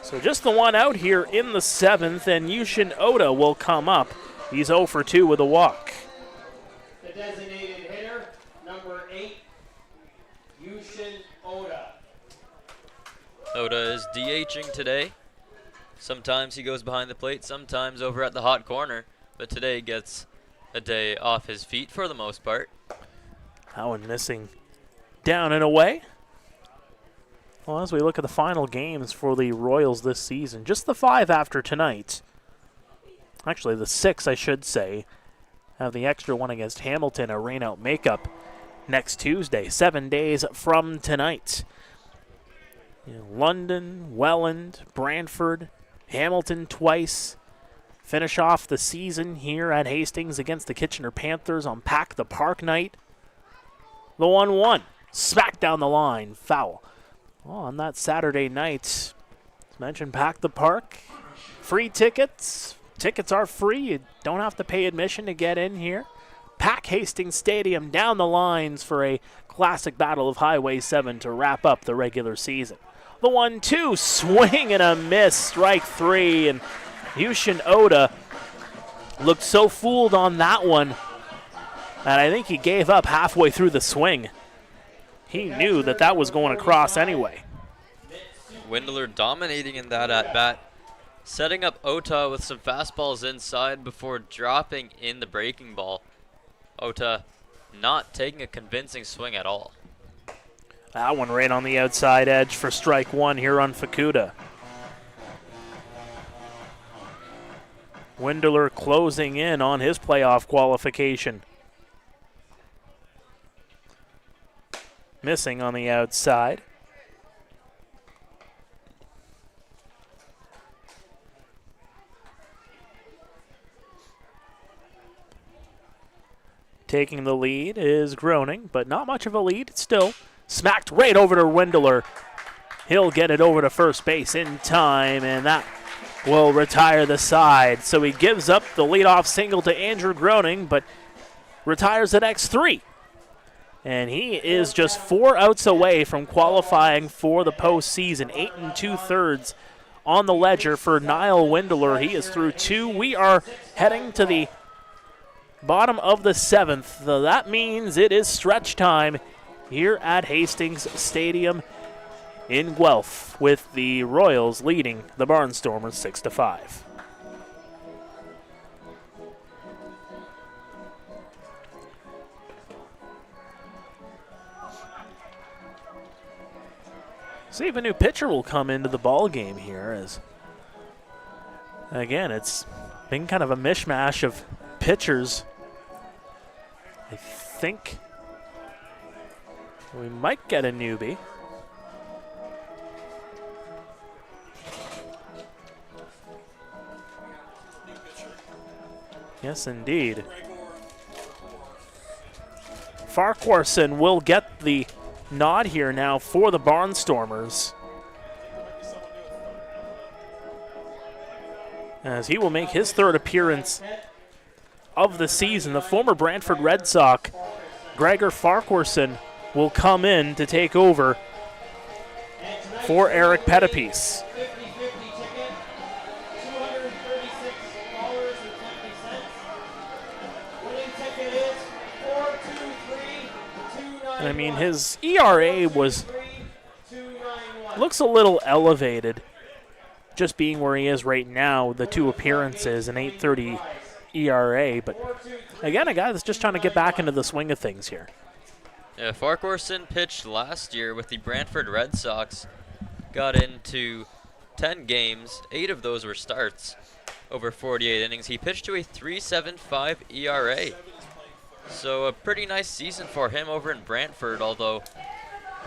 So just the one out here in the 7th, and Yushin Oda will come up. He's 0 for 2 with a walk. The designated hitter, number 8, Yushin Oda. Oda is DHing today. Sometimes he goes behind the plate, sometimes over at the hot corner, but today gets a day off his feet for the most part. That one missing down and away. Well, as we look at the final games for the Royals this season, just the 5 after tonight. Actually, the 6, I should say. Have the extra one against Hamilton, a rain-out makeup next Tuesday, 7 days from tonight. London, Welland, Brantford, Hamilton twice. Finish off the season here at Hastings against the Kitchener Panthers on Pack the Park night. The 1-1, smack down the line, foul. Well, on that Saturday night, as mentioned, Pack the Park, free tickets. Tickets are free. You don't have to pay admission to get in here. Pack Hastings Stadium down the lines for a classic battle of Highway 7 to wrap up the regular season. The 1-2, swing and a miss, strike 3, and Yushin Oda looked so fooled on that one that I think he gave up halfway through the swing. He knew that that was going across anyway. Windler dominating in that at-bat, setting up Ota with some fastballs inside before dropping in the breaking ball. Ota not taking a convincing swing at all. That one right on the outside edge for strike 1 here on Fukuda. Windler closing in on his playoff qualification. Missing on the outside. Taking the lead is Groening, but not much of a lead still. Smacked right over to Windler. He'll get it over to first base in time, and that will retire the side. So he gives up the leadoff single to Andrew Groening, but retires the next 3. And he is just 4 outs away from qualifying for the postseason. 8 2/3 on the ledger for Niall Windler. He is through 2. We are heading to the bottom of the 7th. So that means it is stretch time here at Hastings Stadium in Guelph, with the Royals leading the Barnstormers 6-5. See if a new pitcher will come into the ball game here. As again, it's been kind of a mishmash of pitchers. I think we might get a newbie. Yes, indeed. Farquharson will get the nod here now for the Barnstormers, as he will make his third appearance of the season. The former Brantford Red Sox, Gregor Farquharson, will come in to take over for Eric Pettipies. And I mean, his ERA looks a little elevated, just being where he is right now. The 2 appearances, an 8.30 ERA, but again, a guy that's just trying to get back into the swing of things here. Yeah, Farquharson pitched last year with the Brantford Red Sox, got into 10 games, 8 of those were starts, over 48 innings. He pitched to a 3.75 ERA. So a pretty nice season for him over in Brantford, although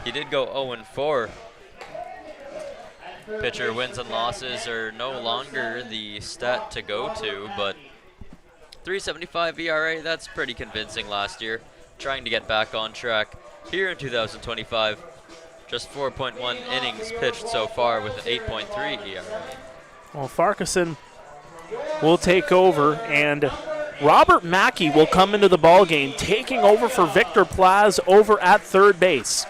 he did go 0-4. Pitcher wins and losses are no longer the stat to go to, but 3.75 ERA, that's pretty convincing last year. Trying to get back on track here in 2025. Just 4.1 innings pitched so far with an 8.3 ERA. Well, Farquharson will take over, and Robert Mackey will come into the ball game, taking over for Victor Plaz over at third base.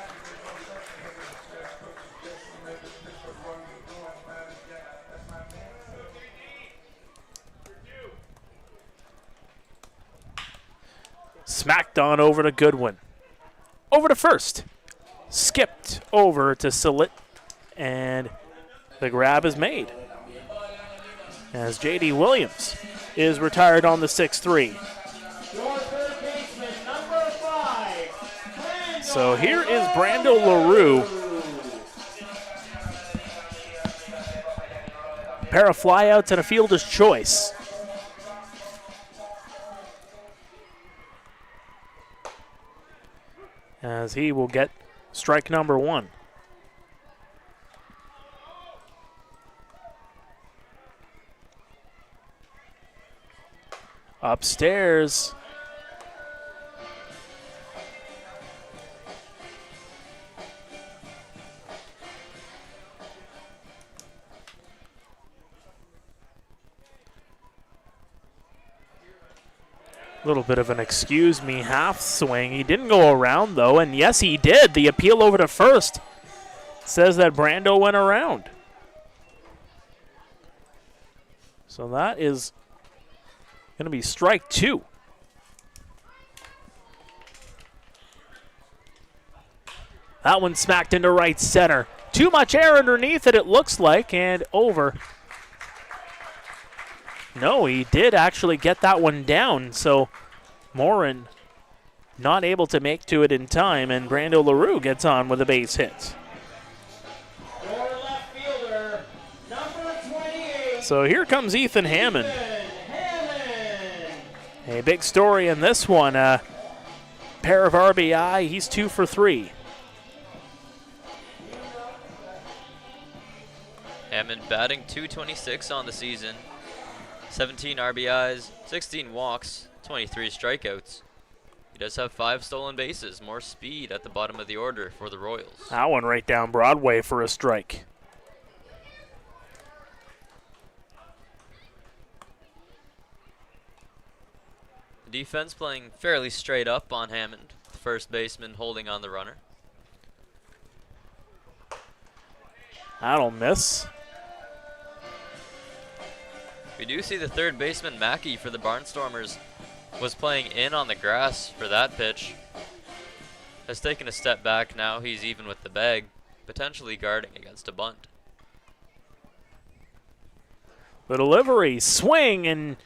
Smacked on over to Goodwin. Over to first. Skipped over to Silit, and the grab is made, as J.D. Williams is retired on the 6-3. So here is Brando LaRue. A pair of flyouts and a fielder's choice. As he will get strike number 1. Upstairs. Little bit of an excuse me half swing. He didn't go around though, and yes he did. The appeal over to first says that Brando went around. So that is going to be strike 2. That one smacked into right center. Too much air underneath it looks like, and over. No, he did actually get that one down, so Morin not able to make to it in time, and Brando LaRue gets on with a base hit. So here comes Ethan Hammond. A big story in this one. A pair of RBI. He's 2 for 3. Hammond batting .226 on the season. 17 RBIs, 16 walks, 23 strikeouts. He does have 5 stolen bases, more speed at the bottom of the order for the Royals. That one right down Broadway for a strike. The defense playing fairly straight up on Hammond, the first baseman holding on the runner. That'll miss. We do see the third baseman, Mackey, for the Barnstormers, was playing in on the grass for that pitch. Has taken a step back now. He's even with the bag, potentially guarding against a bunt. The delivery, swing, and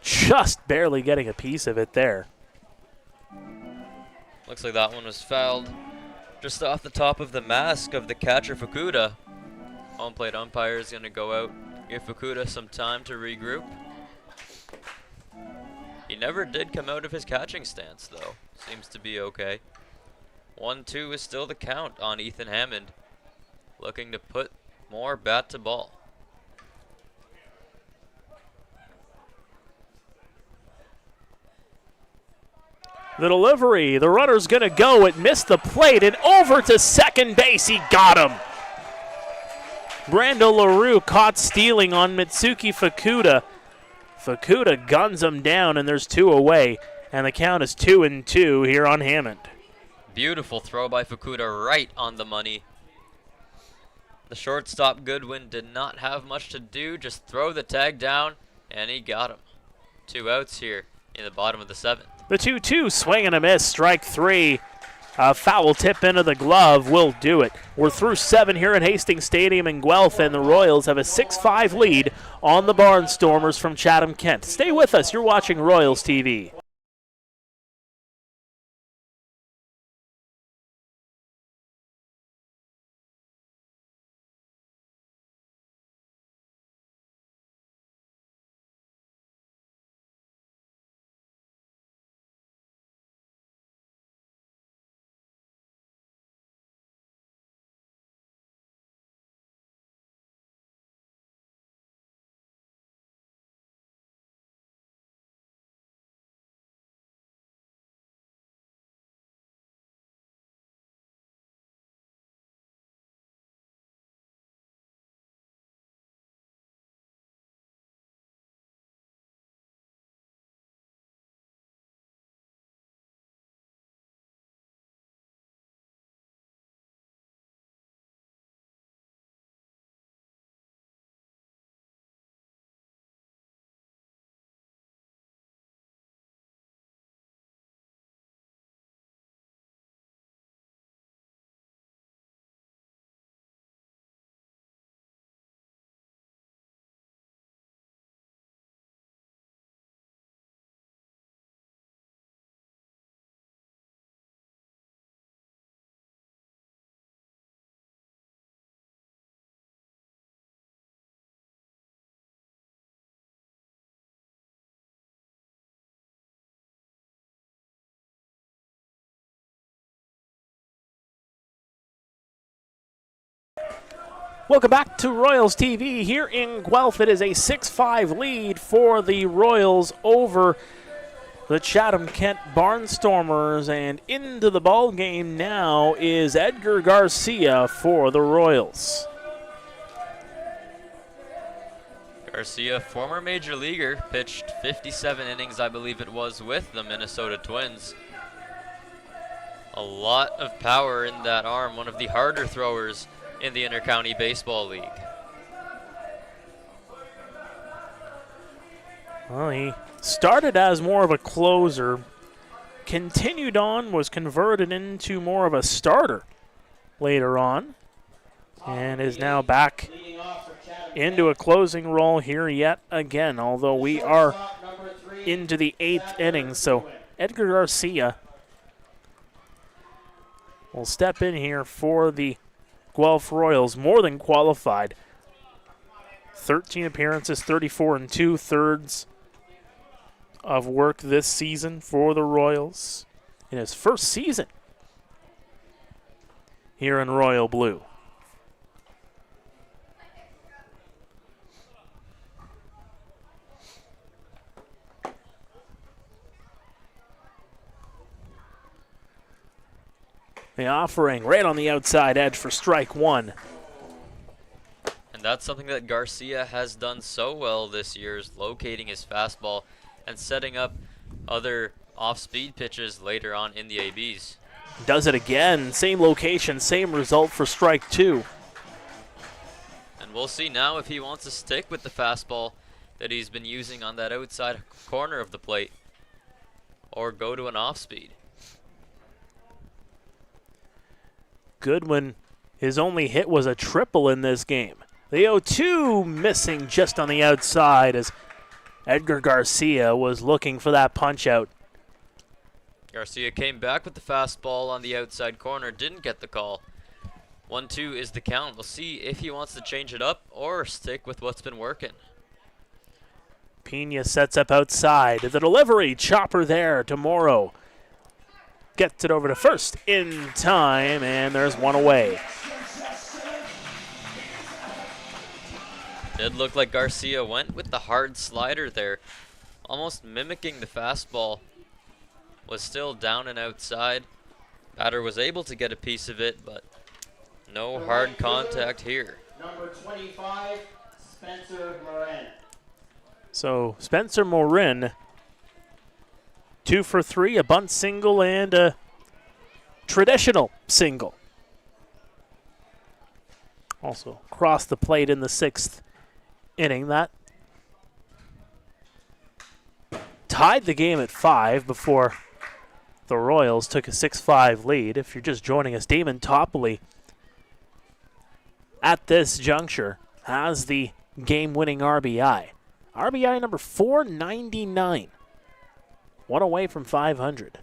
just barely getting a piece of it there. Looks like that one was fouled Just off the top of the mask of the catcher Fukuda. Home plate umpire is going to go out, give Fukuda some time to regroup. He never did come out of his catching stance, though. Seems to be okay. 1-2 is still the count on Ethan Hammond, looking to put more bat to ball. The delivery, the runner's going to go. It missed the plate and over to second base. He got him. Brando LaRue caught stealing on Mitsuki Fukuda. Fukuda guns him down, and there's 2 away. And the count is 2-2 here on Hammond. Beautiful throw by Fukuda, right on the money. The shortstop Goodwin did not have much to do, just throw the tag down, and he got him. 2 outs here in the bottom of the 7th. The 2-2, swing and a miss, strike 3. A foul tip into the glove will do it. We're through 7 here at Hastings Stadium in Guelph, and the Royals have a 6-5 lead on the Barnstormers from Chatham-Kent. Stay with us. You're watching Royals TV. Welcome back to Royals TV here in Guelph. It is a 6-5 lead for the Royals over the Chatham-Kent Barnstormers, and into the ball game now is Edgar Garcia for the Royals. Garcia, former major leaguer, pitched 57 innings, I believe it was, with the Minnesota Twins. A lot of power in that arm, one of the harder throwers in the Intercounty Baseball League. Well, he started as more of a closer, continued on, was converted into more of a starter later on, and is now back into a closing role here yet again, although we are into the 8th inning. So Edgar Garcia will step in here for the Guelph Royals, more than qualified. 13 appearances, 34 2/3 of work this season for the Royals in his first season here in Royal Blue. The offering right on the outside edge for strike 1. And that's something that Garcia has done so well this year, is locating his fastball and setting up other off-speed pitches later on in the ABs. Does it again. Same location, same result for strike 2. And we'll see now if he wants to stick with the fastball that he's been using on that outside corner of the plate, or go to an off-speed. Goodwin, his only hit was a triple in this game. The 0-2 missing just on the outside as Edgar Garcia was looking for that punch out. Garcia came back with the fastball on the outside corner, didn't get the call. 1-2 is the count. We'll see if he wants to change it up or stick with what's been working. Pena sets up outside. The delivery, chopper there to Morrow. Gets it over to first in time, and there's one away. Did look like Garcia went with the hard slider there, almost mimicking the fastball. Was still down and outside. Batter was able to get a piece of it, but no hard contact here. Number 25, Spencer Morin. So Spencer Morin, 2 for 3, a bunt single and a traditional single. Also crossed the plate in the 6th inning. That tied the game at 5 before the Royals took a 6-5 lead. If you're just joining us, Damon Topley at this juncture has the game-winning RBI. RBI number 499. One away from 500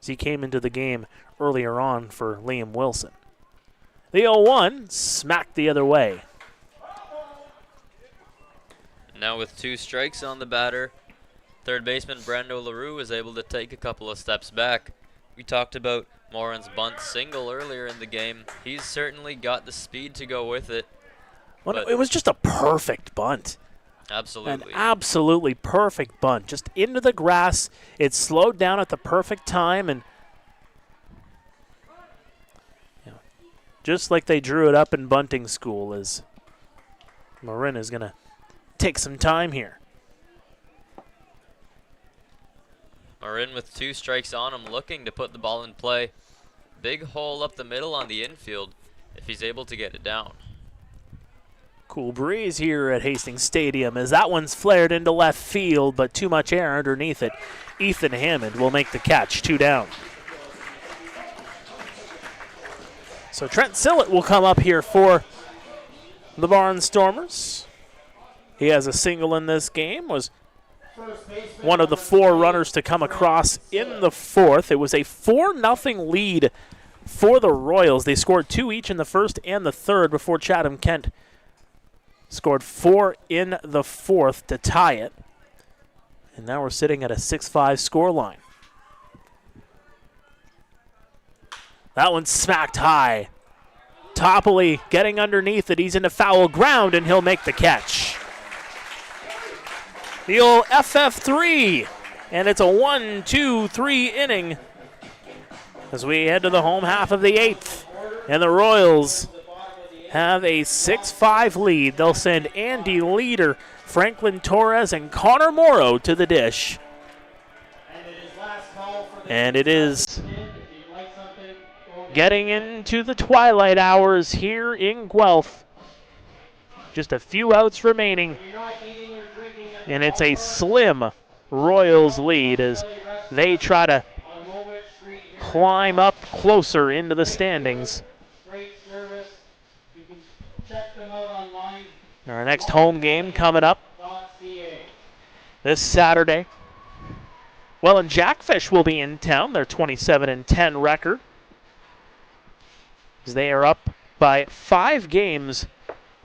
as he came into the game earlier on for Liam Wilson. The 0-1 smacked the other way. Now with 2 strikes on the batter, third baseman Brando LaRue is able to take a couple of steps back. We talked about Morin's bunt single earlier in the game. He's certainly got the speed to go with it. Well, it was just a perfect bunt. Absolutely. An absolutely perfect bunt. Just into the grass. It slowed down at the perfect time, and just like they drew it up in bunting school, as Morin is going to take some time here. Morin with 2 strikes on him, looking to put the ball in play. Big hole up the middle on the infield if he's able to get it down. Cool breeze here at Hastings Stadium as that one's flared into left field, but too much air underneath it. Ethan Hammond will make the catch, 2 down. So Trent Sillett will come up here for the Barnstormers. He has a single in this game, was one of the 4 runners to come across in the 4th. It was a 4-0 lead for the Royals. They scored 2 each in the 1st and the 3rd before Chatham-Kent scored 4 in the 4th to tie it. And now we're sitting at a 6-5 scoreline. That one smacked high. Topley getting underneath it. He's into foul ground, and he'll make the catch. The old FF3, and it's a 1-2-3 inning as we head to the home half of the 8th. And the Royals have a 6-5 lead. They'll send Andy Leader, Franklin Torres, and Connor Morrow to the dish. And it is getting into the twilight hours here in Guelph. Just a few outs remaining. And it's a slim Royals lead as they try to climb up closer into the standings. Our next home game coming up this Saturday. Well, and Jackfish will be in town. Their 27-10 record, as they are up by 5 games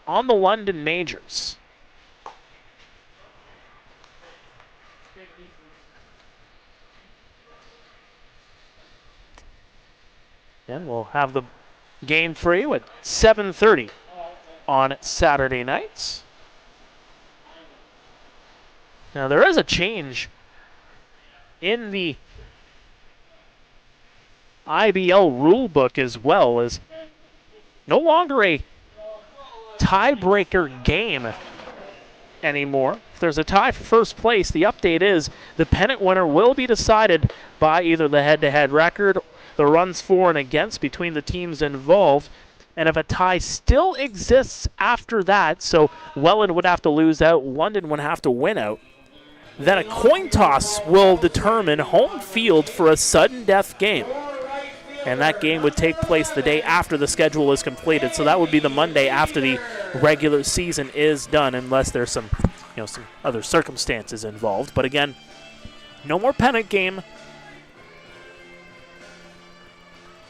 on the London Majors. And we'll have the game for you at 7:30 on Saturday nights. Now there is a change in the IBL rulebook as well, as no longer a tiebreaker game anymore. If there's a tie for first place, the update is the pennant winner will be decided by either the head-to-head record, the runs for and against between the teams involved, and if a tie still exists after that, so Welland would have to lose out, London would have to win out, then a coin toss will determine home field for a sudden death game. And that game would take place the day after the schedule is completed. So that would be the Monday after the regular season is done, unless there's some other circumstances involved. But again, no more pennant game.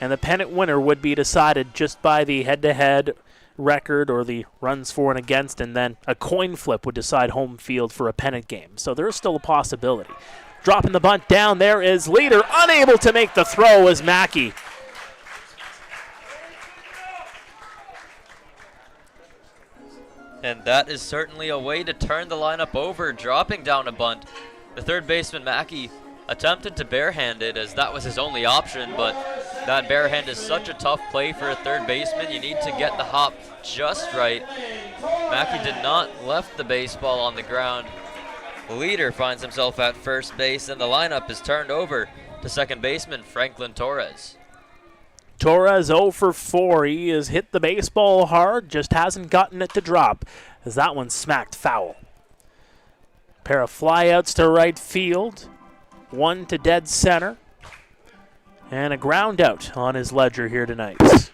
And the pennant winner would be decided just by the head-to-head record or the runs for and against, and then a coin flip would decide home field for a pennant game. So there is still a possibility. Dropping the bunt down, there is Leader, unable to make the throw as Mackey. And that is certainly a way to turn the lineup over, dropping down a bunt. The third baseman, Mackey, attempted to barehand it as that was his only option, but that barehand is such a tough play for a third baseman. You need to get the hop just right. Mackey did not left the baseball on the ground. Leader finds himself at first base, and the lineup is turned over to second baseman Franklin Torres. Torres 0 for 4. He has hit the baseball hard, just hasn't gotten it to drop as that one smacked foul. Pair of flyouts to right field, one to dead center, and a ground out on his ledger here tonight.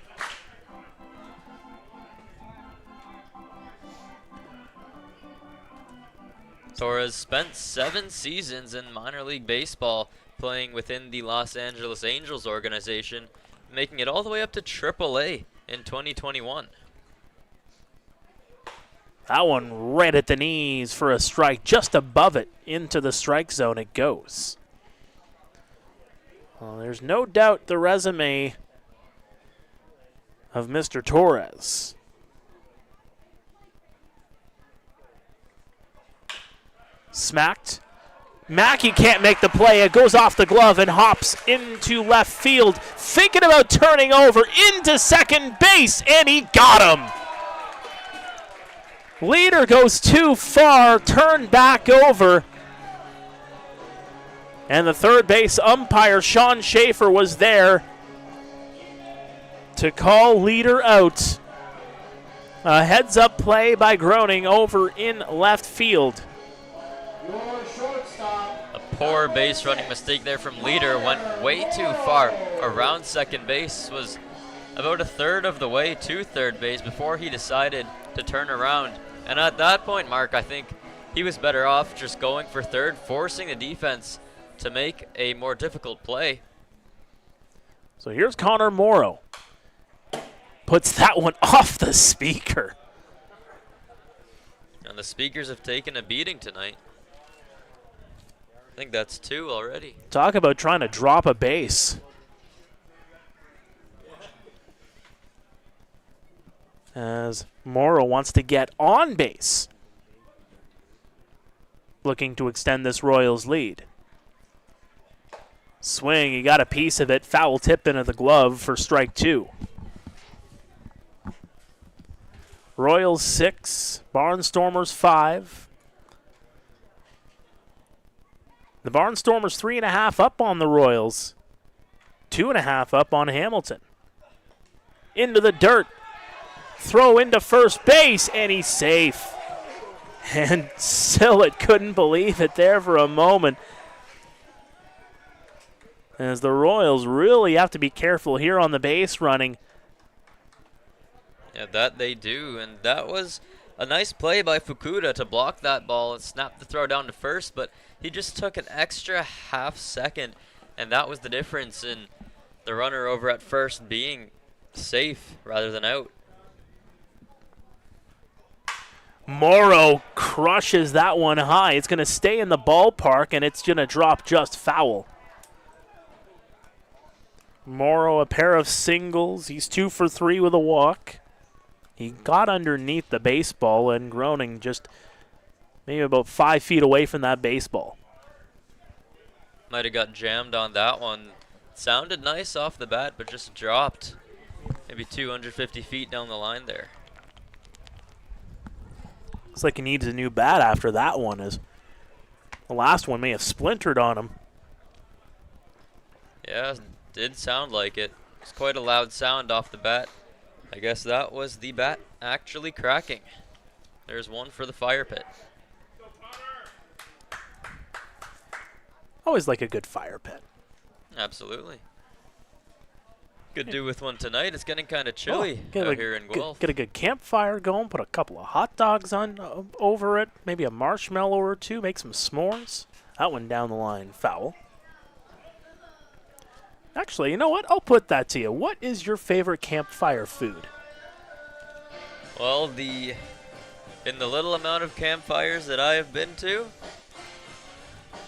Torres spent 7 seasons in minor league baseball playing within the Los Angeles Angels organization, making it all the way up to AAA in 2021. That one right at the knees for a strike, just above it, into the strike zone it goes. Well, there's no doubt the resume of Mr. Torres. Smacked. Mackey can't make the play. It goes off the glove and hops into left field, thinking about turning over into second base, and he got him. Leader goes too far, turned back over. And the third base umpire, Sean Schaefer, was there to call Leader out. A heads-up play by Groening over in left field. A poor base running mistake there from Leader, went way too far around second base, was about a third of the way to third base before he decided to turn around. And at that point, Mark, I think he was better off just going for third, forcing the defense to make a more difficult play. So here's Connor Morrow. Puts that one off the speaker. And the speakers have taken a beating tonight. I think that's 2 already. Talk about trying to drop a base. As Morrow wants to get on base, looking to extend this Royals lead. Swing, he got a piece of it. Foul tip into the glove for strike 2. Royals 6, Barnstormers 5. The Barnstormers 3.5 up on the Royals. 2.5 up on Hamilton. Into the dirt. Throw into first base, and he's safe. And Sillett couldn't believe it there for a moment. As the Royals really have to be careful here on the base running. Yeah, that they do, and that was a nice play by Fukuda to block that ball and snap the throw down to first, but he just took an extra half second, and that was the difference in the runner over at first being safe rather than out. Morrow crushes that one high. It's going to stay in the ballpark, and it's going to drop just foul. Morrow, a pair of singles. He's 2 for 3 with a walk. He got underneath the baseball, and Groening just maybe about 5 feet away from that baseball. Might have got jammed on that one. Sounded nice off the bat, but just dropped maybe 250 feet down the line there. Looks like he needs a new bat after that one, as the last one may have splintered on him. Yeah, did sound like it. It's quite a loud sound off the bat. I guess that was the bat actually cracking. There's one for the fire pit. Always like a good fire pit. Absolutely. Could do with one tonight. It's getting kind of chilly out here in Guelph. Get a good campfire going, put a couple of hot dogs on over it, maybe a marshmallow or two, make some s'mores. That one down the line, foul. Actually, you know what? I'll put that to you. What is your favorite campfire food? Well, in the little amount of campfires that I have been to,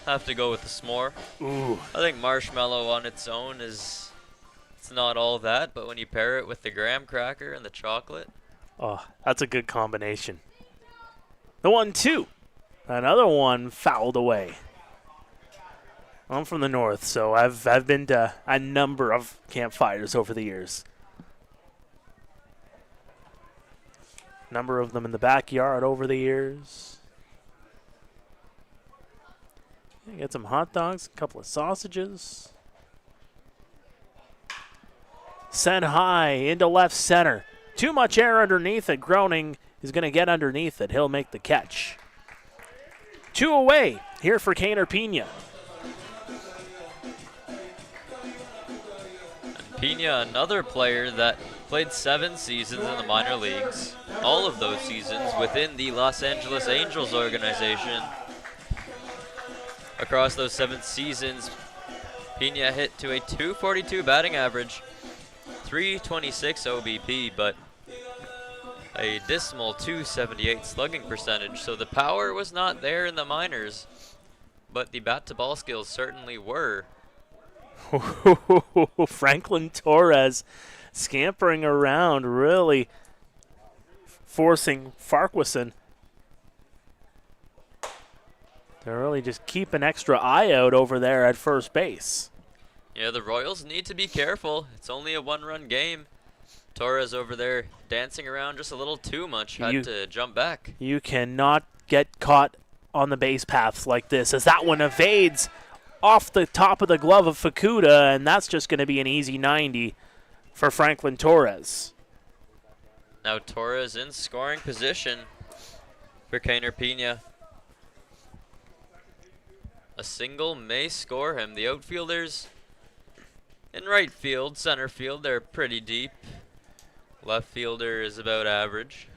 have to go with the s'more. Ooh. I think marshmallow on its own it's not all that, but when you pair it with the graham cracker and the chocolate. Oh, that's a good combination. The 1-2. Another one fouled away. I'm from the north, so I've been to a number of campfires over the years. Number of them in the backyard over the years. Get some hot dogs, a couple of sausages. Sent high into left center. Too much air underneath it. Groening is going to get underneath it. He'll make the catch. 2 away here for Kaner Pena. Pena, another player that played 7 seasons in the minor leagues. All of those seasons within the Los Angeles Angels organization. Across those 7 seasons, Pena hit to a .242 batting average, .326 OBP, but a dismal .278 slugging percentage. So the power was not there in the minors, but the bat-to-ball skills certainly were. Franklin Torres scampering around, really forcing Farquharson to really just keep an extra eye out over there at first base. Yeah, the Royals need to be careful. It's only a 1-run game. Torres over there dancing around just a little too much, had to jump back. You cannot get caught on the base paths like this, as that one evades off the top of the glove of Fukuda, and that's just going to be an easy 90 for Franklin Torres. Now Torres in scoring position for Kaner Pena. A single may score him. The outfielders in right field, center field, they're pretty deep. Left fielder is about average.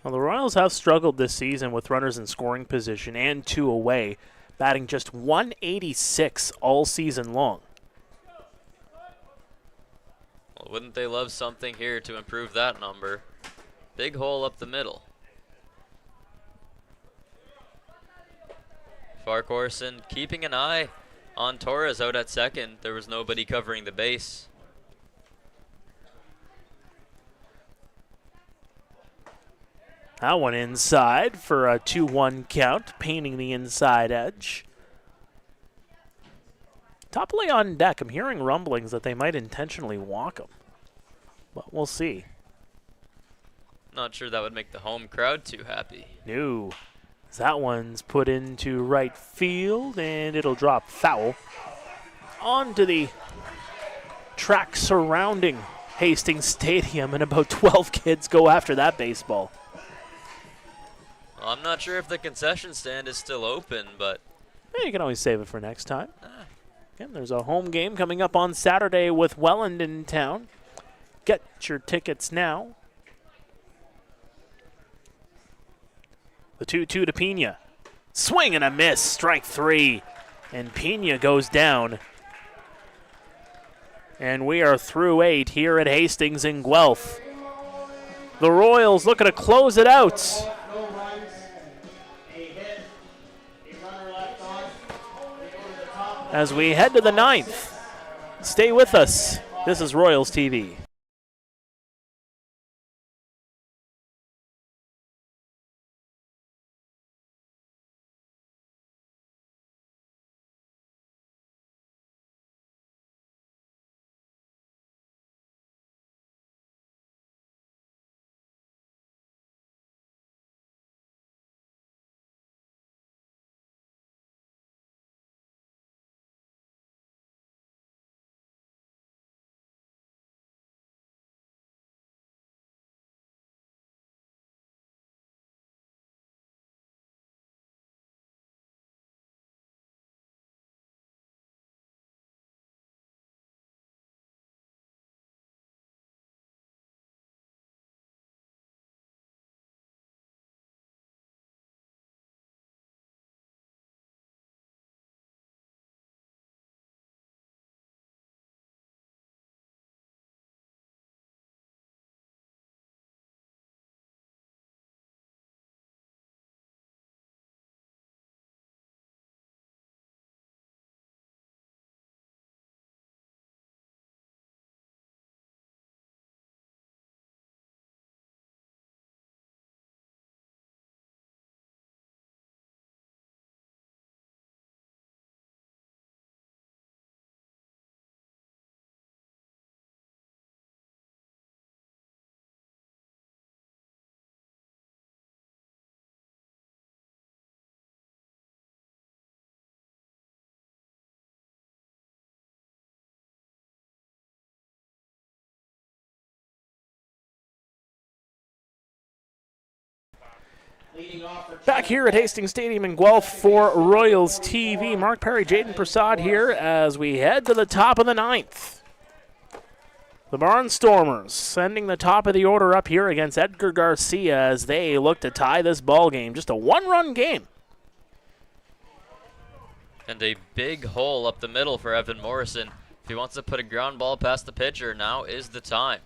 Well, the Royals have struggled this season with runners in scoring position and 2 away, batting just .186 all season long. Well, wouldn't they love something here to improve that number? Big hole up the middle. Farquharson keeping an eye on Torres out at second. There was nobody covering the base. That one inside for a 2-1 count, painting the inside edge. Topley on deck. I'm hearing rumblings that they might intentionally walk him, but we'll see. Not sure that would make the home crowd too happy. No. That one's put into right field, and it'll drop foul onto the track surrounding Hastings Stadium, and about 12 kids go after that baseball. Well, I'm not sure if the concession stand is still open, but You can always save it for next time. Again, there's a home game coming up on Saturday with Welland in town. Get your tickets now. The 2-2 to Pena. Swing and a miss, strike 3. And Pena goes down. And we are through 8 here at Hastings in Guelph. The Royals looking to close it out. No runs, a hit, a runner left on. They go to the top. As we head to the 9th. Stay with us. This is Royals TV. Leading off for Back here at Hastings Stadium in Guelph for Royals TV. Mark Perry, Jaden Prasad here as we head to the top of the 9th. The Barnstormers sending the top of the order up here against Edgar Garcia as they look to tie this ball game. Just a one-run game. And a big hole up the middle for Evan Morrison. If he wants to put a ground ball past the pitcher, now is the time.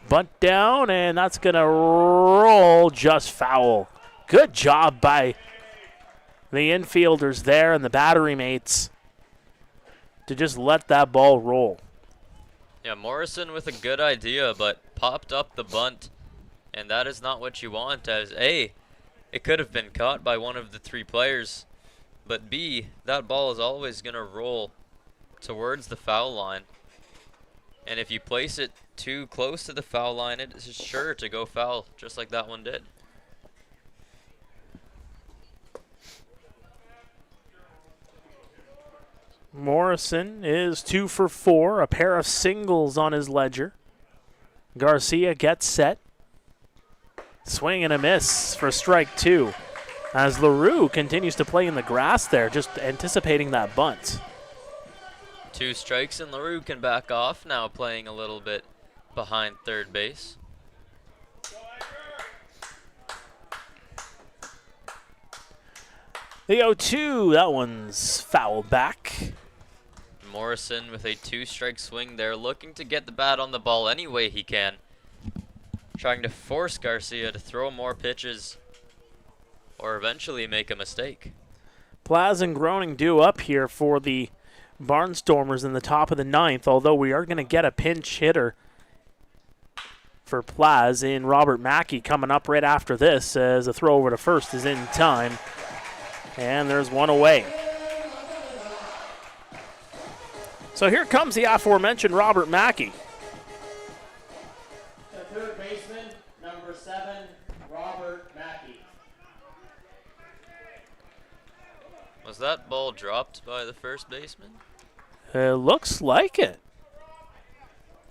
Bunt down, and that's going to roll just foul. Good job by the infielders there and the battery mates to just let that ball roll. Yeah, Morrison with a good idea, but popped up the bunt, and that is not what you want, as A, it could have been caught by one of the 3 players, but B, that ball is always going to roll towards the foul line. And if you place it too close to the foul line, it is sure to go foul, just like that one did. Morrison is 2 for 4, a pair of singles on his ledger. Garcia gets set. Swing and a miss for strike 2. As LaRue continues to play in the grass there, just anticipating that bunt. 2 strikes and LaRue can back off, now playing a little bit behind third base. The 0-2, that one's fouled back. Morrison with a 2-strike swing there, looking to get the bat on the ball any way he can. Trying to force Garcia to throw more pitches or eventually make a mistake. Plaz and Groening due up here for the Barnstormers in the top of the 9th, although we are going to get a pinch hitter for Plaz in Robert Mackey coming up right after this as a throw over to first is in time. And there's one away. So here comes the aforementioned Robert Mackey. the third baseman, number 7, Robert Mackey. Was that ball dropped by the first baseman? It looks like it.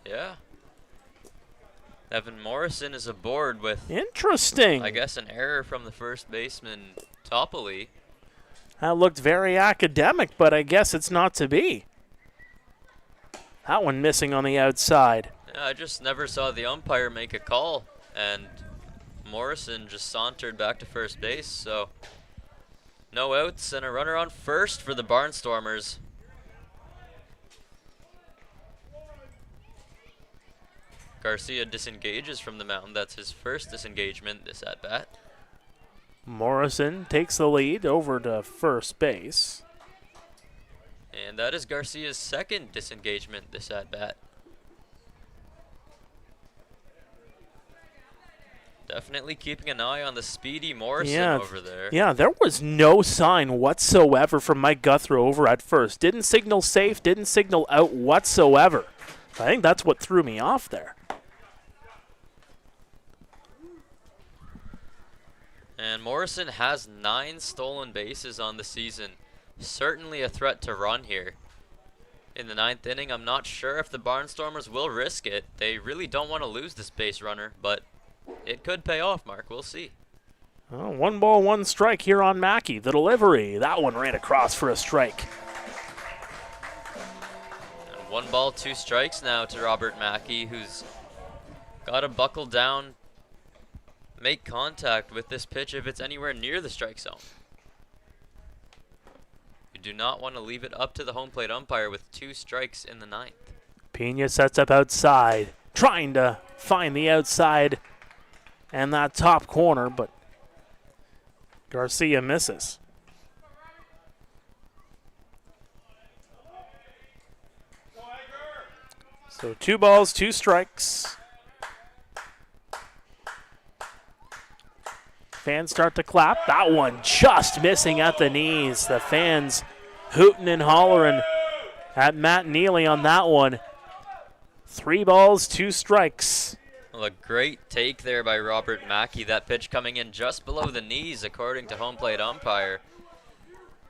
Yeah. Evan Morrison is aboard with, Interesting. I guess, an error from the first baseman, Toppoli. That looked very academic, but I guess it's not to be. That one missing on the outside. Yeah, I just never saw the umpire make a call, and Morrison just sauntered back to first base, so no outs and a runner on first for the Barnstormers. Garcia disengages from the mound. That's his first disengagement this at-bat. Morrison takes the lead over to first base. And that is Garcia's second disengagement this at-bat. Definitely keeping an eye on the speedy Morrison over there. Yeah, there was no sign whatsoever from Mike Guthrie over at first. Didn't signal safe, didn't signal out whatsoever. I think that's what threw me off there. And Morrison has 9 stolen bases on the season. Certainly a threat to run here. In the 9th inning, I'm not sure if the Barnstormers will risk it. They really don't want to lose this base runner, but it could pay off, Mark. We'll see. Oh, 1 ball, 1 strike here on Mackey. The delivery, that one ran across for a strike. And 1 ball, 2 strikes now to Robert Mackey, who's got to buckle down, make contact with this pitch if it's anywhere near the strike zone. You do not want to leave it up to the home plate umpire with 2 strikes in the 9th. Pena sets up outside, trying to find the outside and that top corner, but Garcia misses. So 2 balls, 2 strikes. Fans start to clap. That one just missing at the knees. The fans hooting and hollering at Matt Neely on that one. 3 balls, 2 strikes. Well, a great take there by Robert Mackey. That pitch coming in just below the knees, according to home plate umpire.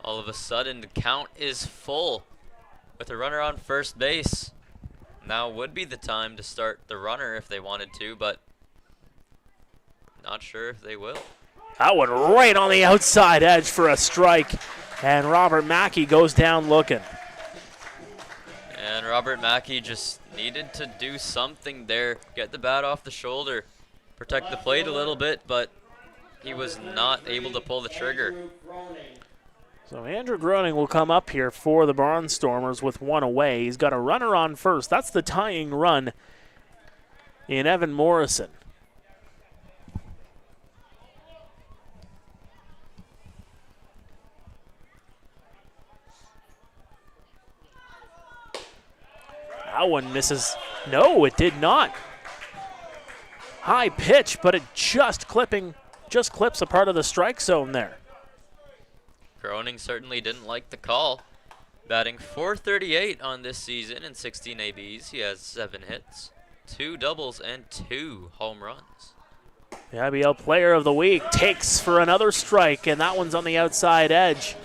All of a sudden, the count is full with a runner on first base. Now would be the time to start the runner if they wanted to, but Not sure if they will. That one right on the outside edge for a strike. And Robert Mackey goes down looking. And Robert Mackey just needed to do something there. Get the bat off the shoulder. Protect the plate a little bit, but he was not able to pull the trigger. So Andrew Groening will come up here for the Barnstormers with one away. He's got a runner on first. That's the tying run in Evan Morrison. That one misses. No, it did not. High pitch, but it just clips a part of the strike zone there. Groening certainly didn't like the call. Batting .438 on this season in 16 ABs. He has 7 hits, 2 doubles, and 2 home runs. The IBL Player of the Week takes for another strike, and that one's on the outside edge.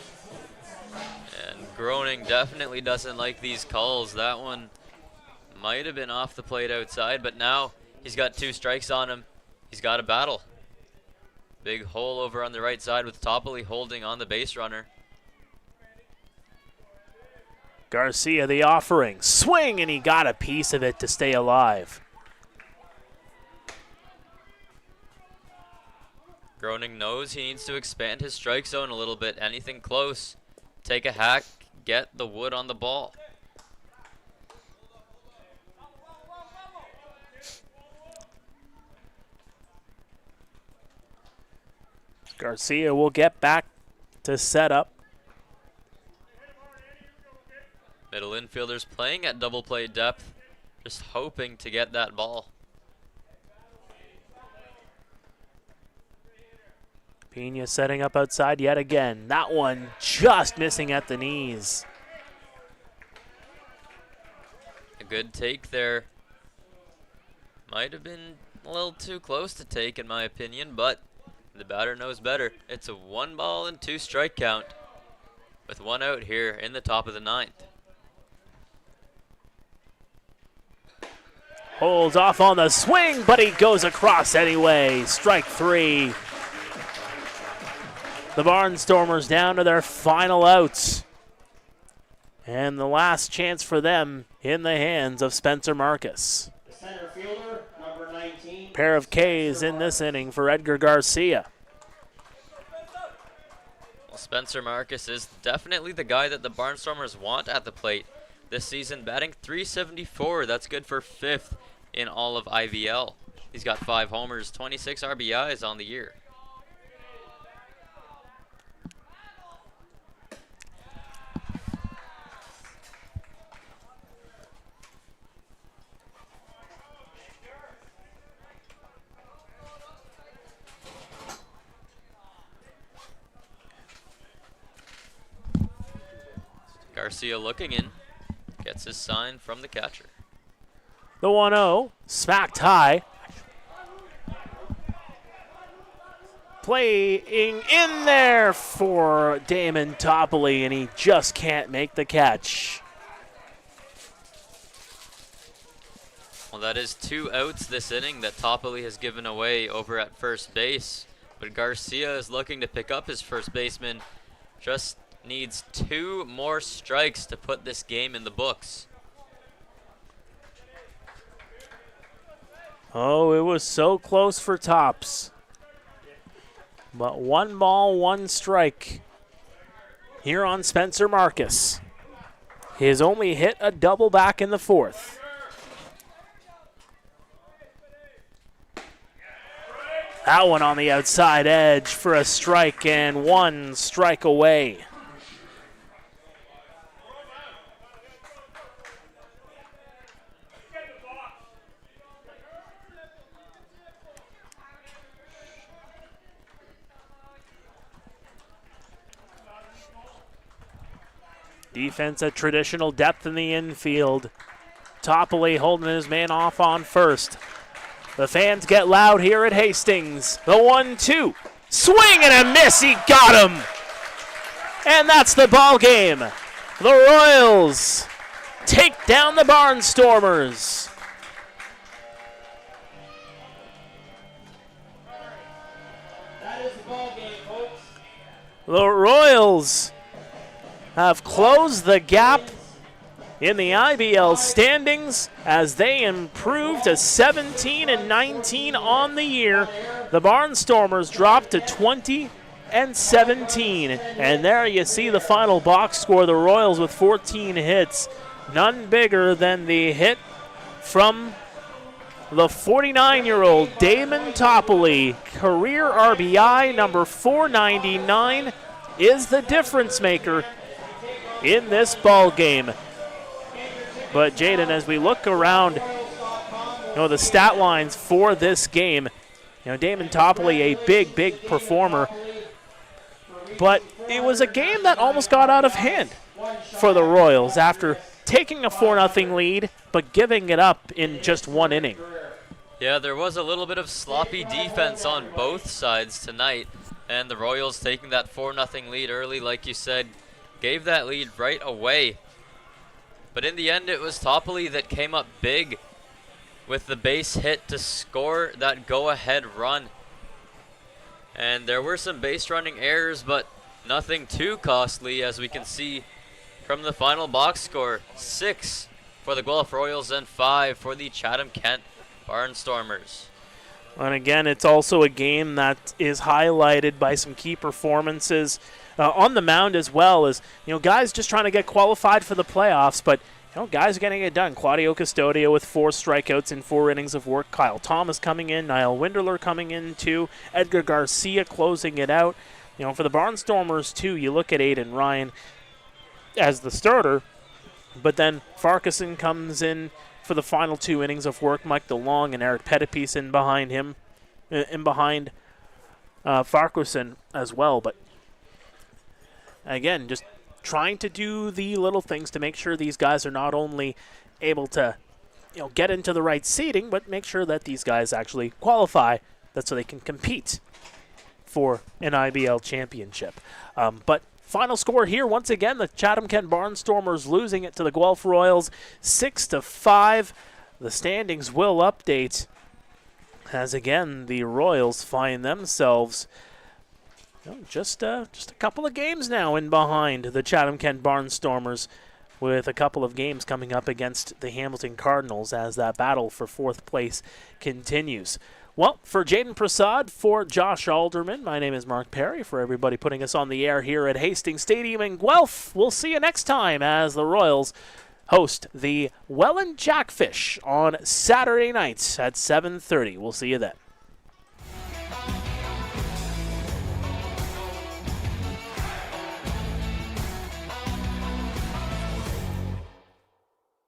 And Groening definitely doesn't like these calls. That one might have been off the plate outside, but now he's got 2 strikes on him. He's got a battle. Big hole over on the right side with Topley holding on the base runner. Garcia the offering. Swing, and he got a piece of it to stay alive. Groening knows he needs to expand his strike zone a little bit. Anything close, take a hack, get the wood on the ball. Garcia will get back to set up. Middle infielders playing at double play depth, just hoping to get that ball. Pena setting up outside yet again. That one just missing at the knees. A good take there. Might have been a little too close to take in my opinion, but the batter knows better. It's a 1-2 strike count with 1 out here in the top of the 9th. Holds off on the swing, but he goes across anyway. Strike 3. The Barnstormers down to their final outs. And the last chance for them in the hands of Spencer Marcus. The center fielder, number 19. Pair of Ks in this inning for Edgar Garcia. Well, Spencer Marcus is definitely the guy that the Barnstormers want at the plate. This season batting .374. That's good for 5th in all of IVL. He's got 5 homers, 26 RBIs on the year. Garcia looking in, gets his sign from the catcher. The 1-0, smacked high. Playing in there for Damon Topley, and he just can't make the catch. Well, that is 2 outs this inning that Topley has given away over at first base. But Garcia is looking to pick up his first baseman. Just needs 2 more strikes to put this game in the books. Oh, it was so close for Tops. But 1 ball, 1 strike here on Spencer Marcus. He has only hit a double back in the 4th. That one on the outside edge for a strike, and 1 strike away. Defense at traditional depth in the infield. Topley holding his man off on first. The fans get loud here at Hastings. The 1-2. Swing and a miss. He got him. And that's the ball game. The Royals take down the Barnstormers. The Royals have closed the gap in the IBL standings as they improve to 17-19 on the year. The Barnstormers dropped to 20-17. And there you see the final box score. The Royals with 14 hits. None bigger than the hit from the 49-year-old Damon Topley. Career RBI number 499 is the difference maker in this ball game. But Jaden, as we look around, the stat lines for this game, Damon Topley, a big performer. But it was a game that almost got out of hand for the Royals after taking a 4-0 lead, but giving it up in just one inning. Yeah, there was a little bit of sloppy defense on both sides tonight, and the Royals taking that 4-0 lead early, like you said, gave that lead right away. But in the end, it was Topley that came up big with the base hit to score that go-ahead run. And there were some base running errors, but nothing too costly, as we can see from the final box score. 6 for the Guelph Royals and 5 for the Chatham-Kent Barnstormers. And again, it's also a game that is highlighted by some key performances on the mound, as well as guys just trying to get qualified for the playoffs, but guys are getting it done. Claudio Custodio with 4 strikeouts in 4 innings of work. Kyle Thomas coming in, Niall Winderler coming in too, Edgar Garcia closing it out. For the Barnstormers too, you look at Aiden Ryan as the starter, but then Farquharson comes in for the final 2 innings of work. Mike DeLong and Eric Pettipies in behind him, behind Farquharson as well. But again, just trying to do the little things to make sure these guys are not only able to get into the right seating, but make sure that these guys actually qualify, that's so they can compete for an IBL championship. But final score here, once again, the Chatham-Kent Barnstormers losing it to the Guelph Royals 6-5. The standings will update as, again, the Royals find themselves just a couple of games now in behind the Chatham-Kent Barnstormers, with a couple of games coming up against the Hamilton Cardinals as that battle for 4th place continues. Well, for Jaden Prasad, for Josh Alderman, my name is Mark Perry. For everybody putting us on the air here at Hastings Stadium in Guelph, we'll see you next time as the Royals host the Welland Jackfish on Saturday nights at 7:30. We'll see you then.